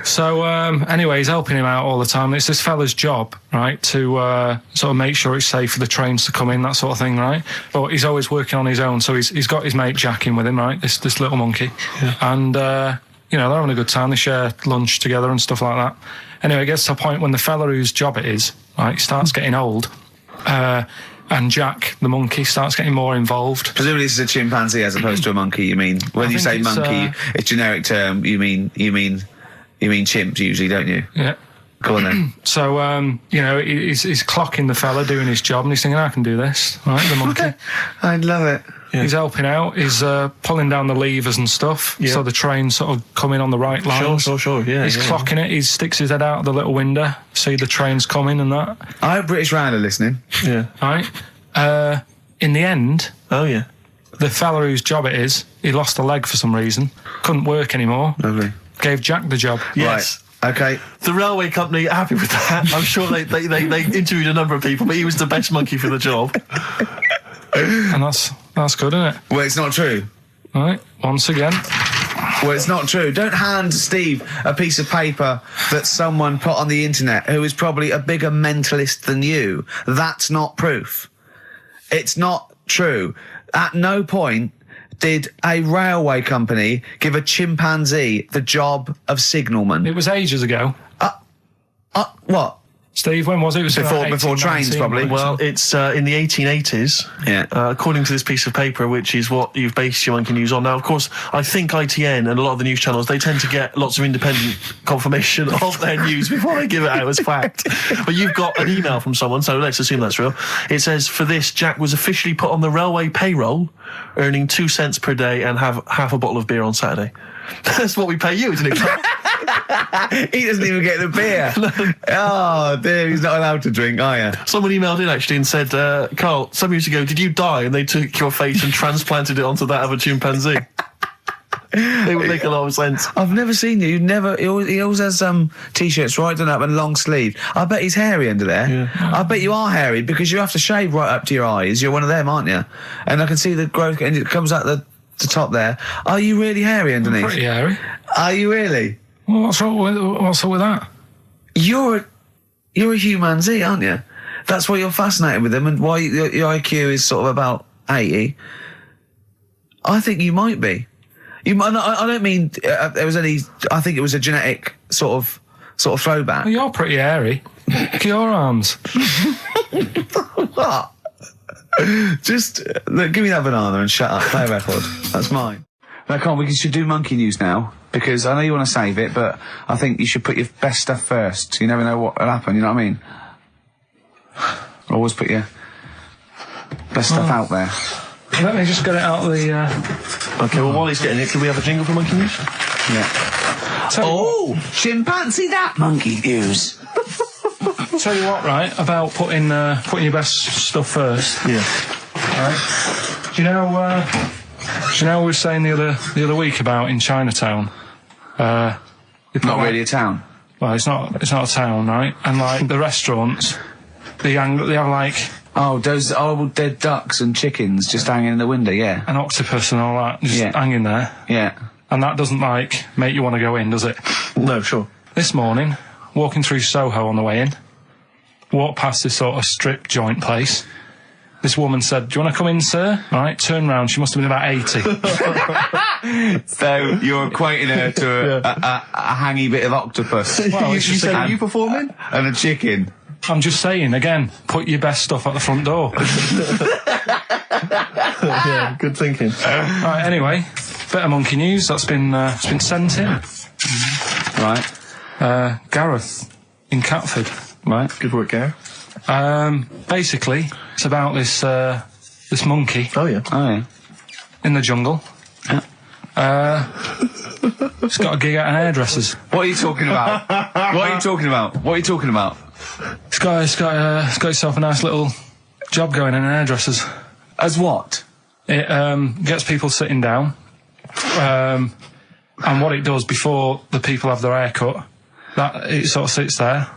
So, anyway, he's helping him out all the time. It's this fella's job, right, to sort of make sure it's safe for the trains to come in, that sort of thing, right? But he's always working on his own, so he's got his mate Jack in with him, right, this little monkey. Yeah. And, they're having a good time. They share lunch together and stuff like that. Anyway, it gets to a point when the fella whose job it is, right, starts getting old. And Jack, the monkey, starts getting more involved. Presumably this is a chimpanzee as opposed to a monkey, you mean? When you say monkey, it's generic term, you mean chimp usually, don't you? Yeah. Go on then. So, he's clocking the fella doing his job and he's thinking, I can do this, right, the monkey. I love it. Yeah. He's helping out, he's pulling down the levers and stuff, so the train's sort of coming on the right lines. Sure, yeah. He's clocking it, he sticks his head out the little window, see the train's coming and that. I hope British Ryan are listening. Yeah. Right? In the end... Oh, yeah. The fella whose job it is, he lost a leg for some reason, couldn't work anymore. Lovely. Gave Jack the job. Yes. Right. Okay. The railway company are happy with that. I'm sure they interviewed a number of people, but he was the best monkey for the job. And that's good, isn't it? Well, it's not true. All right, once again. Well, it's not true. Don't hand Steve a piece of paper that someone put on the internet who is probably a bigger mentalist than you. That's not proof. It's not true. At no point did a railway company give a chimpanzee the job of signalman. It was ages ago. What? Steve, when was it? It was before trains, probably. Well, it's in the 1880s, according to this piece of paper, which is what you've based your monkey news on. Now, of course, I think ITN and a lot of the news channels, they tend to get lots of independent confirmation of their news before they give it out as fact. But you've got an email from someone, so let's assume that's real. It says, for this, Jack was officially put on the railway payroll, earning 2 cents per day and have half a bottle of beer on Saturday. That's what we pay you, isn't it? He doesn't even get the beer. No. Oh, dear, he's not allowed to drink, are you? Someone emailed in, actually, and said, Carl, some years ago, did you die? And they took your face and transplanted it onto that of a chimpanzee. It would make a lot of sense. I've never seen you. He always has T-shirts right done up and long sleeve. I bet he's hairy under there. Yeah. I bet you are hairy because you have to shave right up to your eyes. You're one of them, aren't you? And I can see the growth, and it comes out the top there. Are you really hairy underneath? I'm pretty hairy. Are you really? Well, what's up with that? You're a chimpanzee, aren't you? That's why you're fascinated with them, and why your IQ is sort of about 80. I think you might be. You might. I don't mean there was any. I think it was a genetic sort of throwback. Well, you're pretty hairy. Look at your arms. What? Just look, give me that banana and shut up. Play a record. That's mine. No, come on, we should do monkey news now, because I know you want to save it, but I think you should put your best stuff first. You never know what will happen, you know what I mean? Always put your best stuff out there. Let me just get it out of the... Okay, well, while he's getting it, can we have a jingle for monkey news? Yeah. Chimpanzee that monkey news. tell you what, right, about putting your best stuff first. Yeah. Right. Do you know what we were saying the other week about in Chinatown? Not really a town. Well, it's not a town, right? And like the restaurants, they have like Oh, those old dead ducks and chickens just hanging in the window, yeah. an octopus and all that just hanging there. Yeah. And that doesn't like make you want to go in, does it? No, sure. This morning, walking through Soho on the way in, walked past this sort of strip joint place. This woman said, "Do you want to come in, sir?" Right, turn round. She must have been about 80. So you're equating her to a hangy bit of octopus. Well, you said, are you performing? And a chicken. I'm just saying, again, put your best stuff at the front door. Yeah, good thinking. Right, anyway, bit of monkey news that's been sent in. Right. Gareth in Catford. Right. Good work, Gary. Basically, it's about this monkey Oh, yeah. Oh, yeah. in the jungle. It's got a gig at an hairdresser's. What are you talking about? What are you talking about? What are you talking about? It's got itself a nice little job going in an hairdresser's. As what? It gets people sitting down, and what it does before the people have their hair cut, that it sort of sits there,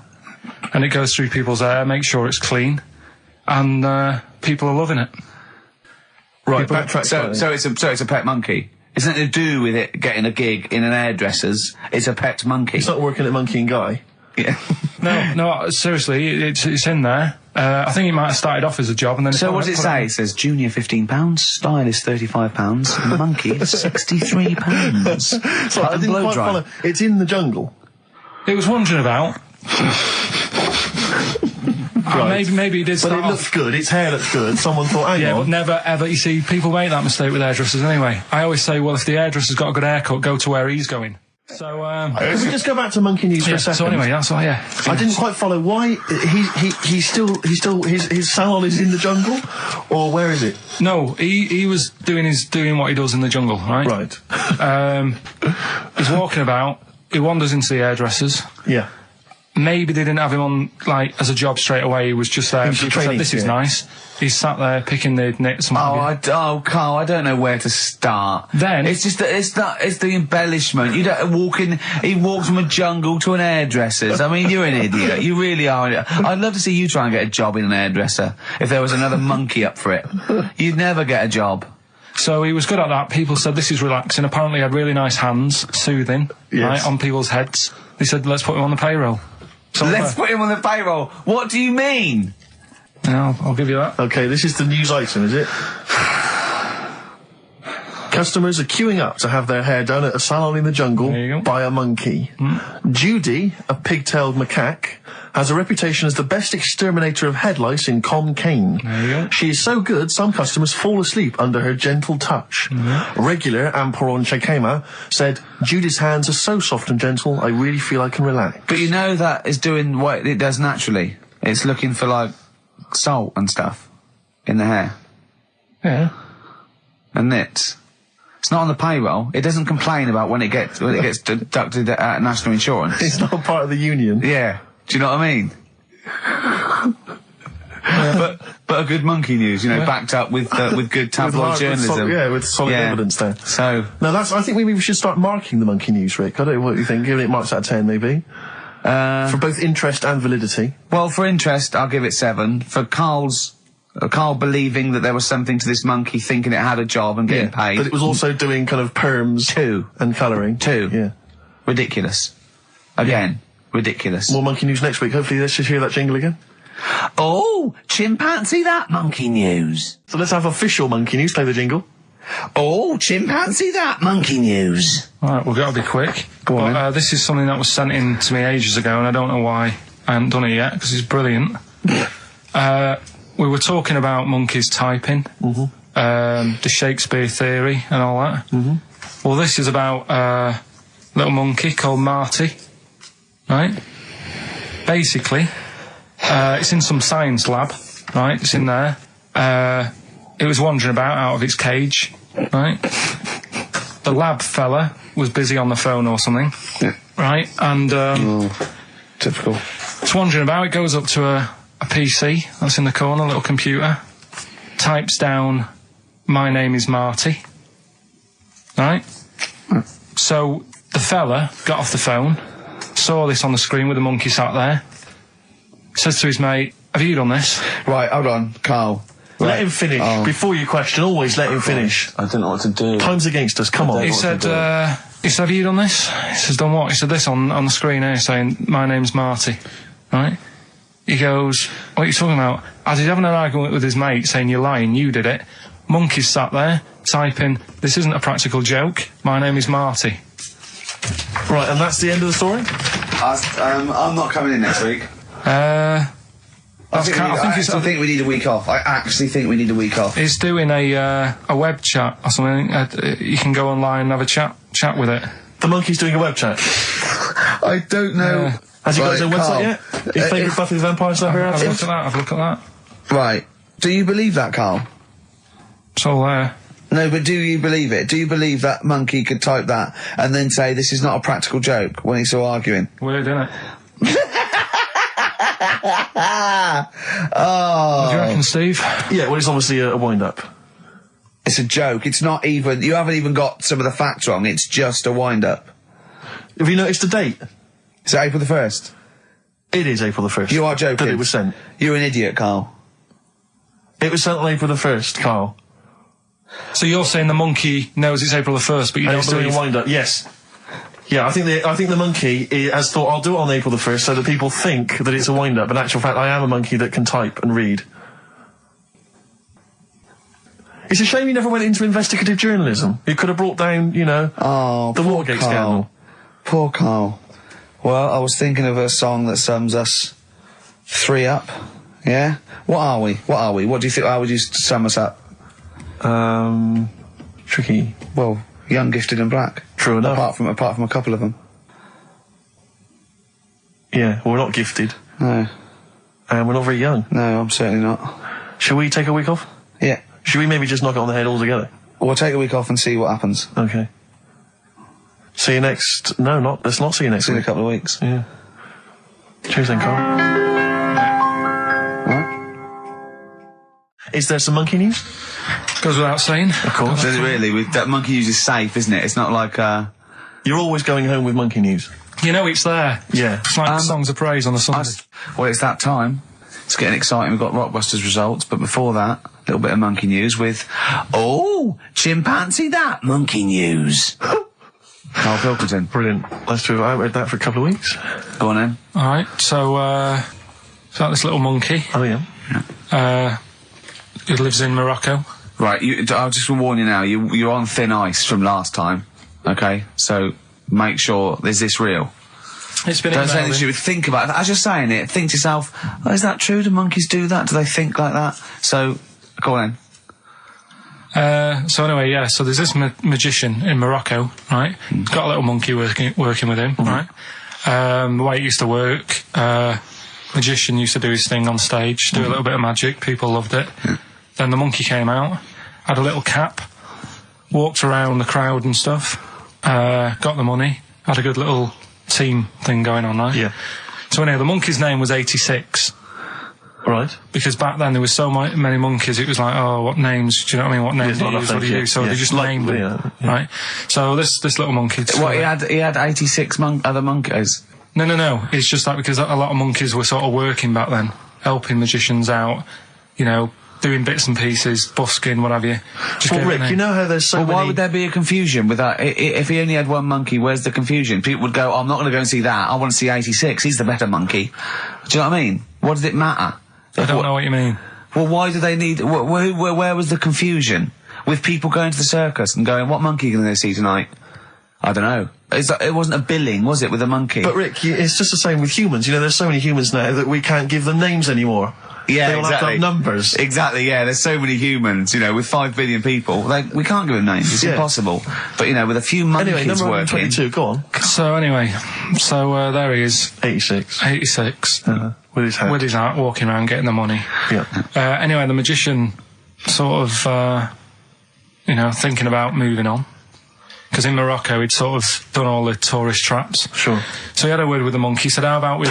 and it goes through people's hair, makes sure it's clean, and people are loving it. Right, People- backtrack. So it's a pet monkey. It's nothing to do with it getting a gig in an hairdresser's. It's a pet monkey. It's not working at Monkey and Guy. Yeah. No, seriously, it's in there. I think it might have started off as a job, and then So what does it say? It says junior £15, stylist £35, monkey £63. So I didn't quite follow. It's in the jungle. It was wondering about. Maybe it did But start it off. looks good. Its hair looks good. Someone thought, hang Yeah, on. but never ever. You see, people make that mistake with hairdressers anyway. I always say, well, if the hairdresser's got a good haircut, go to where he's going. So, Can we just go back to Monkey News for a second? so anyway, that's all. Yeah, I didn't quite follow why he's still his salon is in the jungle, or where is it? No, he was doing what he does in the jungle, right? Right. He's walking about. He wanders into the hairdressers. Yeah. Maybe they didn't have him on like as a job straight away. He was just there. He was People training, said, "This is yeah. nice." He's sat there picking the knits. Carl, I don't know where to start. Then- it's just it's the embellishment. You don't walk in. He walked from a jungle to an hairdresser's. I mean, you're an idiot. You really are. I'd love to see you try and get a job in an hairdresser if there was another monkey up for it. You'd never get a job. So he was good at that. People said this is relaxing. Apparently, he had really nice hands, soothing, Yes. right, on people's heads. They said, "Let's put him on the payroll." So Let's put him on the payroll. What do you mean? Yeah, I'll give you that. Okay, this is the news item, is it? Customers are queuing up to have their hair done at a salon in the jungle There you go. by a monkey. Judy, a pig-tailed macaque, has a reputation as the best exterminator of head lice in Com Cane. There you go. She is so good, some customers fall asleep under her gentle touch. Regular Amporon Chakema said, Judy's hands are so soft and gentle, I really feel I can relax. But you know that is doing what it does naturally. It's looking for like salt and stuff in the hair Yeah. and nits. It's not on the payroll. It doesn't complain about when it gets deducted at national insurance. It's not part of the union. Yeah. Do you know what I mean? But a good monkey news, backed up with good tabloid journalism. With solid evidence there. So No, I think maybe we should start marking the monkey news, Rick. I don't know what you think. Giving it marks out of 10, maybe. For both interest and validity. well, for interest, I'll give it 7. For Carl believing that there was something to this monkey, thinking it had a job and getting paid. But it was also doing kind of perms 2. and colouring. 2. Yeah. Ridiculous. Again, ridiculous. More monkey news next week. Hopefully let's just hear that jingle again. Oh, chimpanzee that monkey news. So let's have official monkey news. Play the jingle. Oh, chimpanzee that monkey news. All right, we've got to be quick. Go on, This is something that was sent in to me ages ago, and I don't know why I haven't done it yet, because it's brilliant. We were talking about monkeys typing, the Shakespeare theory and all that. Well, this is about a little monkey called Marty, right? Basically, it's in some science lab, right? It's in there. It was wandering about out of its cage, right? The lab fella was busy on the phone or something, right? And Typical. It's wandering about. It goes up to a PC that's in the corner, a little computer, types down, "My name is Marty." Right? So the fella got off the phone, saw this on the screen with the monkey sat there, says to his mate, "Have you done this?" Right, hold on, Carl. Let him finish. Before you question, always let him finish. I don't know what to do. Time's against us, come on. He said, "Have you done this?" He says, "Done what?" He said, "This on the screen here saying, 'My name's Marty.'" Right? He goes, "What are you talking about?" As he's having an argument with his mate saying, "You're lying, you did it," monkey's sat there typing, "This isn't a practical joke. My name is Marty." Right, and that's the end of the story? I'm not coming in next week. I think we need a week off. I actually think we need a week off. He's doing a web chat or something. You can go online and have a chat with it. The monkey's doing a web chat? I don't know. Has he got his own website yet? His favourite Buffy the Vampire Slayer? Have a look at that. Right. Do you believe that, Carl? It's all there. No, but do you believe it? Do you believe that monkey could type that and then say this is not a practical joke when he's still arguing? Weird, isn't it? Oh. What do you reckon, Steve? Yeah, well, it's obviously a wind-up. It's a joke. It's not even... You haven't even got some of the facts wrong. It's just a wind-up. Have you noticed the date? Is it April the 1st? It is April the 1st. You are joking. That it was sent. You're an idiot, Carl. It was sent on April the 1st, Carl. So you're saying the monkey knows it's April the 1st, but you don't believe... doing a wind-up, yes. Yeah, I think the monkey has thought, I'll do it on April the 1st so that people think that it's a wind-up, but in actual fact, I am a monkey that can type and read. It's a shame you never went into investigative journalism. You could have brought down, you know, the Watergate scandal. Poor Carl. Well, I was thinking of a song that sums us three up. Yeah? What are we? What do you think? How would you sum us up? Tricky. Well, young, gifted and black. True enough. Apart from a couple of them. Yeah, we're not gifted. No. And we're not very young. No, I'm certainly not. Shall we take a week off? Yeah. Should we maybe just knock it on the head altogether? We'll take a week off and see what happens. Okay. See you next... No, let's not see you next See you in week. a couple of weeks. Yeah. Cheers then, Carl. Right. Is there some monkey news? Goes without saying. Of course. Does it really? That monkey news is safe, isn't it? It's not like, You're always going home with monkey news. You know it's there. Yeah. It's like songs of praise on the Sunday. Well, it's that time. It's getting exciting. We've got Rockbusters results, but before that, a little bit of monkey news with, chimpanzee that monkey news. Karl Pilkington. Brilliant. Let's do it. I read that for a couple of weeks. Go on then. Alright, so, it's like this little monkey. Oh, yeah. Who lives in Morocco. Right, I'll just warn you now, you're on thin ice from last time, okay? So, make sure, is this real? It's been Don't say this, you would think about it. As you're saying it, think to yourself, is that true? Do monkeys do that? Do they think like that? So, go on then. So anyway, yeah, so there's this magician in Morocco, right? He's got a little monkey working with him, right? The way it used to work, magician used to do his thing on stage, do a little bit of magic, people loved it. Then the monkey came out, had a little cap, walked around the crowd and stuff, got the money, had a good little team thing going on, right? Yeah. So anyway, the monkey's name was 86. Right. Because back then there was so many monkeys, it was like, oh, what names, do you know what I mean? What names do you use, what do you do? So they just named them, right? So this little monkey... He had 86 other monkeys? No. It's just that because a lot of monkeys were sort of working back then, helping magicians out, you know, doing bits and pieces, busking, what have you. Well, Rick, you know how there's so many... why would there be a confusion with that? If he only had one monkey, where's the confusion? People would go, I'm not going to go and see that, I want to see 86, he's the better monkey. Do you know what I mean? What does it matter? I don't know what you mean. Well, why do they need... Where was the confusion? With people going to the circus and going, what monkey are you going to see tonight? I don't know. It wasn't a billing, was it, with a monkey? But Rick, it's just the same with humans. You know, there's so many humans now that we can't give them names anymore. Yeah, they all have to have numbers. Exactly, yeah. There's so many humans, you know, with 5 billion people. We can't give them names. It's impossible. But, you know, with a few monkeys anyway, number working... 22, go on. So, anyway, there he is. 86. 86. With his hat. With his hat, walking around, getting the money. Yeah. Anyway, the magician sort of, you know, thinking about moving on. because in Morocco he'd sort of done all the tourist traps. Sure. So he had a word with the monkey, said, how about we...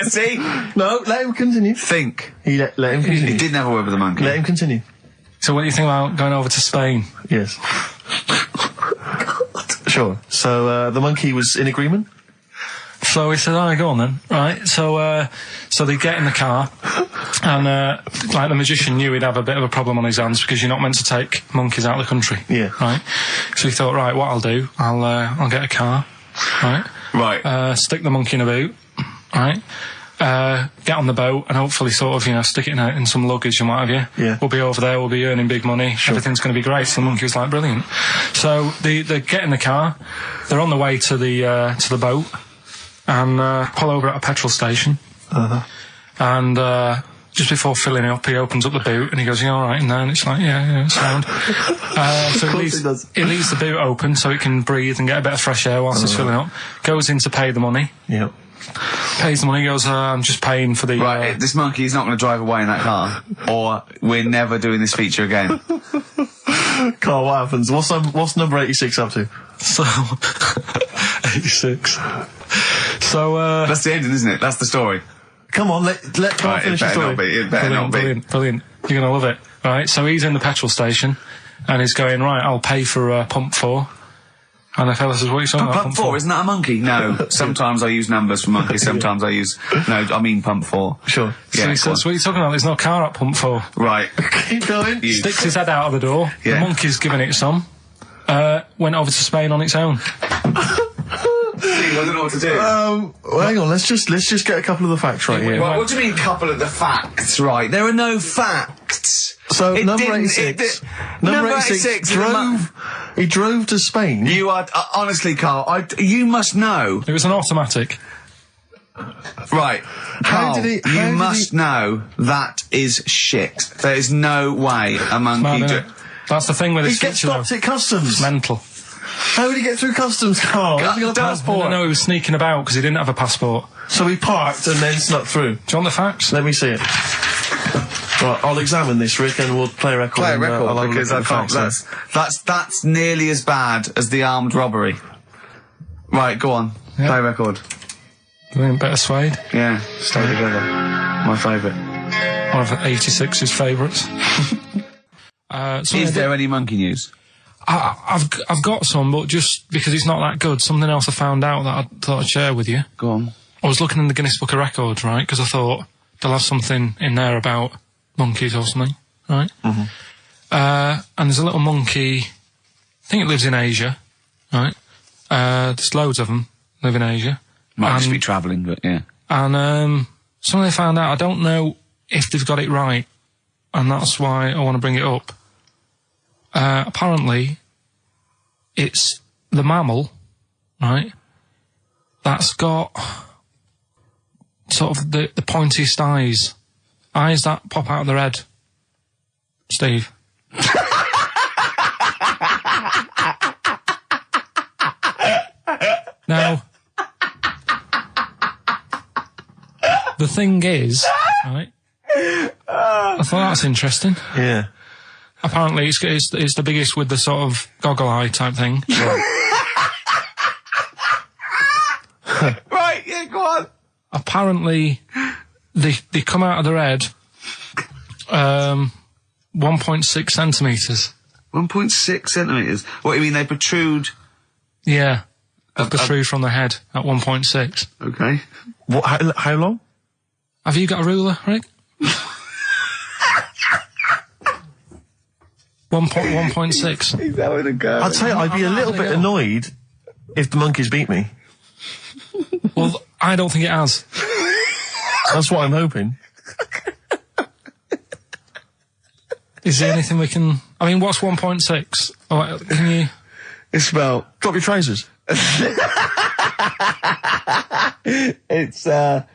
See? No, let him continue. Think. Let him continue. He didn't have a word with the monkey. Let him continue. So what do you think about going over to Spain? Yes. Sure. So the monkey was in agreement? So he said, all right, go on then. Right, so they get in the car, and like the magician knew he'd have a bit of a problem on his hands because you're not meant to take monkeys out of the country. Yeah. Right. So he thought, right, what I'll do, I'll get a car. Right. Right. Stick the monkey in a boot. Right. Get on the boat and hopefully sort of, you know, stick it in some luggage and what have you. Yeah. We'll be over there, we'll be earning big money, everything's going to be great. So the monkey was like, brilliant. So they get in the car, they're on the way to the boat, and pull over at a petrol station. And just before filling it up, he opens up the boot and he goes, you all right in there? And it's like, yeah, it's sound. So he leaves the boot open so it can breathe and get a bit of fresh air whilst it's filling up. Goes in to pay the money. Yep. Pays the money, goes, I'm just paying for the... Right, this monkey is not going to drive away in that car, or we're never doing this feature again. Carl, what happens? What's number 86 up to? So... 86. So, That's the ending, isn't it? That's the story. Come on, let Carl finish the story. It better not be. Brilliant. You're going to love it. Right, so he's in the petrol station, and he's going, right, I'll pay for pump 4. And the fella says, what are you talking about? Pump 4, isn't that a monkey? No. Sometimes I use numbers for monkeys, sometimes I use... No, I mean pump 4. Sure. So he says, what are you talking about? There's no car at pump 4. Right. Keep going. Sticks his head out of the door. Yeah. The monkey's giving it some. Went over to Spain on its own. I don't know what to do. Well, hang on, let's just get a couple of the facts right here. What do you mean, couple of the facts, right? There are no facts. So, number 86 he drove to Spain. You are, honestly, Carl, you must know. It was an automatic. Right. Carl, you must know that is shit. There is no way a monkey... That's the thing with this He gets stopped at customs. It's mental. How did he get through customs, Carl? Has he got a passport? No, he was sneaking about because he didn't have a passport. So he parked and then snuck through. Do you want the facts? Let me see it. Right, I'll examine this, Rick, and we'll play a record. Play a record, because I can't... That's nearly as bad as the armed robbery. Right, go on. Yep. Play a record. Better Suede. Yeah, stay together. My favourite. One of 86's favourites. Is there any monkey news? I've got some, but just because it's not that good, something else I found out that I thought I'd share with you. Go on. I was looking in the Guinness Book of Records, right, because I thought they'll have something in there about monkeys or something, right? Mm-hmm. And there's a little monkey, I think it lives in Asia, right? There's loads of them live in Asia. Might just be travelling, but yeah. And something they found out, I don't know if they've got it right, and that's why I want to bring it up. Apparently, it's the mammal, right, that's got sort of the pointiest eyes that pop out of their head. Steve. Now, the thing is, right, I thought that's interesting. Yeah. Apparently, it's the biggest with the sort of goggle eye type thing. Right, yeah, go on. Apparently, they come out of their head 1.6 centimetres. 1.6 centimetres? What, you mean they protrude? Yeah, they protrude from the head at 1.6. Okay. What? How long? Have you got a ruler, Rick? 1.6. He's having a go. I'd say I'd be a little bit annoyed if the monkeys beat me. Well, I don't think it has. That's what I'm hoping. Is there anything we can... I mean, what's 1.6? Oh, can you... It's about... Drop your trousers. It's, about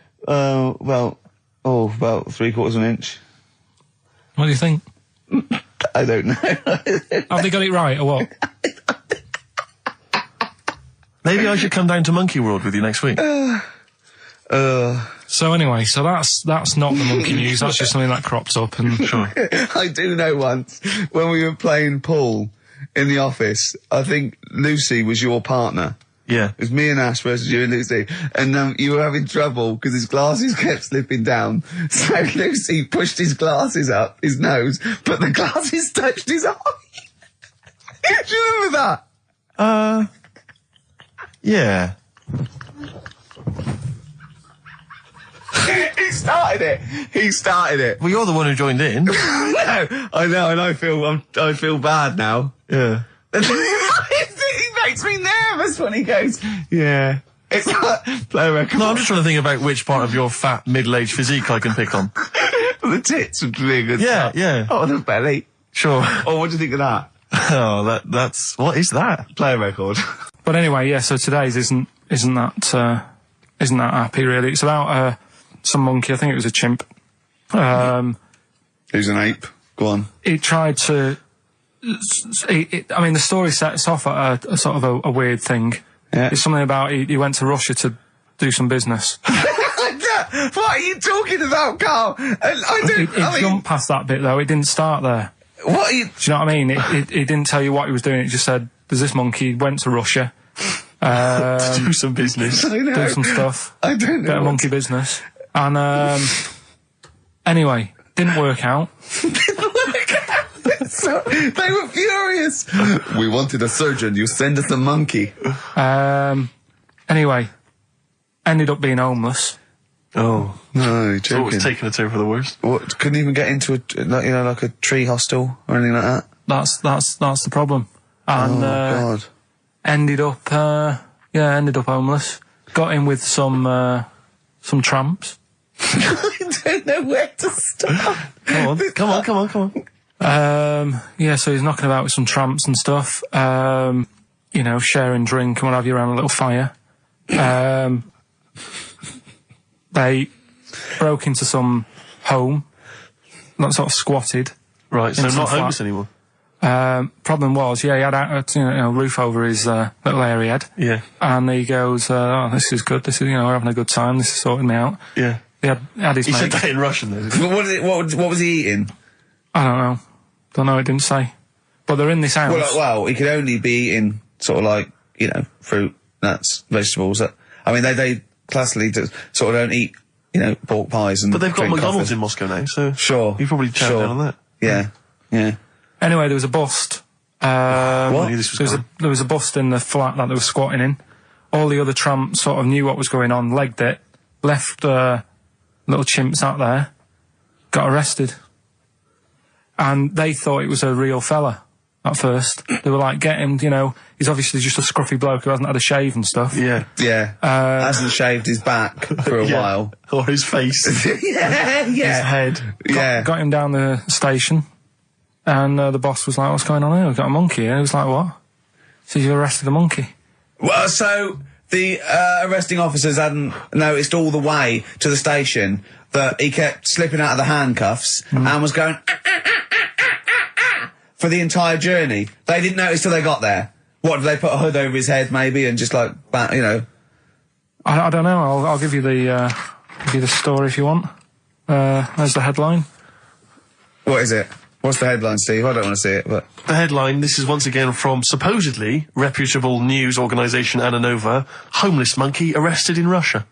3/4 of an inch. What do you think? I don't know. Have they got it right, or what? Maybe I should come down to Monkey World with you next week. So anyway, so that's not the monkey news. That's just something that cropped up. And sure. I do know once when we were playing pool in the office. I think Lucy was your partner. Yeah. It was me and Ash versus you and Lucy. And you were having trouble because his glasses kept slipping down. So Lucy pushed his glasses up his nose, but the glasses touched his eye. Do you remember that? Yeah. He started it. Well, you're the one who joined in. No, I know, and I feel bad now. Yeah. He makes me nervous when he goes, yeah. It's like, play a record. No, I'm just trying to think about which part of your fat, middle-aged physique I can pick on. The tits would be a good Yeah, start. yeah. Oh, the belly. Sure. Oh, what do you think of that? Oh, that's... What is that? Play a record. But anyway, yeah, so today's isn't that happy, really. It's about some monkey, I think it was a chimp. Who's an ape? Go on. He tried to... I mean, the story sets off at a sort of a weird thing. Yeah. It's something about he went to Russia to do some business. What are you talking about, Carl? He jumped past that bit, though. It didn't start there. What are you... Do you know what I mean? It didn't tell you what he was doing. It just said, there's this monkey, went to Russia. To do some business. I know. Do some stuff. I don't know. Bit of monkey business. And, anyway, didn't work out. So, they were furious. We wanted a surgeon. You send us a monkey. Anyway, ended up being homeless. Oh. No, you're So it joking. was taking a turn for the worst. What, couldn't even get into like a tree hostel or anything like that? That's the problem. And, God. ended up homeless. Got in with some tramps. I don't know where to start. Come on. Yeah, so he's knocking about with some tramps and stuff. Sharing drink and what have you around a little fire. They broke into some home, not sort of squatted. Right, so Into not the homeless flat. anymore. Problem was, yeah, he had a roof over his little area he had. Yeah. And he goes, oh, this is good. This is, we're having a good time. This is sorting me out. Yeah. He had his He said mate. that in Russian, though. What was he eating? I don't know. It didn't say. But they're in this house. Well, he could only be eating sort of like, fruit, nuts, vegetables. I mean, they classically sort of don't eat, pork pies and But they've got drink McDonald's coffee. in Moscow now, so... Sure. You probably chow down on that. Yeah. Anyway, there was a bust. What? I knew this was There was a bust in the flat that they were squatting in. All the other tramps sort of knew what was going on, legged it, left little chimps out there, got arrested. And they thought it was a real fella at first. They were like, get him, he's obviously just a scruffy bloke who hasn't had a shave and stuff. Yeah. Yeah. Hasn't shaved his back for a Yeah. while. Or his face. Yeah. His head. Got him down the station. And the boss was like, what's going on here? We've got a monkey here. He was like, what? So you arrested a monkey? Well, so the arresting officers hadn't noticed all the way to the station that he kept slipping out of the handcuffs and was going for the entire journey. They didn't notice till they got there. What, did they put a hood over his head maybe and just like, I don't know. I'll give you the story if you want. There's the headline. What is it? What's the headline, Steve? I don't want to see it, but... The headline, this is once again from supposedly reputable news organisation Ananova, homeless monkey arrested in Russia.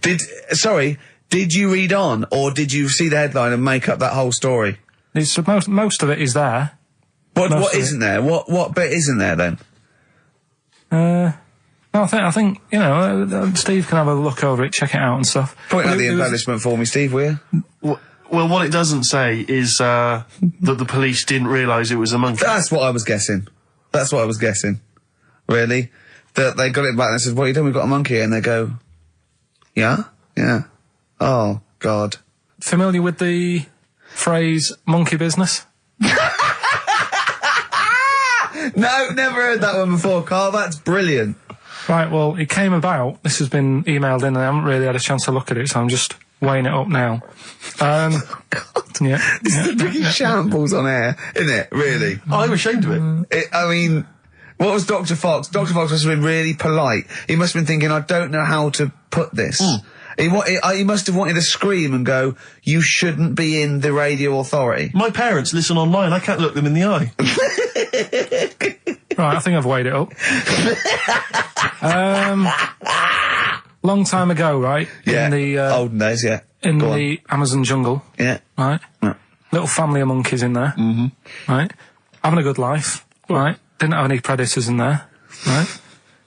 Did you read on, or did you see the headline and make up that whole story? It's most of it is there. What isn't there? What bit isn't there then? No, I think Steve can have a look over it, check it out and stuff. Point out the It was- embellishment for me, Steve, will you? Well, what it doesn't say is that the police didn't realise it was a monkey. That's what I was guessing. Really? That they got it back and they said, what are you doing? We've got a monkey. And they go, yeah? Yeah. Oh, God. Familiar with the phrase monkey business? No, never heard that one before, Carl. That's brilliant. Right, well, it came about. This has been emailed in and I haven't really had a chance to look at it, so I'm just weighing it up now. God. Yeah. This is the biggest shambles on air, isn't it? Really? I'm ashamed of it. I mean, what was Dr. Fox? Dr. Fox must have been really polite. He must have been thinking, I don't know how to put this. He must have wanted to scream and go, "You shouldn't be in the radio authority." My parents listen online. I can't look them in the eye. Right, I think I've weighed it up. Long time ago, right? Yeah. In the olden days, yeah. In the Amazon jungle. Yeah. Right. Yeah. Little family of monkeys in there. Mm-hmm. Right. Having a good life. Right. Didn't have any predators in there. Right.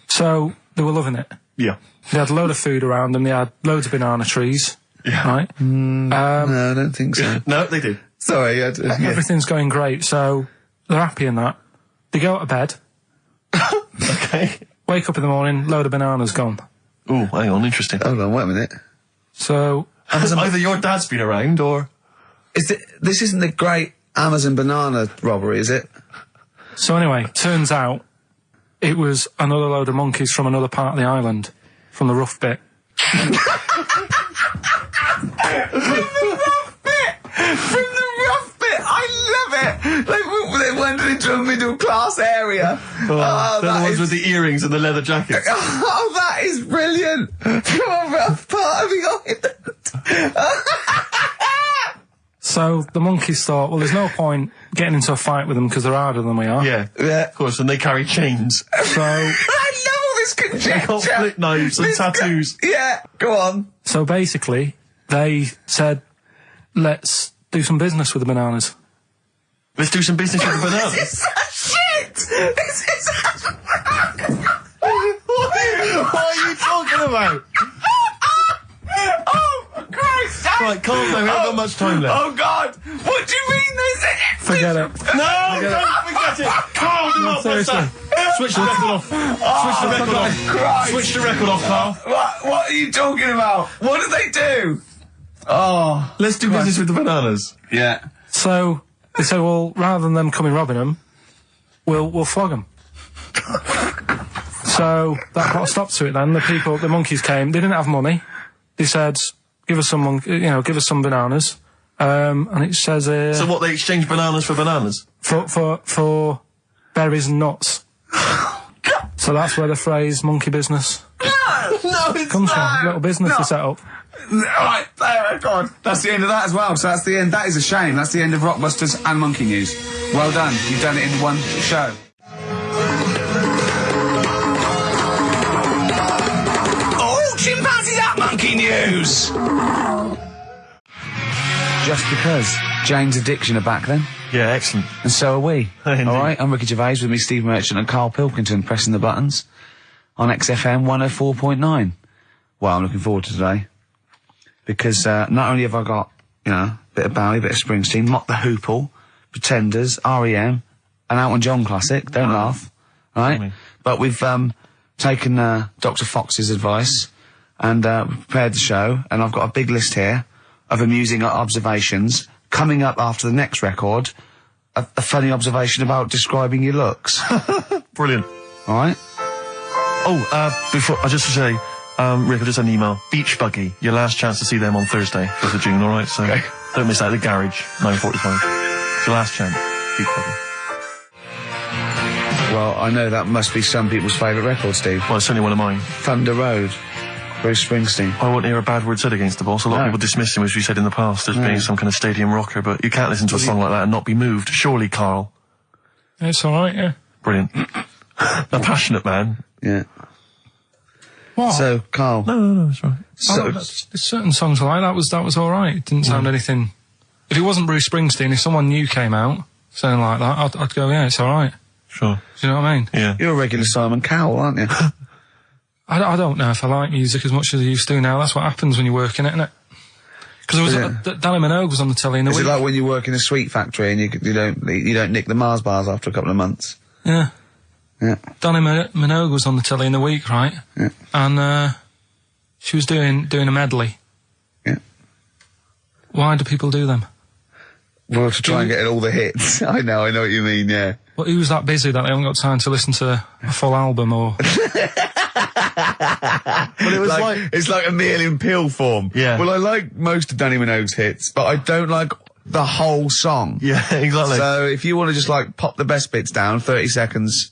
So they were loving it. Yeah. They had a load of food around them. They had loads of banana trees. Yeah. Right. No, I don't think so. No, they did. Sorry. Yeah. Everything's going great. So they're happy in that. They go to bed. Okay. Wake up in the morning. Load of bananas gone. Oh, hang on. Interesting. Hold on, wait a minute. So either your dad's been around or... This isn't the great Amazon banana robbery, is it? So anyway, turns out it was another load of monkeys from another part of the island, from the rough bit. From the rough bit! I love it! They went into a middle class area. They're the ones with the earrings and the leather jackets. Oh, that is brilliant! From a rough part of the island. So the monkeys thought, well, there's no point getting into a fight with them because they're harder than we are. Yeah, of course, and they carry chains. So I love all this conjecture. They got flip knives and tattoos. Yeah, go on. So basically, they said, let's do some business with the bananas. Let's do some business with the bananas. This is shit! This is... What are you talking about? Oh, Christ! Right, calm down, we haven't got much time left. Oh, God! What do you mean there's a... Forget it. No, don't forget it! Carl, do not press seriously. that! Switch the record off. Switch the record off. Christ. Switch the record off, Carl. What are you talking about? What do they do? Oh. Let's do business with the bananas. Yeah. So they said, well, rather than them coming robbing them, we'll flog them. So that put a stop to it then. The monkeys came. They didn't have money. They said, give us some bananas. And it says So what, they exchange bananas for bananas? For berries and nuts. So that's where the phrase monkey business No, it's comes not. from. Little business No. they set up. Right, there, God. That's the end of that as well. So that's the end. That is a shame. That's the end of Rockbusters and Monkey News. Well done. You've done it in one show. Oh, chimpanzees at Monkey News! Just because. Jane's Addiction are back then. Yeah, excellent. And so are we. Indeed. All right, I'm Ricky Gervais, with me Steve Merchant and Karl Pilkington pressing the buttons on XFM 104.9. Well, I'm looking forward to today because not only have I got, a bit of Bowie, a bit of Springsteen, Mock the Hoople, Pretenders, R.E.M., an Elton John classic, don't laugh, right? But we've taken Dr. Fox's advice and prepared the show, and I've got a big list here of amusing observations. Coming up after the next record, a funny observation about describing your looks. Brilliant. All right? Oh, before, I just to say, Rick, I just had an email. Beach Buggy, your last chance to see them on Thursday, 5th of June, alright? So, don't miss out, the garage, 9:45. It's your last chance, Beach Buggy. Well, I know that must be some people's favourite record, Steve. Well, it's only one of mine. Thunder Road, Bruce Springsteen. I won't hear a bad word said against the boss. A lot of people dismiss him, as we said in the past, as being some kind of stadium rocker, but you can't listen to a song like that and not be moved. Surely, Carl. It's alright, yeah. Brilliant. A passionate man. Yeah. What? So, Carl. No, it's right. So, there's certain songs I like, that was alright. It didn't sound anything... If it wasn't Bruce Springsteen, if someone new came out, saying like that, I'd go, yeah, it's alright. Sure. Do you know what I mean? Yeah. you're a regular Simon Cowell, aren't you? I don't know if I like music as much as I used to now. That's what happens when you work in it, isn't it? Because Danny Minogue was on the telly in the Is week. it like when you work in a sweet factory and you don't nick the Mars bars after a couple of months? Yeah. Yeah. Danny Minogue was on the telly in the week, right? Yeah. And she was doing a medley. Yeah. Why do people do them? Well, to try and get all the hits. I know what you mean, yeah. Well, who's that busy that they haven't got time to listen to a full album or... But it was it's like a meal in pill form. Yeah. Well, I like most of Danny Minogue's hits, but I don't like the whole song. Yeah, exactly. So if you want to just pop the best bits down, 30 seconds,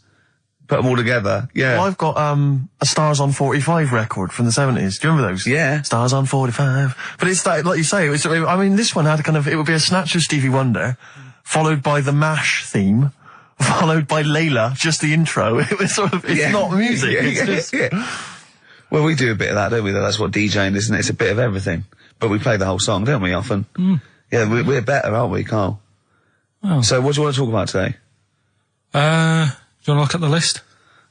put them all together. Yeah. Well, I've got a Stars on 45 record from the 70s. Do you remember those? Yeah. Stars on 45. But it's that, like you say, I mean, this one had a kind of, it would be a snatch of Stevie Wonder, followed by the MASH theme, followed by Layla, just the intro. It was sort of, it's not music. It's just... Well, we do a bit of that, don't we? That's what DJing is, isn't it? It's a bit of everything. But we play the whole song, don't we, often? Mm. Yeah, we're better, aren't we, Carl? Oh. So what do you want to talk about today? Do you want to look at the list?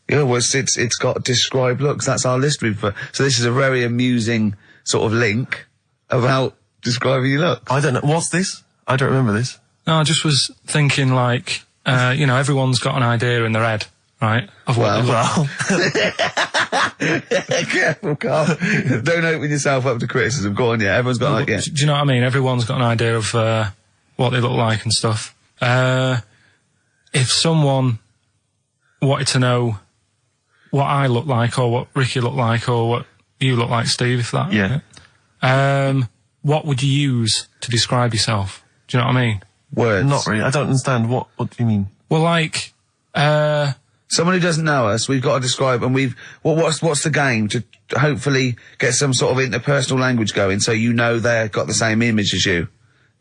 Yeah, well, it's got describe looks. That's our list we've put. So this is a very amusing sort of link about describing your look. I don't know. What's this? I don't remember this. No, I just was thinking, like, you know, everyone's got an idea in their head, right? Of what Careful, Carl. Don't open yourself up to criticism. Go on, yeah. Everyone's got an idea. Do you know what I mean? Everyone's got an idea of what they look like and stuff. If someone wanted to know what I look like, or what Ricky looked like, or what you look like, Steve, if that... Yeah. What would you use to describe yourself? Do you know what I mean? Words. Not really. I don't understand. What do you mean? Well, like... Someone who doesn't know us, we've got to describe, and what's the game to hopefully get some sort of interpersonal language going, so you know they've got the same image as you,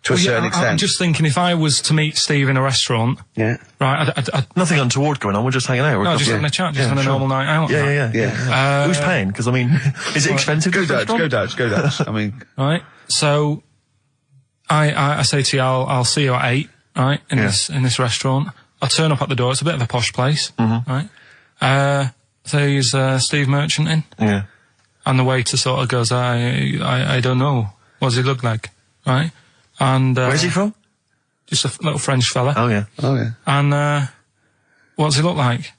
to a certain extent. I'm just thinking, if I was to meet Steve in a restaurant, right, I'd Nothing untoward going on. We're just hanging out. no, just having a chat, just having a normal night out. Yeah. Who's paying? Because I mean, is it expensive? Go Dutch. I mean, right. So, I say to you, I'll see you at 8, right, in this restaurant. I turn up at the door. It's a bit of a posh place, right? There's Steve Merchant in, and the waiter sort of goes, I don't know. What does he look like, right? And where's he from? Just a little French fella. Oh yeah. And what does he look like?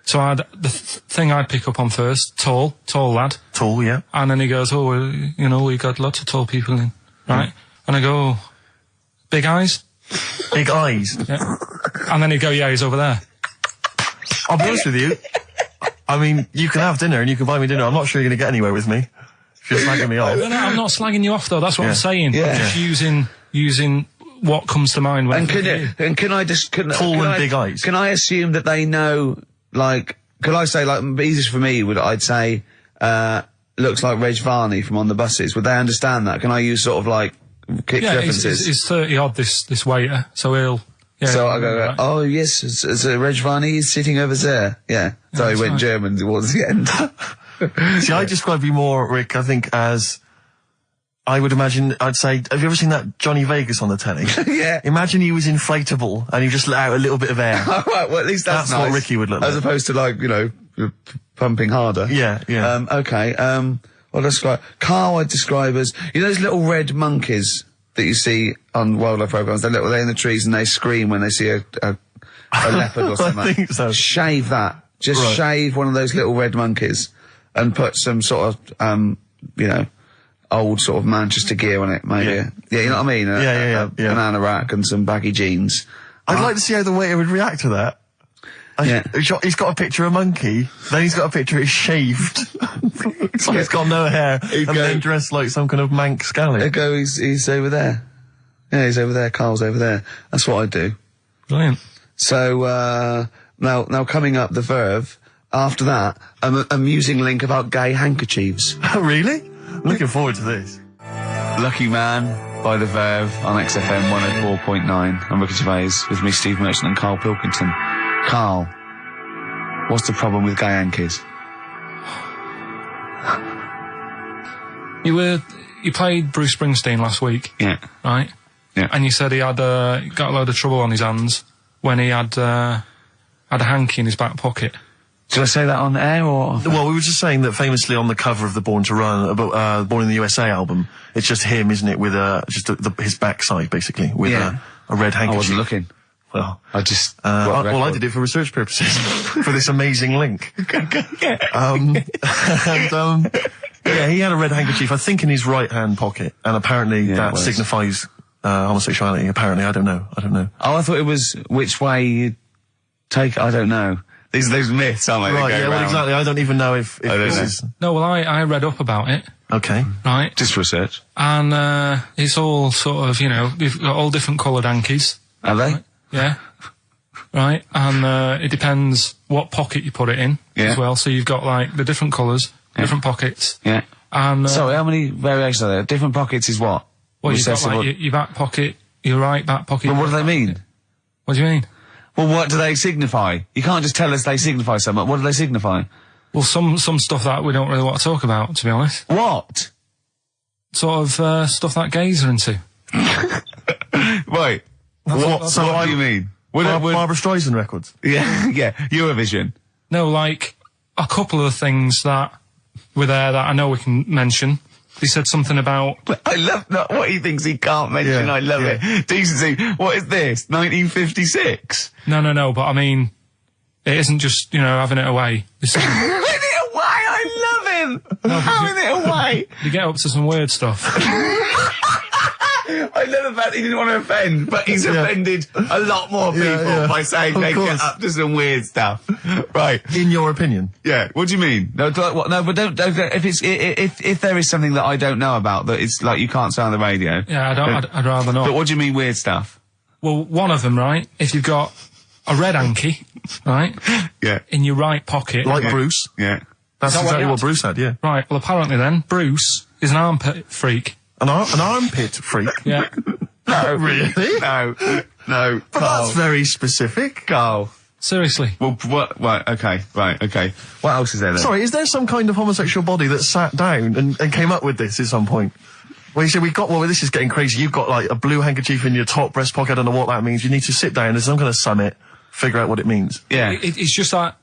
So the thing I'd pick up on first, tall lad. Tall, yeah. And then he goes, you know, we got lots of tall people in, right? And I go, big eyes. Big eyes. Yeah. And then he'd go, yeah, he's over there. I'll be honest with you. I mean, you can have dinner and you can buy me dinner. I'm not sure you're going to get anywhere with me. If you're slagging me off. No, I'm not slagging you off, though. That's what I'm saying. Yeah. I'm just using what comes to mind. When can I just... Tall and big eyes. Can I assume that they know, like... Could I say, like, easiest for me I'd say, looks like Reg Varney from On the Buses. Would they understand that? Can I use sort of, like, kick references? He's 30-odd, this waiter, so he'll... Yeah, so I go, right. Oh, yes, it's Reg Varney, he's sitting over there. Yeah. So he went German towards the end. See, I describe you more, Rick, I think, as... I would imagine, I'd say, have you ever seen that Johnny Vegas on the telly? Yeah. Imagine he was inflatable and he just let out a little bit of air. All right, well, at least that's nice. What Ricky would look like. As opposed to, like, you know, pumping harder. Yeah. Okay, well, Carl I'd describe as, you know those little red monkeys that you see on wildlife programs? They're in the trees and they scream when they see a leopard or something. I think so. Shave that. Just shave one of those little red monkeys and put some sort of, you know, old sort of Manchester gear on it, maybe. Yeah, you know what I mean? A banana rack and some baggy jeans. I'd like to see how the waiter would react to that. He's got a picture of a monkey, then he's got a picture he's shaved. It's like he's got no hair, then dressed like some kind of Manx scally. He's over there. Yeah, he's over there, Carl's over there. That's what I do. Brilliant. So, now coming up, the Verve, after that, an amusing link about gay handkerchiefs. Really? I'm looking forward to this. Lucky Man by The Verve on XFM 104.9. I'm Ricky Gervais, with me Steve Merchant and Karl Pilkington. Carl, what's the problem with gay Yankees? You played Bruce Springsteen last week. Yeah. Right? Yeah. And you said he had got a load of trouble on his hands when he had a hanky in his back pocket. Did I say that on air or...? Well, we were just saying that famously on the cover of the Born to Run, Born in the USA album, it's just him, isn't it, with his backside, basically, with a red handkerchief. I wasn't looking. Well, I just... I did it for research purposes, for this amazing link. Yeah, he had a red handkerchief, I think, in his right-hand pocket, and apparently that signifies homosexuality, apparently. I don't know. Oh, I thought it was which way you take... I don't know. These are those myths, aren't they? Right, yeah, well, exactly. I don't even know if this is... No, well, I read up about it. Okay. Right. Just research. And, it's all sort of, you know, they've got all different coloured hankies. Are they? Right? Yeah. right? And it depends what pocket you put it in as well. So you've got like the different colours, different pockets. Yeah. And Sorry, how many variations are there? Different pockets is what? well, you've got like your back pocket, your right back pocket. Well, what do they mean? What do you mean? Well, what do they signify? You can't just tell us they signify something. What do they signify? Well, some stuff that we don't really want to talk about, to be honest. What? Sort of stuff that gays are into. Right. What do you mean? Barbara Streisand records. Yeah, yeah. Eurovision. No, like a couple of the things that were there that I know we can mention. He said something about... I love what he thinks he can't mention. I love it. Decency. What is this? 1956? No, but I mean, it isn't just, having it away. Having it away? I love him! Having it away! You get up to some weird stuff. I love the fact he didn't want to offend, but he's offended a lot more people by saying they get up to some weird stuff. Right. In your opinion? Yeah. What do you mean? No, but don't if there is something that I don't know about that it's like you can't say on the radio. Yeah, I'd rather not. But what do you mean weird stuff? Well, one of them, right? If you've got a red hanky, right? Yeah. In your right pocket. Like Bruce? Yeah. That's exactly what Bruce had, yeah. Right, well apparently then, Bruce is an armpit freak. An armpit freak? Yeah. No. Really? No. But that's very specific. Carl. Seriously. Well, what? Right, okay. What else is there then? Sorry, is there some kind of homosexual body that sat down and came up with this at some point? Well, you said this is getting crazy. You've got like a blue handkerchief in your top breast pocket. I don't know what that means. You need to sit down. There's some kind of summit. Figure out what it means. Yeah. It's just that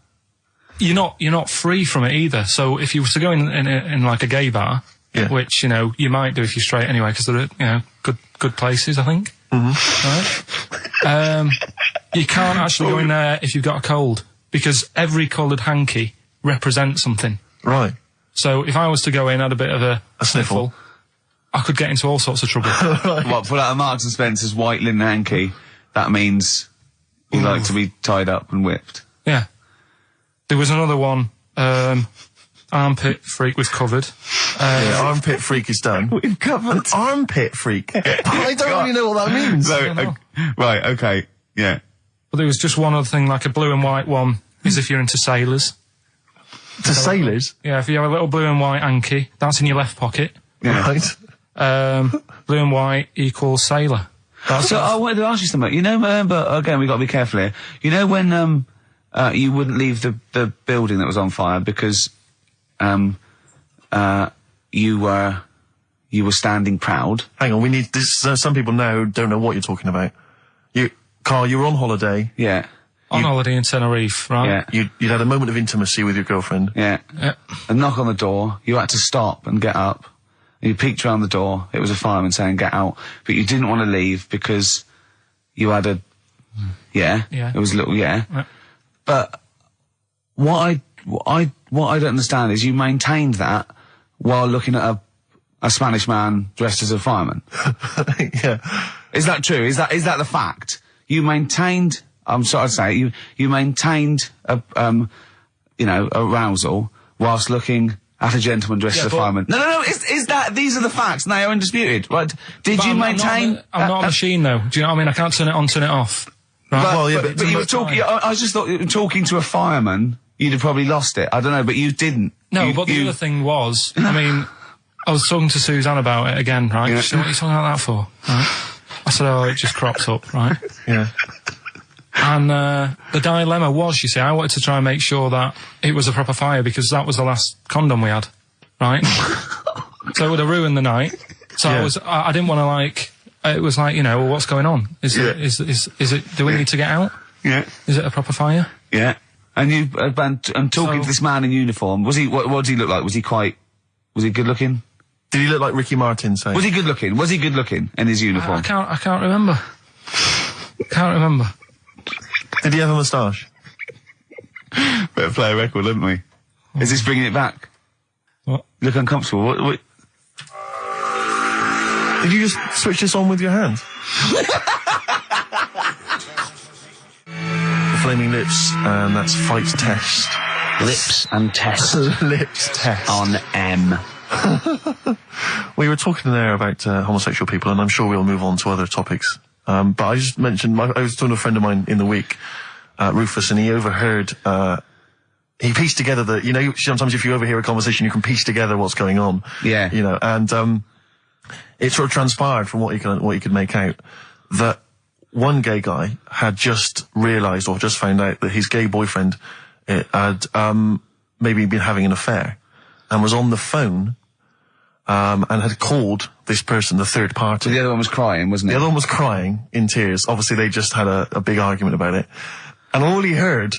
you're not free from it either. So if you were to go in like a gay bar, which, you might do if you're straight anyway, because they're, good places, I think. Mm-hmm. Right? You can't actually go in there if you've got a cold, because every coloured hanky represents something. Right. So if I was to go in, had a bit of a sniffle, I could get into all sorts of trouble. Right. What, pull out a Marks and Spencer's white linen hanky, that means you like to be tied up and whipped. Yeah. There was another one, armpit freak was covered. Armpit freak is done. We've covered. An armpit freak. I don't really know what that means. Right, okay, yeah. But there was just one other thing, like a blue and white one, is if you're into sailors. To sailors? Yeah, if you have a little blue and white hanky, that's in your left pocket. Yeah. Right. Blue and white equals sailor. So I wanted to ask you something. But again, we've got to be careful here. You know when you wouldn't leave the building that was on fire because you were standing proud. Hang on, we need this. Some people now don't know what you're talking about. Carl, you were on holiday. Yeah. On holiday in Tenerife, right? Yeah. You'd had a moment of intimacy with your girlfriend. Yeah. A knock on the door. You had to stop and get up. You peeked around the door. It was a fireman saying, "Get out," but you didn't want to leave because you had a. Yeah. It was a little. Yeah. But what I don't understand is you maintained that while looking at a Spanish man dressed as a fireman. Yeah. Is that true? Is that the fact? You maintained. I'm sorry to say you maintained arousal whilst looking at a gentleman dressed as a fireman. No. Is that these are the facts? And they are undisputed. Right? Did you maintain? I'm not a machine though. Do you know what I mean? I can't turn it on, turn it off. Right? But you were talking. I just thought talking to a fireman, you'd have probably lost it. I don't know, but you didn't. No, but the other thing was, I was talking to Suzanne about it again, right? Yeah. She said, "What are you talking about that for?" Right? I said, "Oh, it just cropped up, right?" Yeah. And the dilemma was, you see, I wanted to try and make sure that it was a proper fire because that was the last condom we had, right? So it would have ruined the night. So I didn't want to it was like, well, what's going on? Is it, do we need to get out? Yeah. Is it a proper fire? Yeah. And you, and talking to this man in uniform, what did he look like? Was he good looking? Did he look like Ricky Martin, say? Was he good looking? Was he good looking in his uniform? I can't remember. Can't remember. Did he have a moustache? Better play a record, didn't we? Is this bringing it back? What? You look uncomfortable. What? Did you just switch this on with your hands? The Flaming Lips, and that's Fight Test. Lips and test. Lips Test. On M. We were talking there about homosexual people, and I'm sure we'll move on to other topics. But I just mentioned, I was talking to a friend of mine in the week, Rufus, and he overheard. He pieced together sometimes if you overhear a conversation, you can piece together what's going on. Yeah. And it sort of transpired from what he could make out that one gay guy had just realised or just found out that his gay boyfriend had maybe been having an affair and was on the phone and had called this person, the third party. So the other one was crying, wasn't it? The other one was crying in tears. Obviously, they just had a big argument about it. And all he heard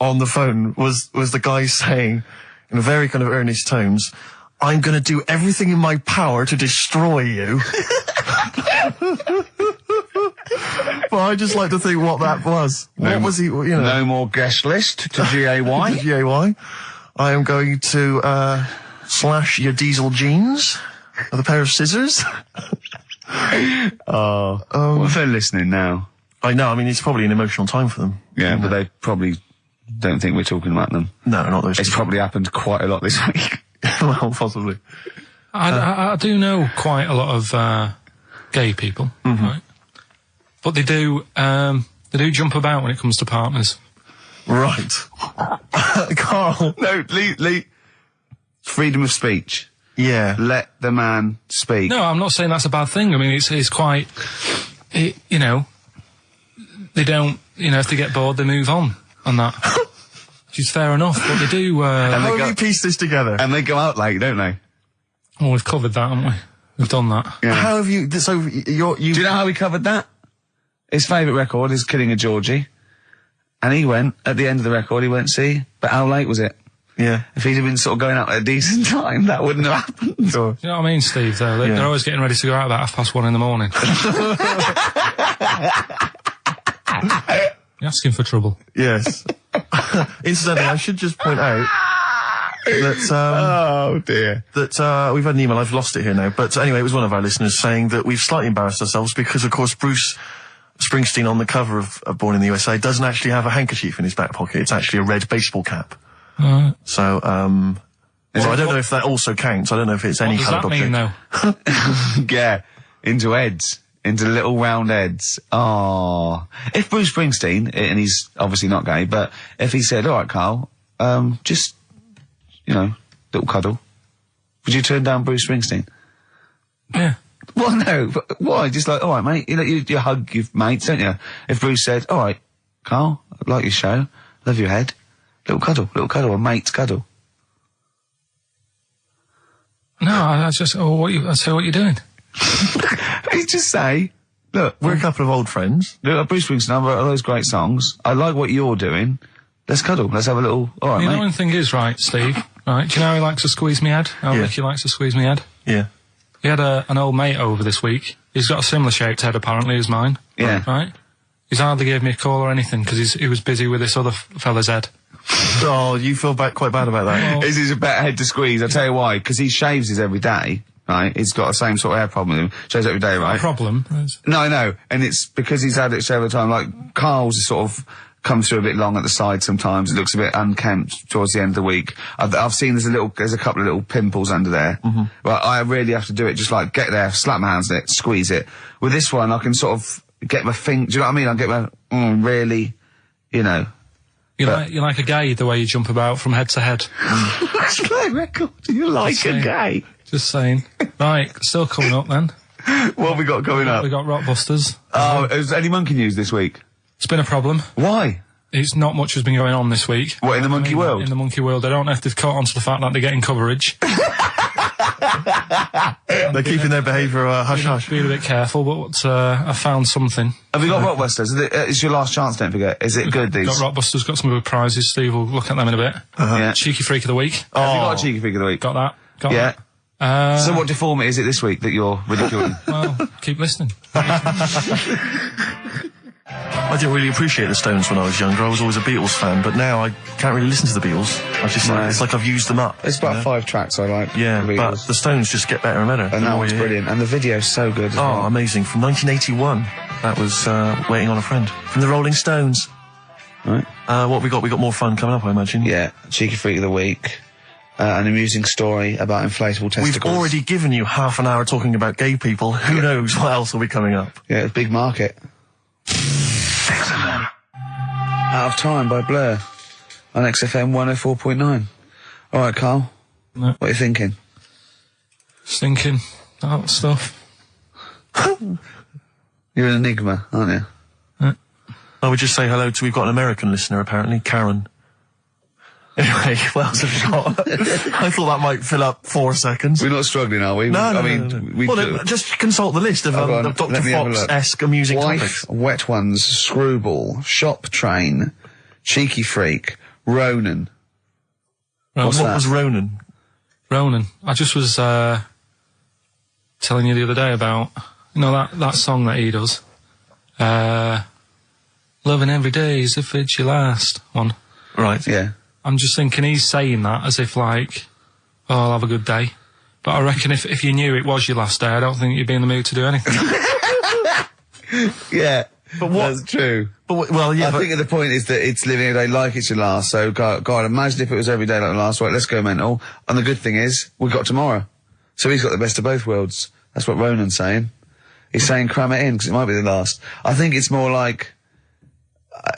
on the phone was the guy saying, in very kind of earnest tones, "I'm going to do everything in my power to destroy you." Well, I just like to think what that was. What was he, No more guest list to GAY. To GAY. I am going to slash your diesel jeans with a pair of scissors. What if they're listening now? I know, I mean, it's probably an emotional time for them. Yeah, but they probably don't think we're talking about them. No, not those. It's probably happened quite a lot this week. Well, possibly. I do know quite a lot of gay people, right? But they do jump about when it comes to partners. Right. Karl. No, Lee. Freedom of speech. Yeah. Let the man speak. No, I'm not saying that's a bad thing. I mean, it's quite, they don't, if they get bored, they move on that. Which is fair enough, but they do... How have you pieced this together? And they go out late, don't they? Well, we've covered that, haven't we? We've done that. Yeah. How have you... So, Do you know how we covered that? His favourite record is Killing a Georgie. And he went, at the end of the record, see, but how late was it? Yeah. If he'd have been sort of going out at a decent time, that wouldn't have happened. Sure. Do you know what I mean, Steve, though? They're always getting ready to go out about 1:30 in the morning. You're asking for trouble. Yes. Incidentally, I should just point out that, oh dear. That, we've had an email, I've lost it here now, but anyway, it was one of our listeners saying that we've slightly embarrassed ourselves because, of course, Bruce Springsteen on the cover of Born in the USA doesn't actually have a handkerchief in his back pocket. It's actually a red baseball cap. So, I don't know if that also counts. I don't know if it's any coloured object. What does that mean, though? Yeah, into heads. Into little round heads. Oh. If Bruce Springsteen, and he's obviously not gay, but if he said, "All right, Karl, just, little cuddle," would you turn down Bruce Springsteen? Yeah. Well, no, but why? Just like, "All right, mate," you hug your mates, don't you? If Bruce said, "All right, Karl, I like your show, love your head, little cuddle, a mate's cuddle." No, I say, what are you doing? You just say, "Look, We're a couple of old friends. Look, Bruce Springsteen, I've got those great songs. I like what you're doing. Let's cuddle. Let's have a little, all right, mate." The only thing is, right, Steve, right, do you know how he likes to squeeze me head? How Yeah. Ricky likes to squeeze me head? Yeah. He had an old mate over this week. He's got a similar shaped head, apparently, as mine. Yeah. Right? He's hardly gave me a call or anything, because he was busy with this other fella's head. Oh, you feel quite bad about that. Well, This is a better head to squeeze. I'll tell you why. Because he shaves his every day, right? He's got the same sort of hair problem with him. Shaves every day, right? Problem. No, I know. And it's because he's had it shaved all the time. Like, Carl's is sort of comes through a bit long at the side sometimes. It looks a bit unkempt towards the end of the week. I've seen there's a couple of little pimples under there. But I really have to do it. Just like get there, slap my hands on it, squeeze it. With this one, I can sort of get my finger. Do you know what I mean? I get my really, You like a gay the way you jump about from head to head. That's my record. You like a gay? Just saying. Right, still coming up then. What have we got coming up? We got Rockbusters. Oh, is any monkey news this week? It's been a problem. Why? It's not much has been going on this week. What, in the monkey world? In the monkey world. I don't know if they've caught on to the fact that they're getting coverage. They're keeping their behaviour hush-hush. Be a bit careful, but I found something. Have you got Rockbusters? It's your last chance, don't forget. Is it good, these? Got Rockbusters, got some good prizes. Steve will look at them in a bit. Yeah. Cheeky Freak of the Week. Have you got a cheeky freak of the week? Got that. Got Yeah. that. So what deformity is it this week that you're ridiculing? Well, keep listening. I didn't really appreciate the Stones when I was younger. I was always a Beatles fan, but now I can't really listen to the Beatles. It's like I've used them up. It's about 5 tracks I like. Yeah, the but Beatles. the Stones just get better and better. And that one's brilliant. And the video's so good as well. Amazing. From 1981. That was Waiting on a Friend. From the Rolling Stones. Right. What have we got? We got more fun coming up, I imagine. Yeah, cheeky freak of the week. An amusing story about inflatable testicles. We've already given you half an hour talking about gay people. Who knows what else will be coming up? Yeah, it's a big market. Out of Time by Blur on XFM 104.9. All right, Carl. No. What are you thinking? Just thinking that stuff. You're an enigma, aren't you? I would just say hello to, we've got an American listener apparently, Karen. Anyway, what else have we got? I thought that might fill up 4 seconds. We're not struggling, are we? No, We well, just consult the list of Dr. Fox-esque amusing topics. Wet Ones, Screwball, Shop Train, Cheeky Freak, Ronan. What was Ronan? Ronan. I just was telling you the other day about, that song that he does. Loving Every Day as if it's your last one. Right. Yeah. I'm just thinking he's saying that as if like, oh, I'll have a good day. But I reckon if you knew it was your last day, I don't think you'd be in the mood to do anything. Yeah. But what? That's true. But well, yeah. I think the point is that it's living a day like it's your last. So, God, imagine if it was every day like the last. Right, let's go mental. And the good thing is, we've got tomorrow. So he's got the best of both worlds. That's what Ronan's saying. He's saying cram it in, because it might be the last. I think it's more like,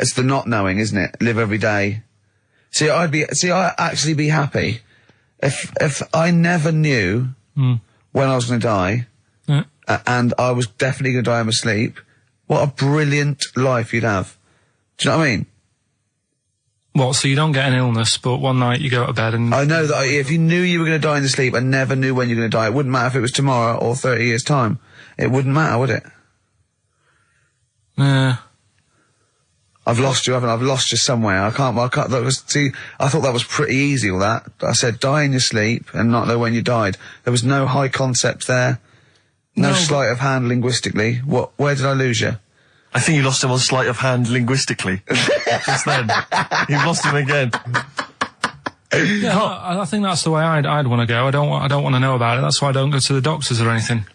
it's the not knowing, isn't it? Live every day. I'd actually be happy if I never knew when I was going to die, and I was definitely going to die in my sleep. What a brilliant life you'd have. Do you know what I mean? What, so you don't get an illness, but one night you go to bed and... I know that if you knew you were going to die in your sleep and never knew when you were going to die, it wouldn't matter if it was tomorrow or 30 years' time. It wouldn't matter, would it? Yeah. I've lost you, haven't I? I've lost you somewhere. I can't, I thought that was pretty easy, all that. I said die in your sleep and not know when you died. There was no high concept there. No sleight of hand linguistically. Where did I lose you? I think you lost him on sleight of hand linguistically. Just then. You've lost him again. Yeah, I think that's the way I'd want to go. I don't want to know about it. That's why I don't go to the doctors or anything.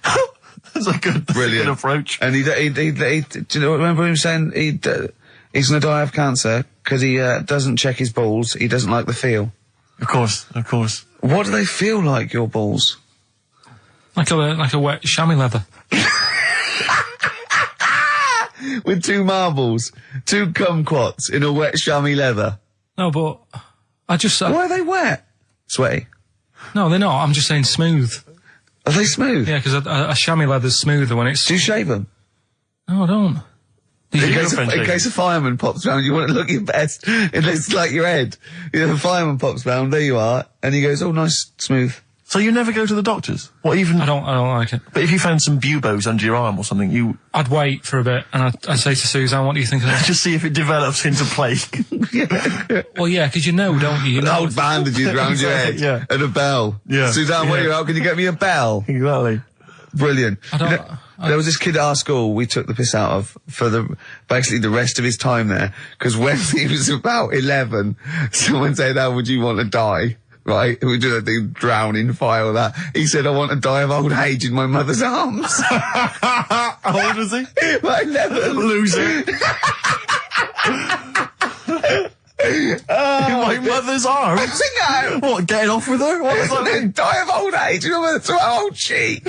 That's a good approach. And he do you know, remember him saying he's going to die of cancer because he doesn't check his balls. He doesn't like the feel. Of course. What do they feel like, your balls? Like a wet chamois leather. With 2 marbles, 2 kumquats in a wet chamois leather. No, but I just... Why are they wet? Sweaty? No, they're not. I'm just saying smooth. Are they smooth? Yeah, because a chamois leather's smoother when it's... Do you shave them? No, I don't. In case a fireman pops round, you want to look your best. It looks like your head. The fireman pops round, there you are, and he goes, oh, nice, smooth. So you never go to the doctors? What even? I don't like it. But if you found some buboes under your arm or something, I'd wait for a bit, and I'd say to Suzanne, what do you think of that? Just see if it develops into plague. Well, yeah, because you know, don't you? Old bandages round your head. Yeah. And a bell. Yeah. Suzanne, what are you out? Can you get me a bell? Exactly. Brilliant. There was this kid at our school we took the piss out of for basically the rest of his time there, because when he was about 11, someone said, how would you want to die? Right? We do that thing, drowning, fire, that. He said, I want to die of old age in my mother's arms. How old was he? Like 11. Loser. In my mother's arms? No. What, getting off with her? What does that mean? Die of old age. You know, that's how old she.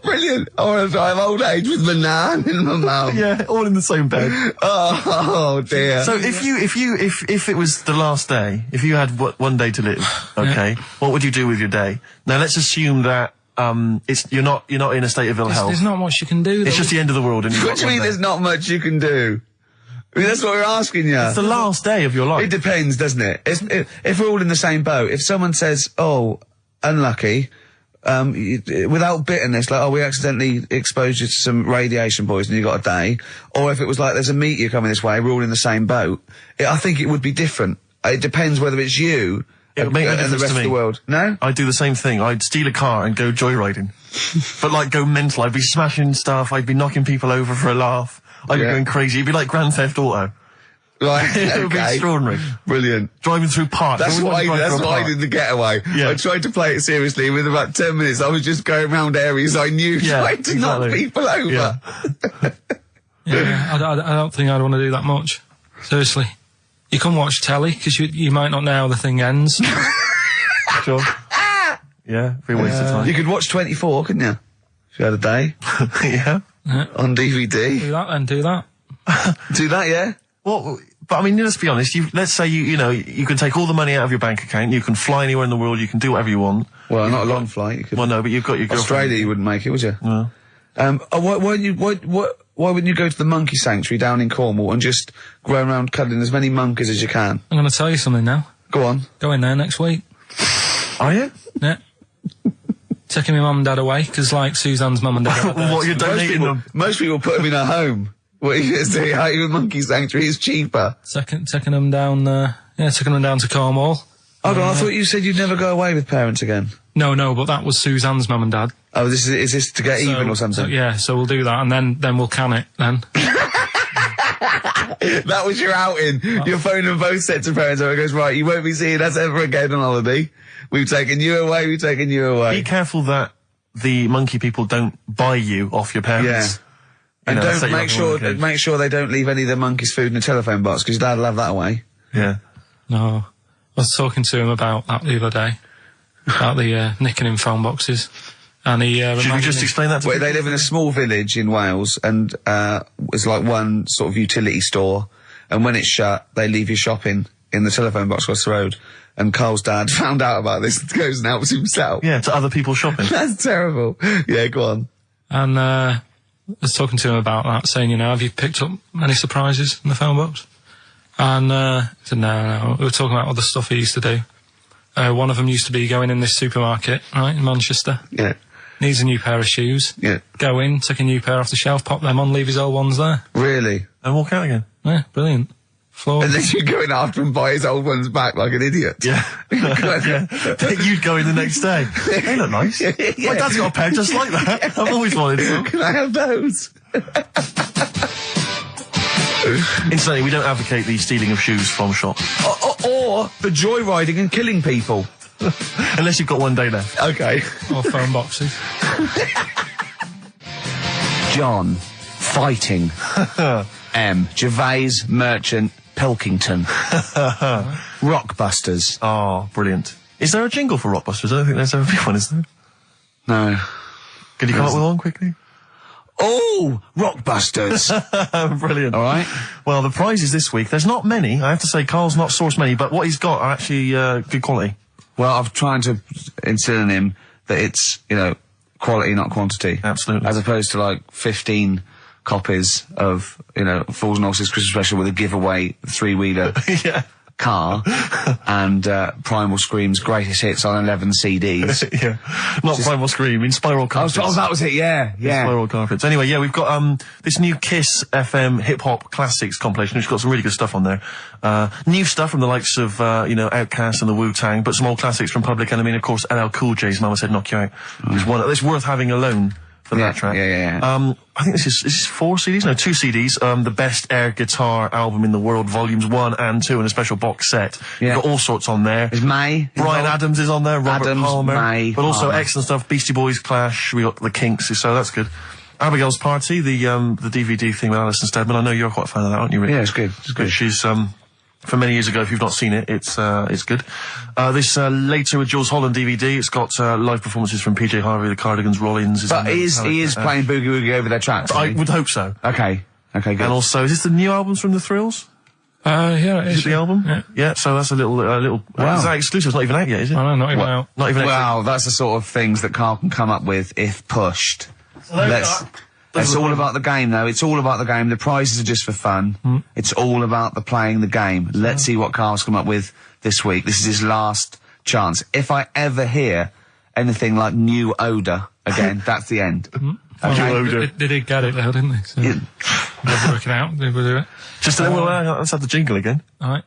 Brilliant. I want to die of old age with my nan and my mum. Yeah, all in the same bed. Oh dear. So if it was the last day, if you had one day to live, okay, what would you do with your day? Now let's assume that you're not in a state of ill health. There's not much you can do, though. It's just the end of the world. And What do you mean there's not much you can do? I mean, that's what we're asking you. It's the last day of your life. It depends, doesn't it? If we're all in the same boat, if someone says, oh, unlucky, without bitterness, like, oh, we accidentally exposed you to some radiation poison, you got a day, or if it was like, there's a meteor coming this way, we're all in the same boat, I think it would be different. It depends whether it's you It would make no and the difference rest to of me. the world. No? I'd do the same thing. I'd steal a car and go joyriding. But like go mental. I'd be smashing stuff. I'd be knocking people over for a laugh. I'd be going crazy. It'd be like Grand Theft Auto. Right, It would be extraordinary. Brilliant. Driving through parks. That's what I did in the getaway. Yeah. I tried to play it seriously. Within about 10 minutes, I was just going around areas I knew, trying to knock people over. Yeah. Yeah, I don't think I'd want to do that much. Seriously. You can watch telly, because you might not know how the thing ends. Sure. Yeah, be a waste of time. You could watch 24, couldn't you? If you had a day. Yeah. On DVD. Do that then, do that. Do that, yeah? Well, But I mean, let's be honest. Let's say you can take all the money out of your bank account. You can fly anywhere in the world. You can do whatever you want. Well, not a long flight. You could, well, no, but you've got your girlfriend. Australia, you wouldn't make it, would you? No. Why wouldn't you go to the monkey sanctuary down in Cornwall and just go around cuddling as many monkeys as you can? I'm going to tell you something now. Go on. Go in there next week. Are you? Yeah. Taking my mum and dad away, because like Suzanne's mum and dad. What, you're donating them? Most people put them in a home. What are you going to say? How your monkey sanctuary is cheaper? Taking them down, taking them down to Cornwall. Hold on, I thought you said you'd never go away with parents again. No, but that was Suzanne's mum and dad. Oh, is this to get even or something? So we'll do that, and then we'll can it, then. That was your outing. Your phone and both sets of parents, and it goes, right, you won't be seeing us ever again on holiday. We've taken you away, Be careful that the monkey people don't buy you off your parents. Yeah. And don't make sure they don't leave any of the monkeys' food in a telephone box, because your dad will have that away. Yeah. No. I was talking to him about that the other day. About the nicking in phone boxes. And he should we just explain that to They live in a small village in Wales, and it's like one sort of utility store, and when it's shut, they leave you shopping in the telephone box across the road. And Carl's dad found out about this and goes and helps himself. Yeah, to other people shopping. That's terrible. Yeah, go on. And I was talking to him about that, saying, have you picked up any surprises in the phone box? And he said, no. We were talking about other stuff he used to do. One of them used to be going in this supermarket, right, in Manchester. Yeah. Needs a new pair of shoes. Yeah. Go in, take a new pair off the shelf, pop them on, leave his old ones there. Really? And walk out again. Yeah, brilliant. And then you go in after and buy his old ones back like an idiot. Yeah. Yeah. You'd go in the next day. They look nice. Yeah. My dad's got a pair just like that. I've always wanted some. Can I have those? Incidentally, we don't advocate the stealing of shoes from shops. Or the joyriding and killing people. Unless you've got one day left. Okay. Or phone boxes. John. Fighting. M. Gervais, Merchant, Pilkington. Rockbusters. Oh, brilliant. Is there a jingle for Rockbusters? I don't think there's ever been one, is there? No. Can you come up with one quickly? Oh, Rockbusters. Brilliant. All right. Well, the prizes this week, there's not many. I have to say, Carl's not sourced many, but what he's got are actually good quality. Well, I'm trying to instill in him that it's, quality, not quantity. Absolutely. As opposed to, 15 copies of, Fools and Horses Christmas Special with a giveaway 3-wheeler yeah. car and Primal Scream's greatest hits on 11 CDs. Yeah. Not Primal Scream, in Spiral Carpets. Oh, that was it, yeah. Spiral Carpets. Anyway, yeah, we've got this new Kiss FM hip-hop classics compilation, which has got some really good stuff on there. New stuff from the likes of, Outkast and the Wu-Tang, but some old classics from Public Enemy, and of course LL Cool J's Mama Said Knock You Out. It's worth having alone for that track. Yeah. I think this is 4 CDs? No, 2 CDs. The Best Air Guitar Album in the World, Volumes 1 and 2, in a special box set. Yeah. You've got all sorts on there. There's May. Bryan Adams is on there, Robert Palmer. May, but also excellent stuff. Beastie Boys, Clash, we got the Kinks, so that's good. Abigail's Party, the DVD thing with Alison Steadman. I know you're quite a fan of that, aren't you, Rick? Yeah, it's good. She's, from many years ago, if you've not seen it, it's good. This Later with Jules Holland DVD, it's got live performances from PJ Harvey, the Cardigans, Rollins. But he is playing Boogie Woogie over their tracks. I would hope so. Okay, good. And also, is this the new albums from The Thrills? Yeah, it is. Is it the album? Yeah. So that's a little. Wow. Is that exclusive? It's not even out yet, is it? I know, not even out. Not even out. Wow, that's the sort of things that Carl can come up with if pushed. It's all about the game, though. It's all about the game. The prizes are just for fun. It's all about the playing the game. Let's see what Carl's come up with this week. This is his last chance. If I ever hear anything like New Odour again, that's the end. Okay. They did get it, though, didn't they? So they'll work it out. They will do it. Just let's have the jingle again. All right.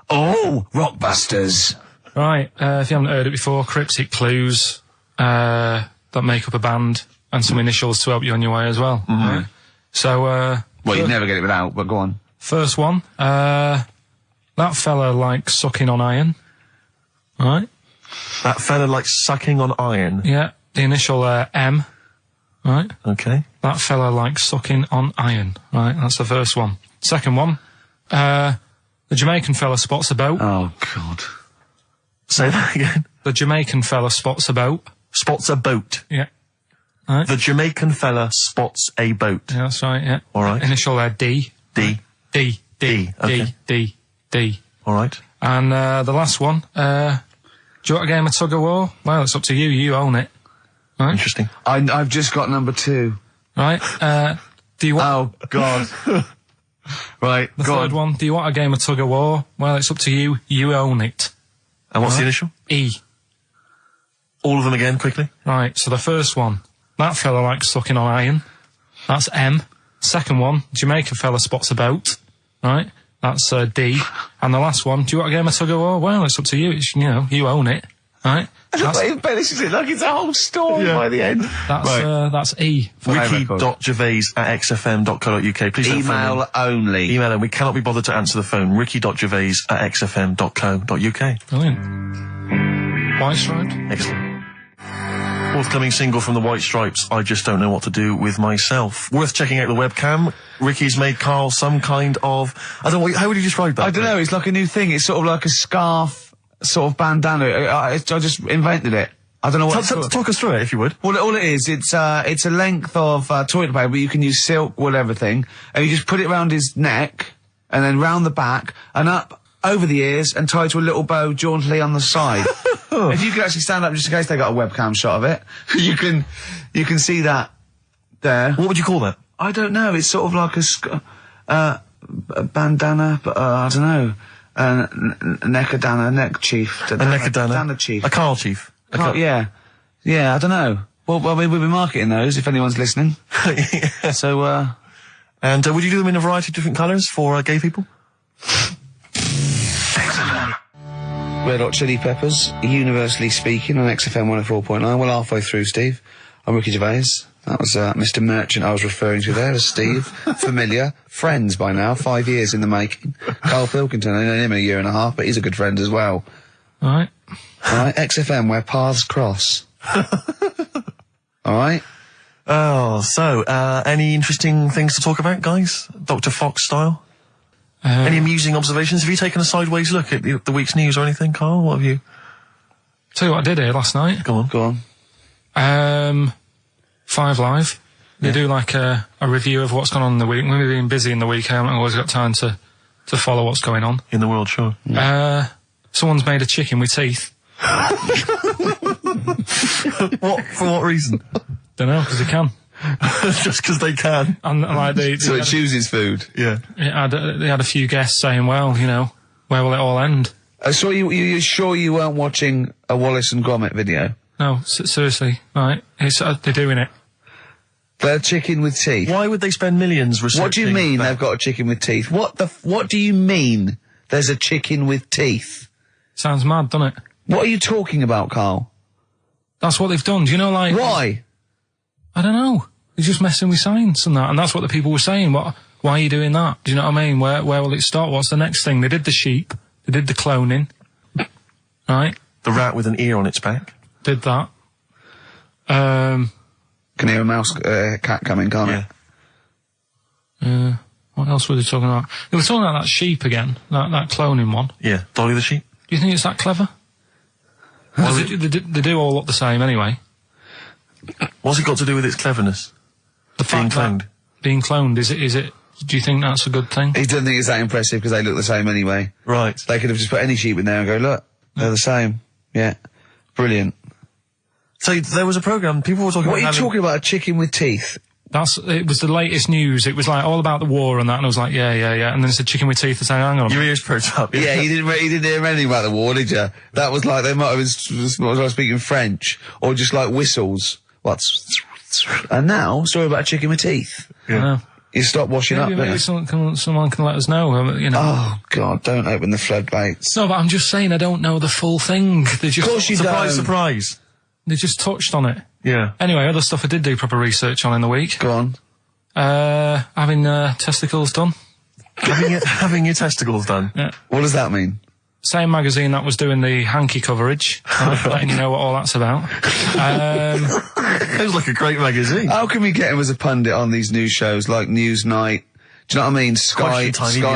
Oh, Rockbusters. Right. If you haven't heard it before, cryptic clues that make up a band. And some initials to help you on your way as well. Right? So, well, you'd never get it without, but go on. First one, that fella likes sucking on iron. Right? That fella likes sucking on iron? Yeah, the initial M. Right? Okay. That fella likes sucking on iron. Right, that's the first one. Second one, the Jamaican fella spots a boat. Oh, God. Say that again. The Jamaican fella spots a boat. Spots a boat? Yeah. Right. The Jamaican fella spots a boat. Yeah, that's right, yeah. All right. Initial D. D. D. D. Okay. D. All right. And the last one, do you want a game of tug of war? Well, it's up to you. You own it. Right? Interesting. I've just got number 2. Right. Do you want... Oh, God. Right, The third one, do you want a game of tug of war? Well, it's up to you. You own it. And what's the initial? E. All of them again, quickly. Right, so the first one, that fella likes sucking on iron. That's M. Second one, Jamaica fella spots a boat. Right, that's D. And the last one, do you want a game of tug of war? Well, it's up to you. It's, you own it. Right? This is it like it's a whole story by the end. That's E. Ricky.gervais@xfm.co.uk. Please don't phone Email in. only. Email and we cannot be bothered to answer the phone. Ricky.gervais@xfm.co.uk. Brilliant. White Striped. Excellent. Forthcoming single from the White Stripes, I Just Don't Know What to Do With Myself. Worth checking out the webcam. Ricky's made Carl some kind of... I don't know, how would you describe that? I don't know, it's like a new thing. It's sort of like a scarf, sort of bandana. I just invented it. I don't know what Talk us through it, if you would. Well, all it is, it's a length of toilet paper. You can use silk, wool, everything. And you just put it round his neck, and then round the back, and up over the ears, and tied to a little bow jauntily on the side. If you could actually stand up, just in case they got a webcam shot of it, you can see that there. What would you call that? I don't know. It's sort of like a bandana, but I don't know. Neckadana, neck chief. A neckadana chief. A Carl chief. Yeah, I don't know. Well, we'll be marketing those if anyone's listening. Yeah. So, and would you do them in a variety of different colours for gay people? Red Hot Chili Peppers, universally speaking, on XFM 104.9. Well, halfway through, Steve. I'm Ricky Gervais. That was Mr. Merchant I was referring to there as Steve. Familiar. Friends by now, 5 years in the making. Karl Pilkington, I know him in a year and a half, but he's a good friend as well. Alright. Alright, XFM, where paths cross. Alright? Oh, so, any interesting things to talk about, guys? Dr. Fox style? Any amusing observations? Have you taken a sideways look at the week's news or anything, Carl? What have you... Tell you what I did here last night. Go on. 5 Live. They do like a review of what's gone on in the week. When we've been busy in the week, I haven't always got time to follow what's going on. In the world, sure. Someone's made a chicken with teeth. For what reason? Don't know, because they can. Just because they can. And like So it chooses food. Yeah. they had a few guests saying, well, where will it all end? So you're sure you weren't watching a Wallace and Gromit video? No, seriously, right? They're doing it. They're chicken with teeth. Why would they spend millions researching... What do you mean they've got a chicken with teeth? What do you mean there's a chicken with teeth? Sounds mad, doesn't it? What are you talking about, Carl? That's what they've done. Do you know, like... Why? I don't know. They're just messing with science and that, and that's what the people were saying. Why are you doing that? Do you know what I mean? Where will it start? What's the next thing? They did the sheep. They did the cloning. Right? The rat with an ear on its back. Did that. Can hear a cat coming, can't it? What else were they talking about? They were talking about that sheep again, that cloning one. Yeah, Dolly the sheep. Do you think it's that clever? They do all look the same anyway. What's it got to do with its cleverness? Being cloned. Being cloned, is it? Do you think that's a good thing? He doesn't think it's that impressive because they look the same anyway. Right. They could have just put any sheep in there and go, look, they're the same. Yeah. Brilliant. So there was a programme, people were talking about... What are you talking about, a chicken with teeth? It was the latest news. It was like all about the war and that, and I was like, yeah. And then it's a chicken with teeth and saying, hang on. Your ears perked up. Yeah, he didn't hear anything about the war, did you? That was like, they might have been speaking French, or just like whistles. And now, story about a chicken with teeth. Yeah. You stop washing up, maybe someone can let us know, Oh, God, don't open the floodgates. No, but I'm just saying I don't know the full thing. They just... Of course you don't. Surprise. They just touched on it. Yeah. Anyway, other stuff I did do proper research on in the week. Go on. Having testicles done. having your testicles done? Yeah. What does that mean? Same magazine that was doing the hanky coverage. Letting you know what all that's about. It was like a great magazine. How can we get him as a pundit on these news shows like Newsnight? Do you know what I mean? Sky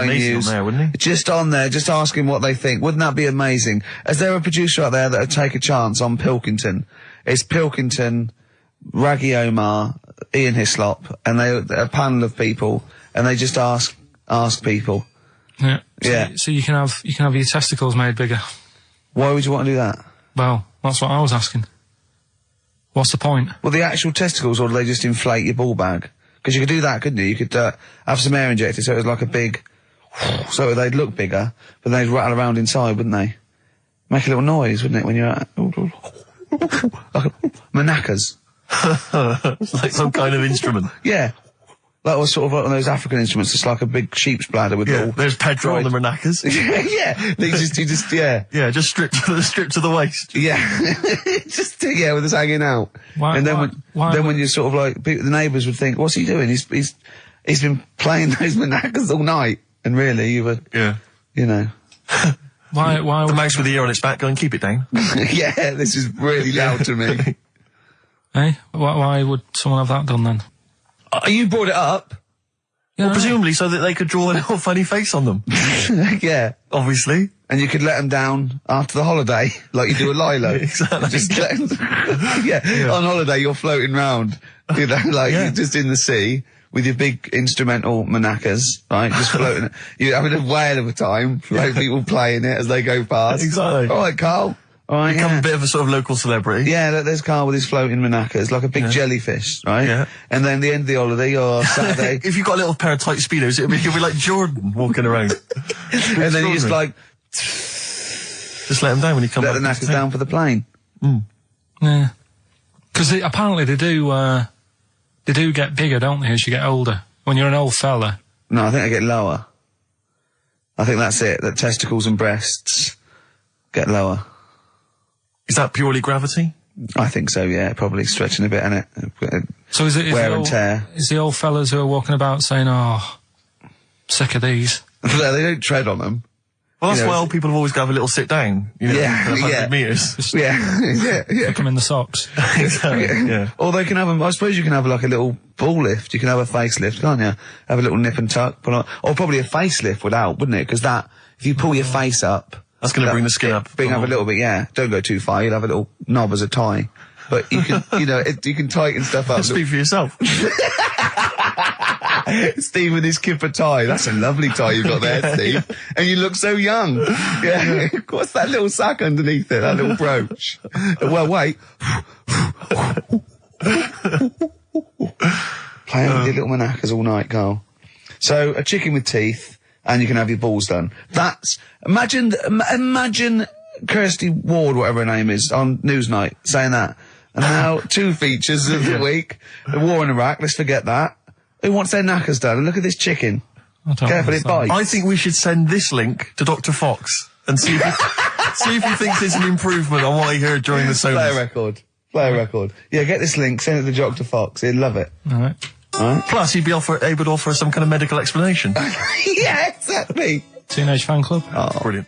News. On there, wouldn't he? Just on there, just asking what they think. Wouldn't that be amazing? Is there a producer out there that would take a chance on Pilkington? It's Pilkington, Raggy Omar, Ian Hislop, and a panel of people, and they just ask people. Yeah. Yeah. So you can have your testicles made bigger. Why would you want to do that? Well, that's what I was asking. What's the point? Well, the actual testicles, or do they just inflate your ball bag? Because you could do that, couldn't you? You could have some air injected so it was like a big... So they'd look bigger, but they'd rattle around inside, wouldn't they? Make a little noise, wouldn't it, when you're... like manacas. Like some kind of instrument. Yeah. That was sort of like one of those African instruments, just like a big sheep's bladder with little... There's Pedro on the maracas. Yeah. They just, yeah. Yeah, just stripped to the waist. Yeah. Just, yeah, with us hanging out. Why- and then why- when you're sort of like, the neighbours would think, what's he doing? He's been playing those manacas all night. And really, you were, you know. Why The mouse with the ear on its back going, keep it down. Yeah, this is really loud to me. Eh? Why would someone have that done then? You brought it up. Yeah, Well, presumably so that they could draw a little funny face on them. Yeah. Obviously. And you could let them down after the holiday, like you do a Lilo. Exactly. Just let 'em- yeah. On holiday, you're floating round, you know, like you're just in the sea with your big instrumental manacas, right? Just floating. You're having a whale of a time, like people playing it as they go past. Exactly. All right, Carl. All right, Become a bit of a sort of local celebrity. Yeah, there's Carl with his floating manacas, like a big jellyfish, right? Yeah. And then the end of the holiday, or Saturday, If you've got a little pair of tight speedos, it'll be like Jordan walking around. and then you just like Just let them down when you come let back. the knackers down for the plane. Yeah. Because apparently they do get bigger, don't they, as you get older? When you're an old fella. No, I think they get lower. I think that's it, that testicles and breasts get lower. Is that purely gravity? I think so, yeah, probably stretching a bit, innit? So is Wear and tear. Is the old fellas who are walking about saying, "Oh, sick of these"? They don't tread on them. Well, that's You know, why old people have always got to have a little sit down. You know, Yeah, for 100 yeah. metres. Yeah. Put them in the socks. Exactly, yeah. Or they can have I suppose you can have like a little ball lift. You can have a facelift, can't you? Have a little nip and tuck. Or probably a facelift would help, wouldn't it? Because if you pull your face up... That's going to bring the skin up. Bring up a little bit, yeah. Don't go too far. You'll have a little knob as a tie. But you can, you can tighten stuff up. Speak for yourself. Steve with his kipper tie. That's a lovely tie you've got there, Steve. And you look so young. Yeah. What's that little sack underneath it? That little brooch. Well, wait. Playing with your little manacas all night, Carl. So, a chicken with teeth, and you can have your balls done. Imagine Kirsty Ward, whatever her name is, on Newsnight, saying that. And now, 2 features of the week. The war in Iraq, let's forget that. Who wants their knackers done? And look at this chicken. Careful, it bites. I think we should send this link to Dr. Fox and see if he thinks it's an improvement on what he heard during the Play a sonas. record. Play a record. Yeah, get this link, send it to Dr. Fox. He'd love it. All right. Alright? Plus, he'd be able to offer some kind of medical explanation. Yeah, exactly. Teenage Fan Club. Brilliant.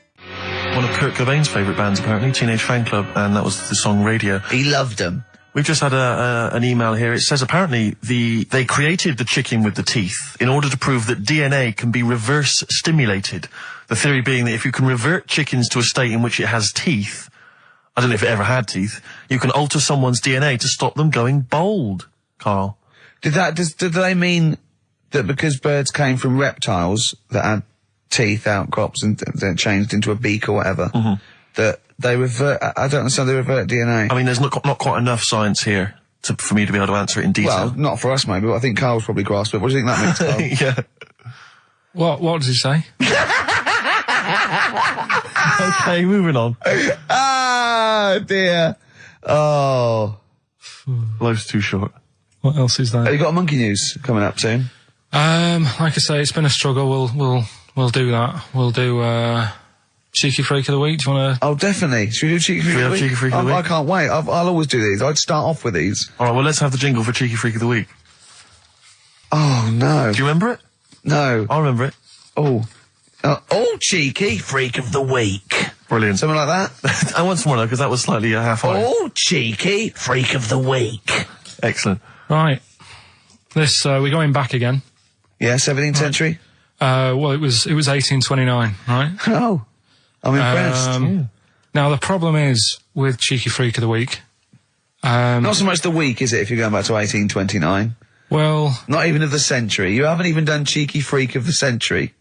One of Kurt Cobain's favourite bands, apparently, Teenage Fan Club, and that was the song Radio. He loved them. We've just had an email here. It says apparently they created the chicken with the teeth in order to prove that DNA can be reverse stimulated. The theory being that if you can revert chickens to a state in which it has teeth, I don't know if it ever had teeth, you can alter someone's DNA to stop them going bald, Carl. Did they mean that because birds came from reptiles that had teeth, outcrops, and then changed into a beak or whatever, that they revert... I don't understand, they revert DNA. I mean, there's not quite enough science here for me to be able to answer it in detail. Well, not for us maybe, but I think Carl's probably grasped it. What do you think that means, Carl? Yeah. What does he say? Okay, moving on. Ah, dear. Oh. Life's too short. What else is there? Have you got a monkey news coming up soon? Like I say, it's been a struggle. We'll do that. We'll do Cheeky Freak of the Week. Do you want to? Oh, definitely. Should we do Cheeky Freak of the Week? Cheeky Freak of the Week? I can't wait. I'll always do these. I'd start off with these. All right, well, let's have the jingle for Cheeky Freak of the Week. Oh, no. Do you remember it? No. I remember it. Oh, Cheeky Freak of the Week. Brilliant. Something like that? I want some more, though, because that was slightly half-high. Oh, Cheeky Freak of the Week. Excellent. Right. This we're going back again. Yeah, 17th century? Well, it was 1829, right? Oh, I'm impressed. Now the problem is with Cheeky Freak of the Week. Not so much the week, is it, if you're going back to 1829? Well, Not even of the century. You haven't even done Cheeky Freak of the century.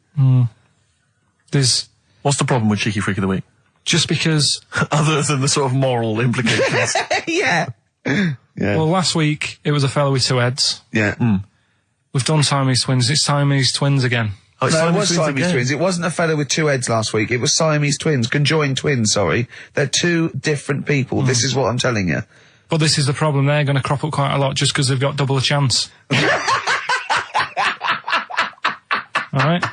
What's the problem with Cheeky Freak of the Week? Just because... Other than the sort of moral implications. Yeah. Well, last week, it was a fella with 2 heads. Yeah. We've done Siamese twins. It's Siamese twins again. Oh, No, it was Siamese again. twins. It wasn't a fellow with 2 heads last week. It was Siamese twins, conjoined twins, sorry. They're 2 different people. This is what I'm telling you. But this is the problem. They're going to crop up quite a lot just because they've got double a chance. All right?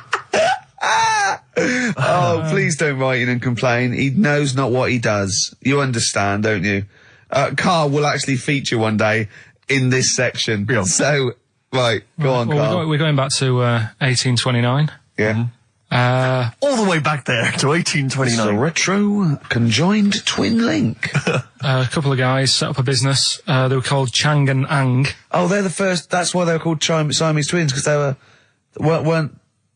Oh, please don't write in and complain. He knows not what he does. You understand, don't you? Karl will actually feature one day in this section. Yeah. So, right, go on, Karl. We're going back to 1829. Yeah. All the way back there to It's a 1829. retro conjoined twin link. A couple of guys set up a business. They were called Chang and Ang. Oh, they're the first. That's why they were called Siamese twins, because they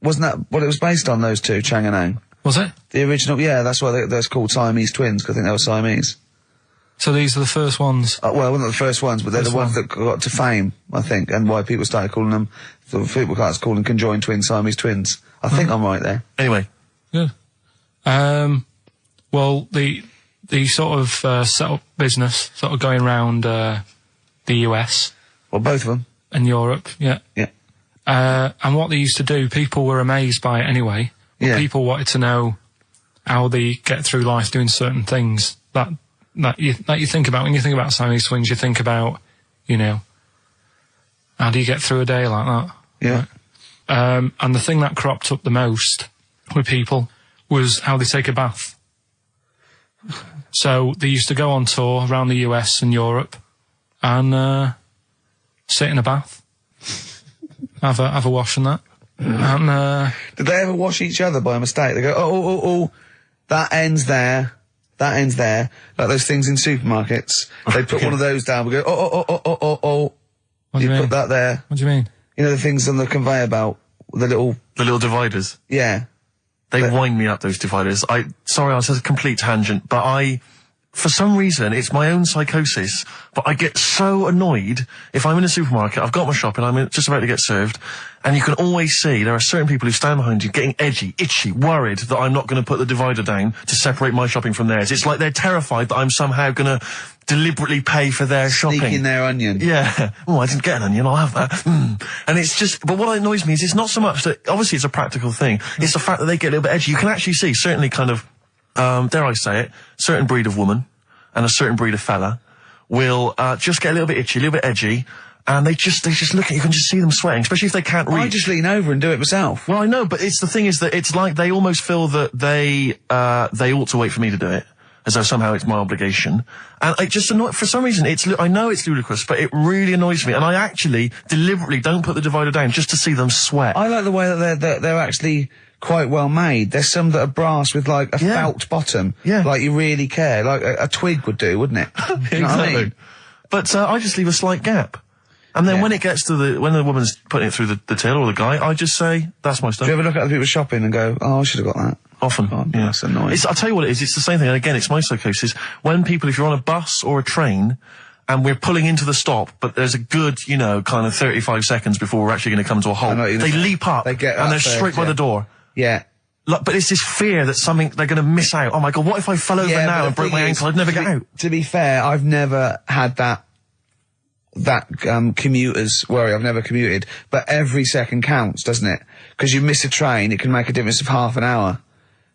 wasn't that what it was based on? Those 2, Chang and Ang. Was it? The original, yeah. That's why they're called Siamese twins, because I think they were Siamese. So these are the first ones. Well, not the first ones, but they're the ones that got to fame, I think, and why people started calling them. So people started calling conjoined twins Siamese twins. I think I'm right there. Anyway. Good. Well, the sort of set up business, sort of going around the US Well, both of them. and Europe, yeah. Yeah. And what they used to do, people were amazed by it anyway. But Yeah. people wanted to know how they get through life doing certain things that you think about. When you think about Siamese twins, you think about, how do you get through a day like that? Yeah. And the thing that cropped up the most with people was how they take a bath. So they used to go on tour around the US and Europe and sit in a bath, have a wash and that. And Did they ever wash each other by mistake? They go, oh, that ends there. That ends there. Like those things in supermarkets. They put one of those down. We go, oh. What do you mean? Put that there. What do you mean? You know the things on the conveyor belt? The little dividers. Yeah. They wind me up, those dividers. Sorry, I was a complete tangent, but for some reason, it's my own psychosis, but I get so annoyed if I'm in a supermarket, I've got my shopping, I'm just about to get served, and you can always see there are certain people who stand behind you getting edgy, itchy, worried that I'm not going to put the divider down to separate my shopping from theirs. It's like they're terrified that I'm somehow going to deliberately pay for their shopping. Sneak in their onion. Yeah. Oh, I didn't get an onion, I'll have that. And it's just, but what annoys me is it's not so much that, obviously it's a practical thing, it's the fact that they get a little bit edgy. You can actually see, certainly kind of, dare I say it, certain breed of woman and a certain breed of fella will just get a little bit itchy, a little bit edgy, and they just look at you, can just see them sweating, especially if they can't reach. I just lean over and do it myself. Well, I know, but the thing is that it's like they almost feel that they ought to wait for me to do it, as though somehow it's my obligation. And it just for some reason, I know it's ludicrous, but it really annoys me, and I actually deliberately don't put the divider down just to see them sweat. I like the way that they're actually quite well made. There's some that are brass with like a felt bottom. Yeah. Like you really care. Like a twig would do, wouldn't it? Exactly. You know what I mean? But I just leave a slight gap. And then when it gets to when the woman's putting it through the till or the guy, I just say, that's my stuff. Do you ever look at other people shopping and go, oh, I should have got that? Often. God, yeah. That's annoying. I'll tell you what it is, it's the same thing, and again, it's my psychosis. When people, if you're on a bus or a train, and we're pulling into the stop, but there's a good, kind of 35 seconds before we're actually going to come to a halt, they leap up, and they're straight by the door. Yeah. But it's this fear that they're going to miss out. Oh my God, what if I fell over now and broke my ankle? I'd never get out. To be fair, I've never had that commuter's worry. I've never commuted, but every second counts, doesn't it? Because you miss a train, it can make a difference of half an hour.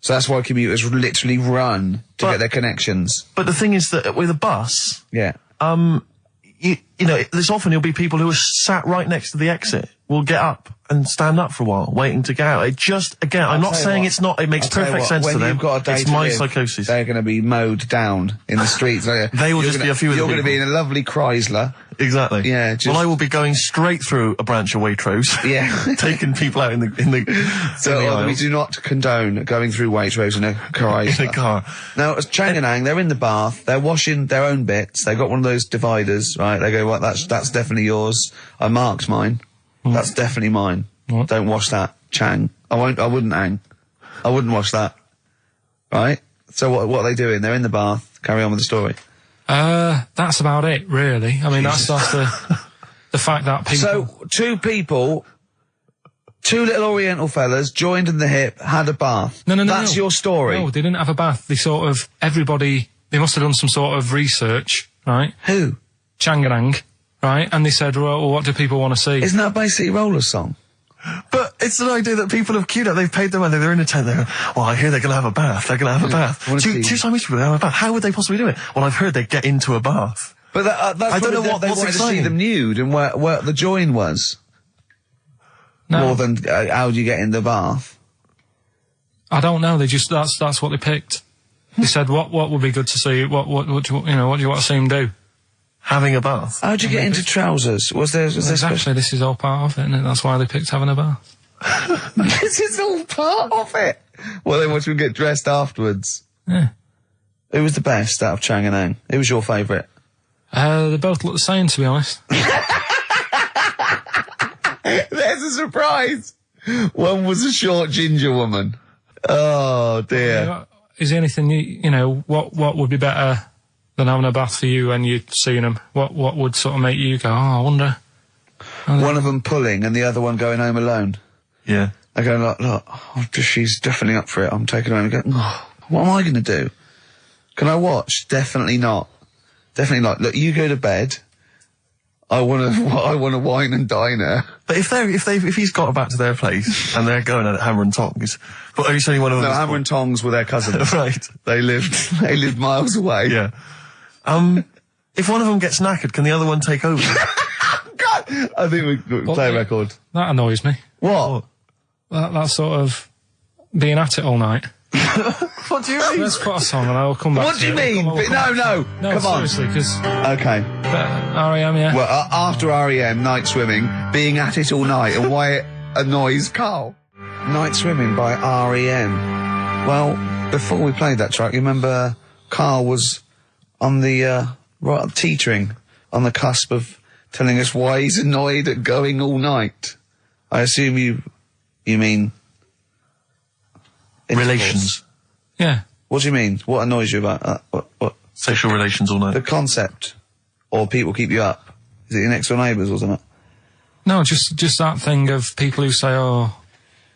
So that's why commuters literally run to get their connections. But the thing is that with a bus, there's often there'll be people who are sat right next to the exit will get up and stand up for a while, waiting to get out. It just, again, I'm not saying it's not, it makes perfect sense to them. When you've got a day it's my psychosis. They're going to be mowed down in the streets. They will just be a few of the You're going to be in a lovely Chrysler. Exactly. Yeah. Well, I will be going straight through a branch of Waitrose. Yeah. Taking people out in the So we do not condone going through Waitrose in a Chrysler. In a car. Now, as Chang and Ang, they're in the bath, they're washing their own bits, they got one of those dividers, right? They go, well, that's definitely yours. I marked mine. That's definitely mine. What? Don't wash that, Chang. I wouldn't, Ang. I wouldn't wash that. Right? So what are they doing? They're in the bath. Carry on with the story. That's about it, really. I mean, that's the fact that people... So, two Two little Oriental fellas joined in the hip, had a bath. No. That's your story. No, they didn't have a bath. They everybody, they must have done some sort of research, right? Who? Changarang, right? And they said, well, what do people want to see? Isn't that basically Roller's song? But it's an idea that people have queued up. They've paid their money. They're in a tent. They're, well, I hear they're going to have a bath. They're going to have a bath. Two Chinese people have a bath. How would they possibly do it? Well, I've heard they get into a bath. But that's I don't know what they what's wanted to exciting. see them nude and where the join was. No. More than how do you get in the bath? I don't know. They just that's what they picked. They said what would be good to see. What do you what do you want to see them do? Having a bath. How'd you get into trousers? Was there Exactly. This is all part of it, and that's why they picked having a bath. This is all part of it. Well, they want you to get dressed afterwards. Yeah. Who was the best out of Chang and Ang? Who was your favourite? They both look the same, to be honest. There's a surprise. One was a short ginger woman. Oh dear. Is there anything what would be better than having a bath for you when you've seen them? What would sort of make you go, I wonder? One of them pulling and the other one going home alone. Yeah. I go, look, she's definitely up for it. I'm taking her home and go, what am I going to do? Can I watch? Definitely not. Definitely not. Look, you go to bed. I want to wine and dine her. But if he's got back to their place and they're going at Hammer and Tongs, but it's only one of them. No, Hammer and Tongs were their cousins. Right. They lived miles away. Yeah. If one of them gets knackered, can the other one take over? God, I think we play a record. That annoys me. What? That sort of being at it all night. What do you mean? Let's put a song and I'll come back. What do you mean? No, come on. Seriously, because Okay. R.E.M. yeah. Well, after R.E.M., Night Swimming, being at it all night, and why it annoys Carl. Night Swimming by R.E.M. Well, before we played that track, you remember Carl was on the, teetering, on the cusp of telling us why he's annoyed at going all night. I assume you mean... Relations. Yeah. What do you mean? What annoys you about that? What? Sexual relations all night. The concept, or people keep you up. Is it your next door neighbours or something? No, just that thing of people who say, was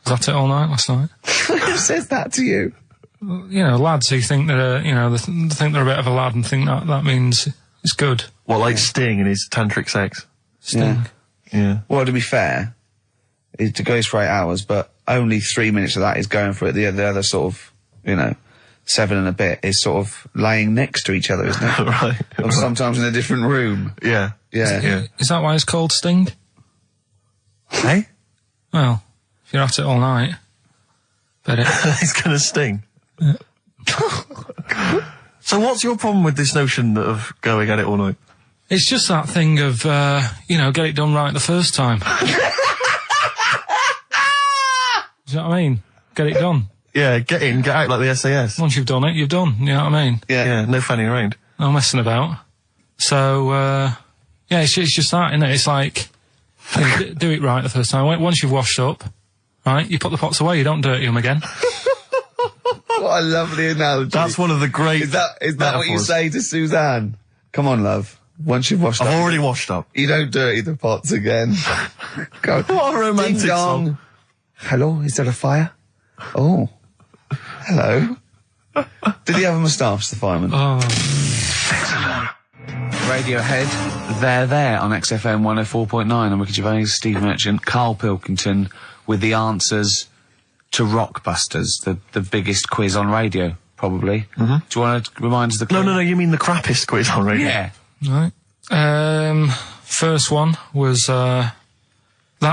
that it all night last night? Who says that to you? Lads who think they're, they think they're a bit of a lad and think that means it's good. What, like Sting and his tantric sex? Sting. Yeah. Well, to be fair, it goes for 8 hours, but only 3 minutes of that is going for it. The other sort of, 7 and a bit is sort of laying next to each other, isn't it? Right. Or sometimes in a different room. Yeah. Yeah. Is that why it's called Sting? Hey? Well, if you're at it all night, bet it. It's gonna sting. Yeah. So what's your problem with this notion of going at it all night? It's just that thing of, get it done right the first time. Do you know what I mean? Get it done. Yeah, get in, get out like the SAS. Once you've done it, you've done. You know what I mean? Yeah, no fanning around. No messing about. So, it's just that, isn't it? It's like, do it right the first time. Once you've washed up, right, you put the pots away, you don't dirty them again. What a lovely analogy. That's one of the great Is that what you say to Suzanne? Come on, love. Once you've washed up. I've already washed up. You don't dirty the pots again. Go. What a romantic Ding dong. song. Hello, is there a fire? Oh. Hello. Did he have a moustache, the fireman? Oh. Radiohead, they're there on XFM 104.9. I'm Ricky Gervais, Steve Merchant, Karl Pilkington with the answers to Rockbusters, the biggest quiz on radio, probably. Mm-hmm. Do you want to remind us the quiz? No, you mean the crappiest quiz on radio? Yeah. Right. First one was, that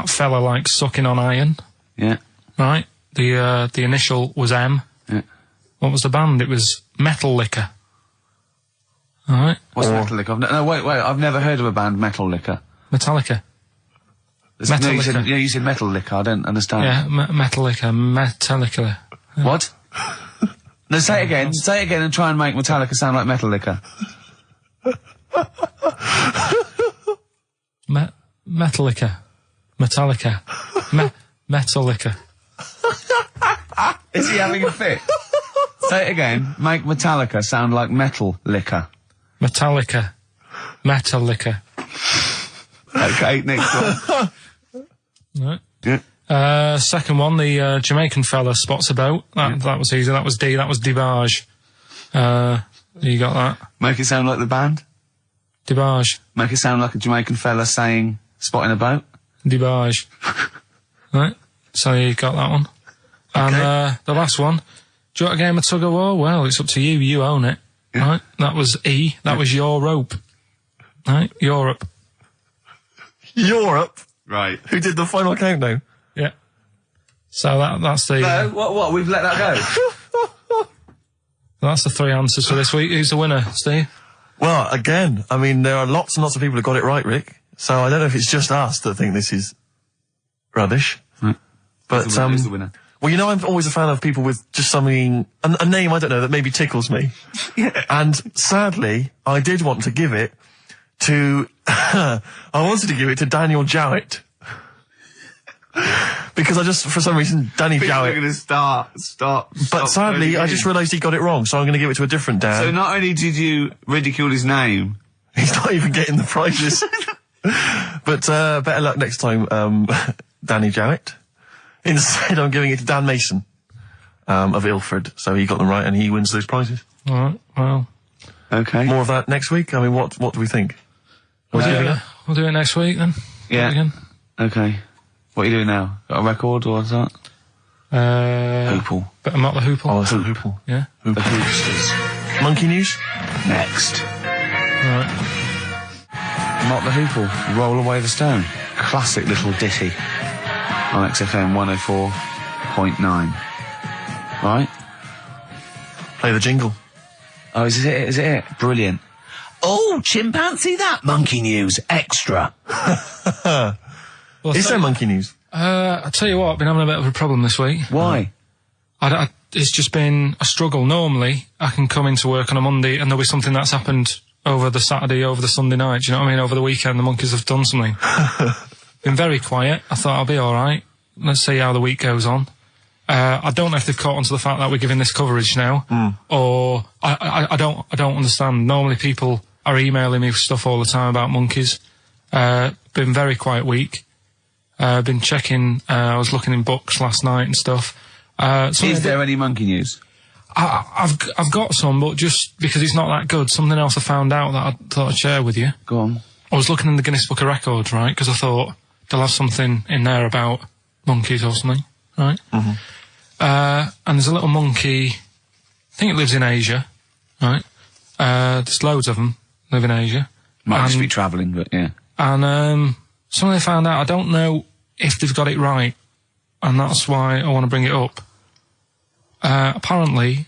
fella likes sucking on iron. Yeah. Right. The initial was M. Yeah. What was the band? It was Metal Liquor. Alright. What's Metal Liquor? No, wait, I've never heard of a band, Metal Liquor. Metallica. No, you said Metal Liquor, I don't understand. Yeah, Metal Liquor, Metallica. Yeah. What? No, say it again and try and make Metallica sound like Metal Liquor. Metallica. Metallica. Metallica. Is he having a fit? Say it again. Make Metallica sound like Metal Liquor. Metallica. Metallica. Okay, next one. Right. Yeah. Second one, the Jamaican fella spots a boat. That was easy. That was D. That was Debage. You got that? Make it sound like the band. Debage. Make it sound like a Jamaican fella saying "spotting a boat." Debage. Right. So you got that one. And the last one. Do you want a game of tug of war? Well, it's up to you. You own it. Yeah. Right. That was E. That was your rope. Right. Europe. Europe. Right. Who did the final countdown? Yeah. So that's the... No, what? We've let that go? That's the 3 answers for this week. Who's the winner, Steve? Well, again, I mean, there are lots and lots of people who got it right, Rick. So I don't know if it's just us that think this is rubbish. Right. But, who's the winner? Well, you know, I'm always a fan of people with just something, a name, I don't know, that maybe tickles me. Yeah. And sadly, I did want to give it to, I wanted to give it to Daniel Jowett. Because I just, for some reason, Danny Jowett. We're going to start. But sadly, I just realised he got it wrong, so I'm going to give it to a different Dan. So not only did you ridicule his name, he's not even getting the prizes. But better luck next time, Danny Jowett. Instead, I'm giving it to Dan Mason of Ilford. So he got them right, and he wins those prizes. All right. Well. Okay. More of that next week. I mean, what do we think? We'll do it next week then. Yeah. Again. Okay. What are you doing now? Got a record or what's that? Hoople. But I'm not the Hoople. Oh, it's a Hoople. Yeah. The Hoopsters. Monkey News? Next. All right. Not the Hoople. Roll Away the Stone. Classic little ditty on XFM 104.9. Right? Play the jingle. Oh, is it? Is it? Brilliant. Oh, chimpanzee that Monkey News extra. Well, Is there Monkey News? I tell you what, I've been having a bit of a problem this week. Why? It's just been a struggle. Normally, I can come into work on a Monday and there'll be something that's happened over the Saturday, over the Sunday night. Do you know what I mean? Over the weekend, the monkeys have done something. Been very quiet. I thought I'll be all right. Let's see how the week goes on. I don't know if they've caught on to the fact that we're giving this coverage now, or I don't understand. Normally, people are emailing me stuff all the time about monkeys. Been very quiet week. Been checking. I was looking in books last night and stuff. Is there any monkey news? I've got some, but just because it's not that good. Something else I found out that I thought I'd share with you. Go on. I was looking in the Guinness Book of Records, right? Because I thought they'll have something in there about monkeys or something, right? Mm-hmm. And there's a little monkey. I think it lives in Asia, right? There's loads of them live in Asia. Might just be travelling, but yeah. And something I found out. I don't know if they've got it right, and that's why I want to bring it up. Apparently,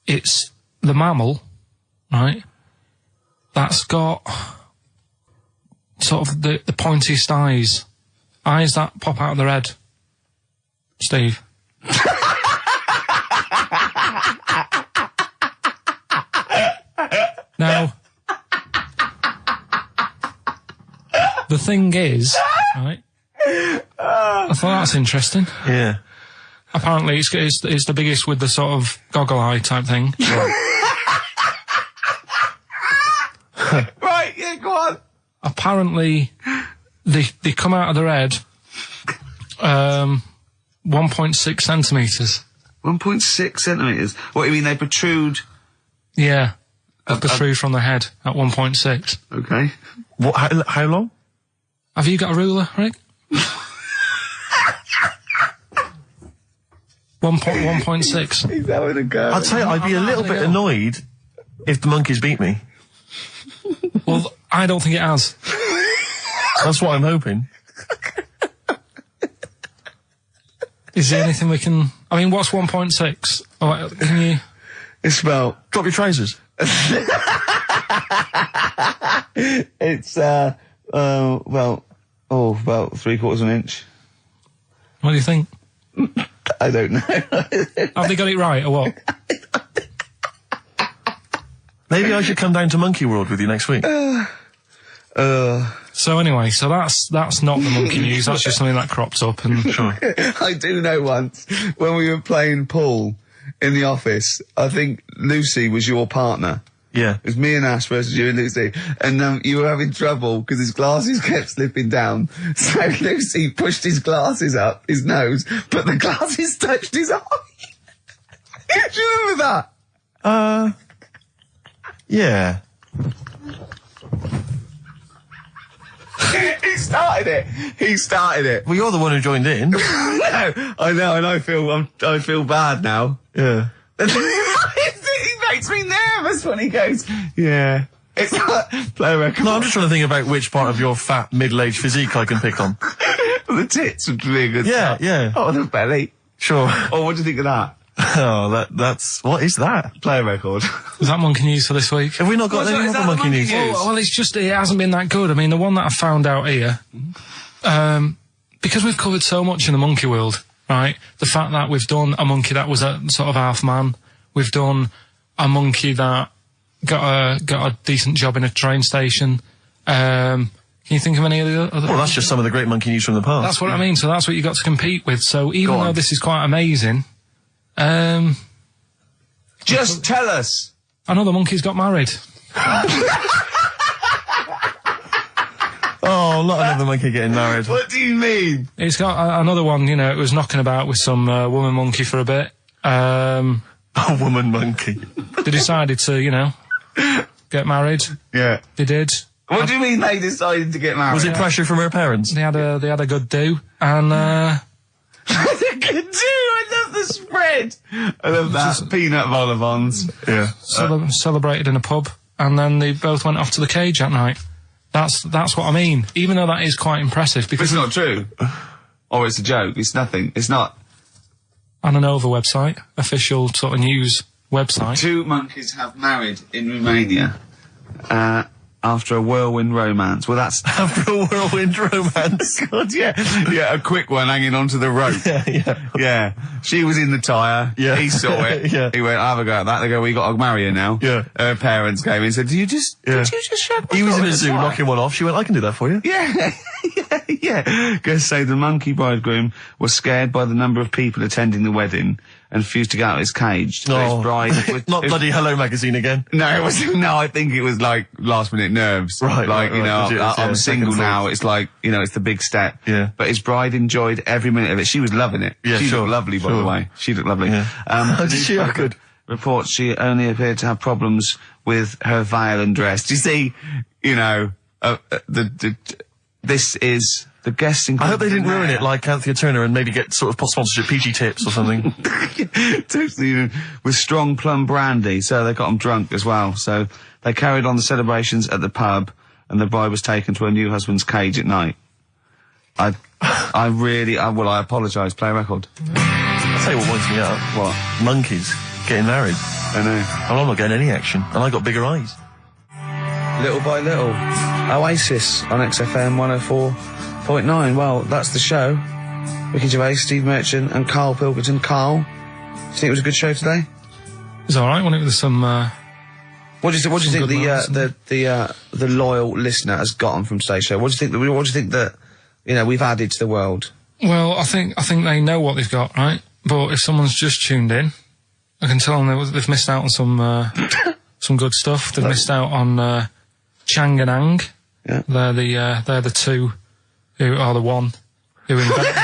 it's the mammal, right, that's got sort of the pointiest eyes that pop out of their head. Steve. Now, the thing is, right, I thought that's interesting. Yeah. Apparently, it's the biggest with the sort of goggle eye type thing. Right, yeah, go on. Apparently, they come out of their head 1.6 centimetres. 1.6 centimetres? What, you mean they protrude? Yeah. They protrude from the head at 1.6. Okay. What? How long? Have you got a ruler, Rick? 1.6. He's having a go. I'd say I'd be a little bit annoyed if the monkeys beat me. Well, I don't think it has. That's what I'm hoping. Is there anything we can... I mean, what's 1.6? Oh, can you... It's about... Drop your trousers. It's, about 3/4 of an inch. What do you think? I don't know. Have they got it right, or what? Maybe I should come down to Monkey World with you next week. So anyway, that's not the monkey news. That's just something that cropped up. And Sure. I do know once, when we were playing pool in the office, I think Lucy was your partner. Yeah. It was me and Ash versus you and Lucy. And you were having trouble because his glasses kept slipping down. So Lucy pushed his glasses up his nose, but the glasses touched his eye. Do you remember that? Yeah. He started it. Well, you're the one who joined in. No, I know, and I feel bad now. Yeah. He makes me nervous when he goes, yeah. It's like, play a record. No, I'm just trying to think about which part of your fat, middle-aged physique I can pick on. The tits would be a good Yeah, start. yeah. Oh, the belly. Sure. Oh, what do you think of that? Oh, that's... What is that? Play a record. Was that monkey news for this week? Have we not got any other monkey news? Well, it's just, it hasn't been that good. I mean, the one that I found out here, because we've covered so much in the monkey world, right? The fact that we've done a monkey that was a sort of half man, we've done a monkey that got a decent job in a train station. Can you think of any of the other? Well, that's just some of the great monkey news from the past. That's what I mean. So that's what you got to compete with. So even though this is quite amazing, Just tell us. another monkey's got married. Oh, not another monkey getting married. What do you mean? It's got another one. You know, it was knocking about with some woman monkey for a bit. A woman monkey. They decided to, you know, get married. Yeah. They did. What do you mean they decided to get married? Was it pressure from her parents? They had a good do, and Good do. I love the spread. I love that. Peanut vol-au-vents. Yeah. Celebrated in a pub, and then they both went off to the cage that night. That's what I mean. Even though that is quite impressive, But because it's not true. Or it's a joke. It's nothing. It's not. on an Nova website, official sort of news website. 2 monkeys have married in Romania after a whirlwind romance. Well, that's... After a whirlwind romance. God, yeah. Yeah, a quick one hanging onto the rope. Yeah. She was in the tyre. Yeah. He saw it. Yeah. He went, I'll have a go at that. They go, we got to marry her now. Yeah. Her parents came in and said, did you just shove my He was in a daughter's zoo tyre?" knocking one off. She went, I can do that for you. Yeah. Yeah. Guests say the monkey bridegroom was scared by the number of people attending the wedding and refused to get out of his cage. So his bride was, Not bloody Hello Magazine again. No, it was no. I think it was like last minute nerves. Right, like right, you know, right. Yeah, I'm single second now. thoughts. It's like it's the big step. Yeah. But his bride enjoyed every minute of it. She was loving it. Yeah, she sure, looked lovely, by the sure. way. She looked lovely. Yeah. Did she? I could. Reports she only appeared to have problems with her veil and dress. Do you see? This is. The guests I hope they didn't ruin it like Anthea Turner and maybe get sort of sponsorship PG tips or something. Totally, with strong plum brandy, so they got them drunk as well. So they carried on the celebrations at the pub, and the bride was taken to her new husband's cage at night. I apologise. Play a record. I'll tell you what winds me up. What? Monkeys getting married. I know. And I'm not getting any action. And I got bigger eyes. Little by little, Oasis on XFM 104.9. Well, that's the show. Ricky Gervais, Steve Merchant, and Karl Pilkington. Karl, do you think it was a good show today? It was all right. Wasn't it, with some. What do you think good moments, the loyal listener has gotten from today's show? What do you think that we've added to the world? Well, I think they know what they've got, right? But if someone's just tuned in, I can tell them they've missed out on some good stuff. They've missed out on Chang and Ang. Yeah. They're the two who are the one who invented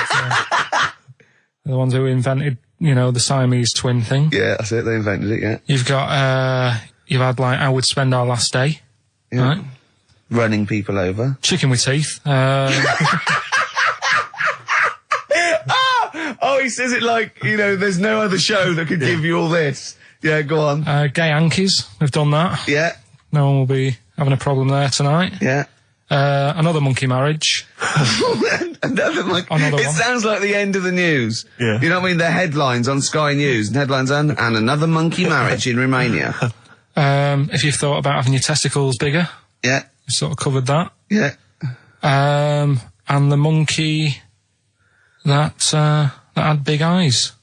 the ones who invented the Siamese twin thing. Yeah, that's it. They invented it. Yeah. You've got you've had like How We'd Spend Our Last Day. Yeah. Right? Running people over. Chicken with Teeth. Oh, he says it like, there's no other show that could give you all this. Yeah, go on. Gay Yankees. We've done that. Yeah, No one will be having a problem there tonight. yeah. Another monkey marriage. Another Another it one. sounds like the end of the news. Yeah. You know what I mean? The headlines on Sky News, and headlines on, and another monkey marriage in Romania. If you've thought about having your testicles bigger, Yeah, we've sort of covered that. yeah. And the monkey that had big eyes.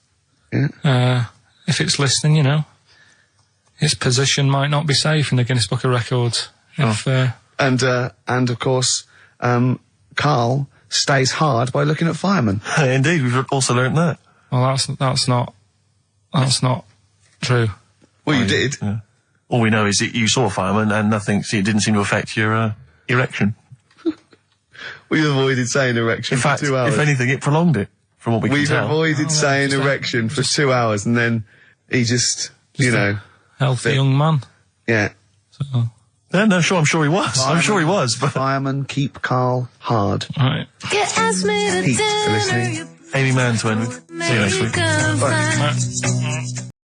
Yeah. If it's listening, its position might not be safe in the Guinness Book of Records. If, And of course, Karl stays hard by looking at firemen. Indeed, we've also learnt that. well, that's not true. Well, you did. Yeah. All we know is that you saw a fireman and it didn't seem to affect your erection. We've avoided saying erection In fact, for 2 hours. if anything, it prolonged it, from what we can We've tell. avoided saying erection for 2 hours, and then he just you know... Healthy young man. Yeah. So, Yeah, no, sure, I'm sure he was. I'm sure he was, but... Fireman, keep Karl hard. right. Get asked me to Pete for dinner, listening. you Amy Mann to end with. See you next week. go find Right.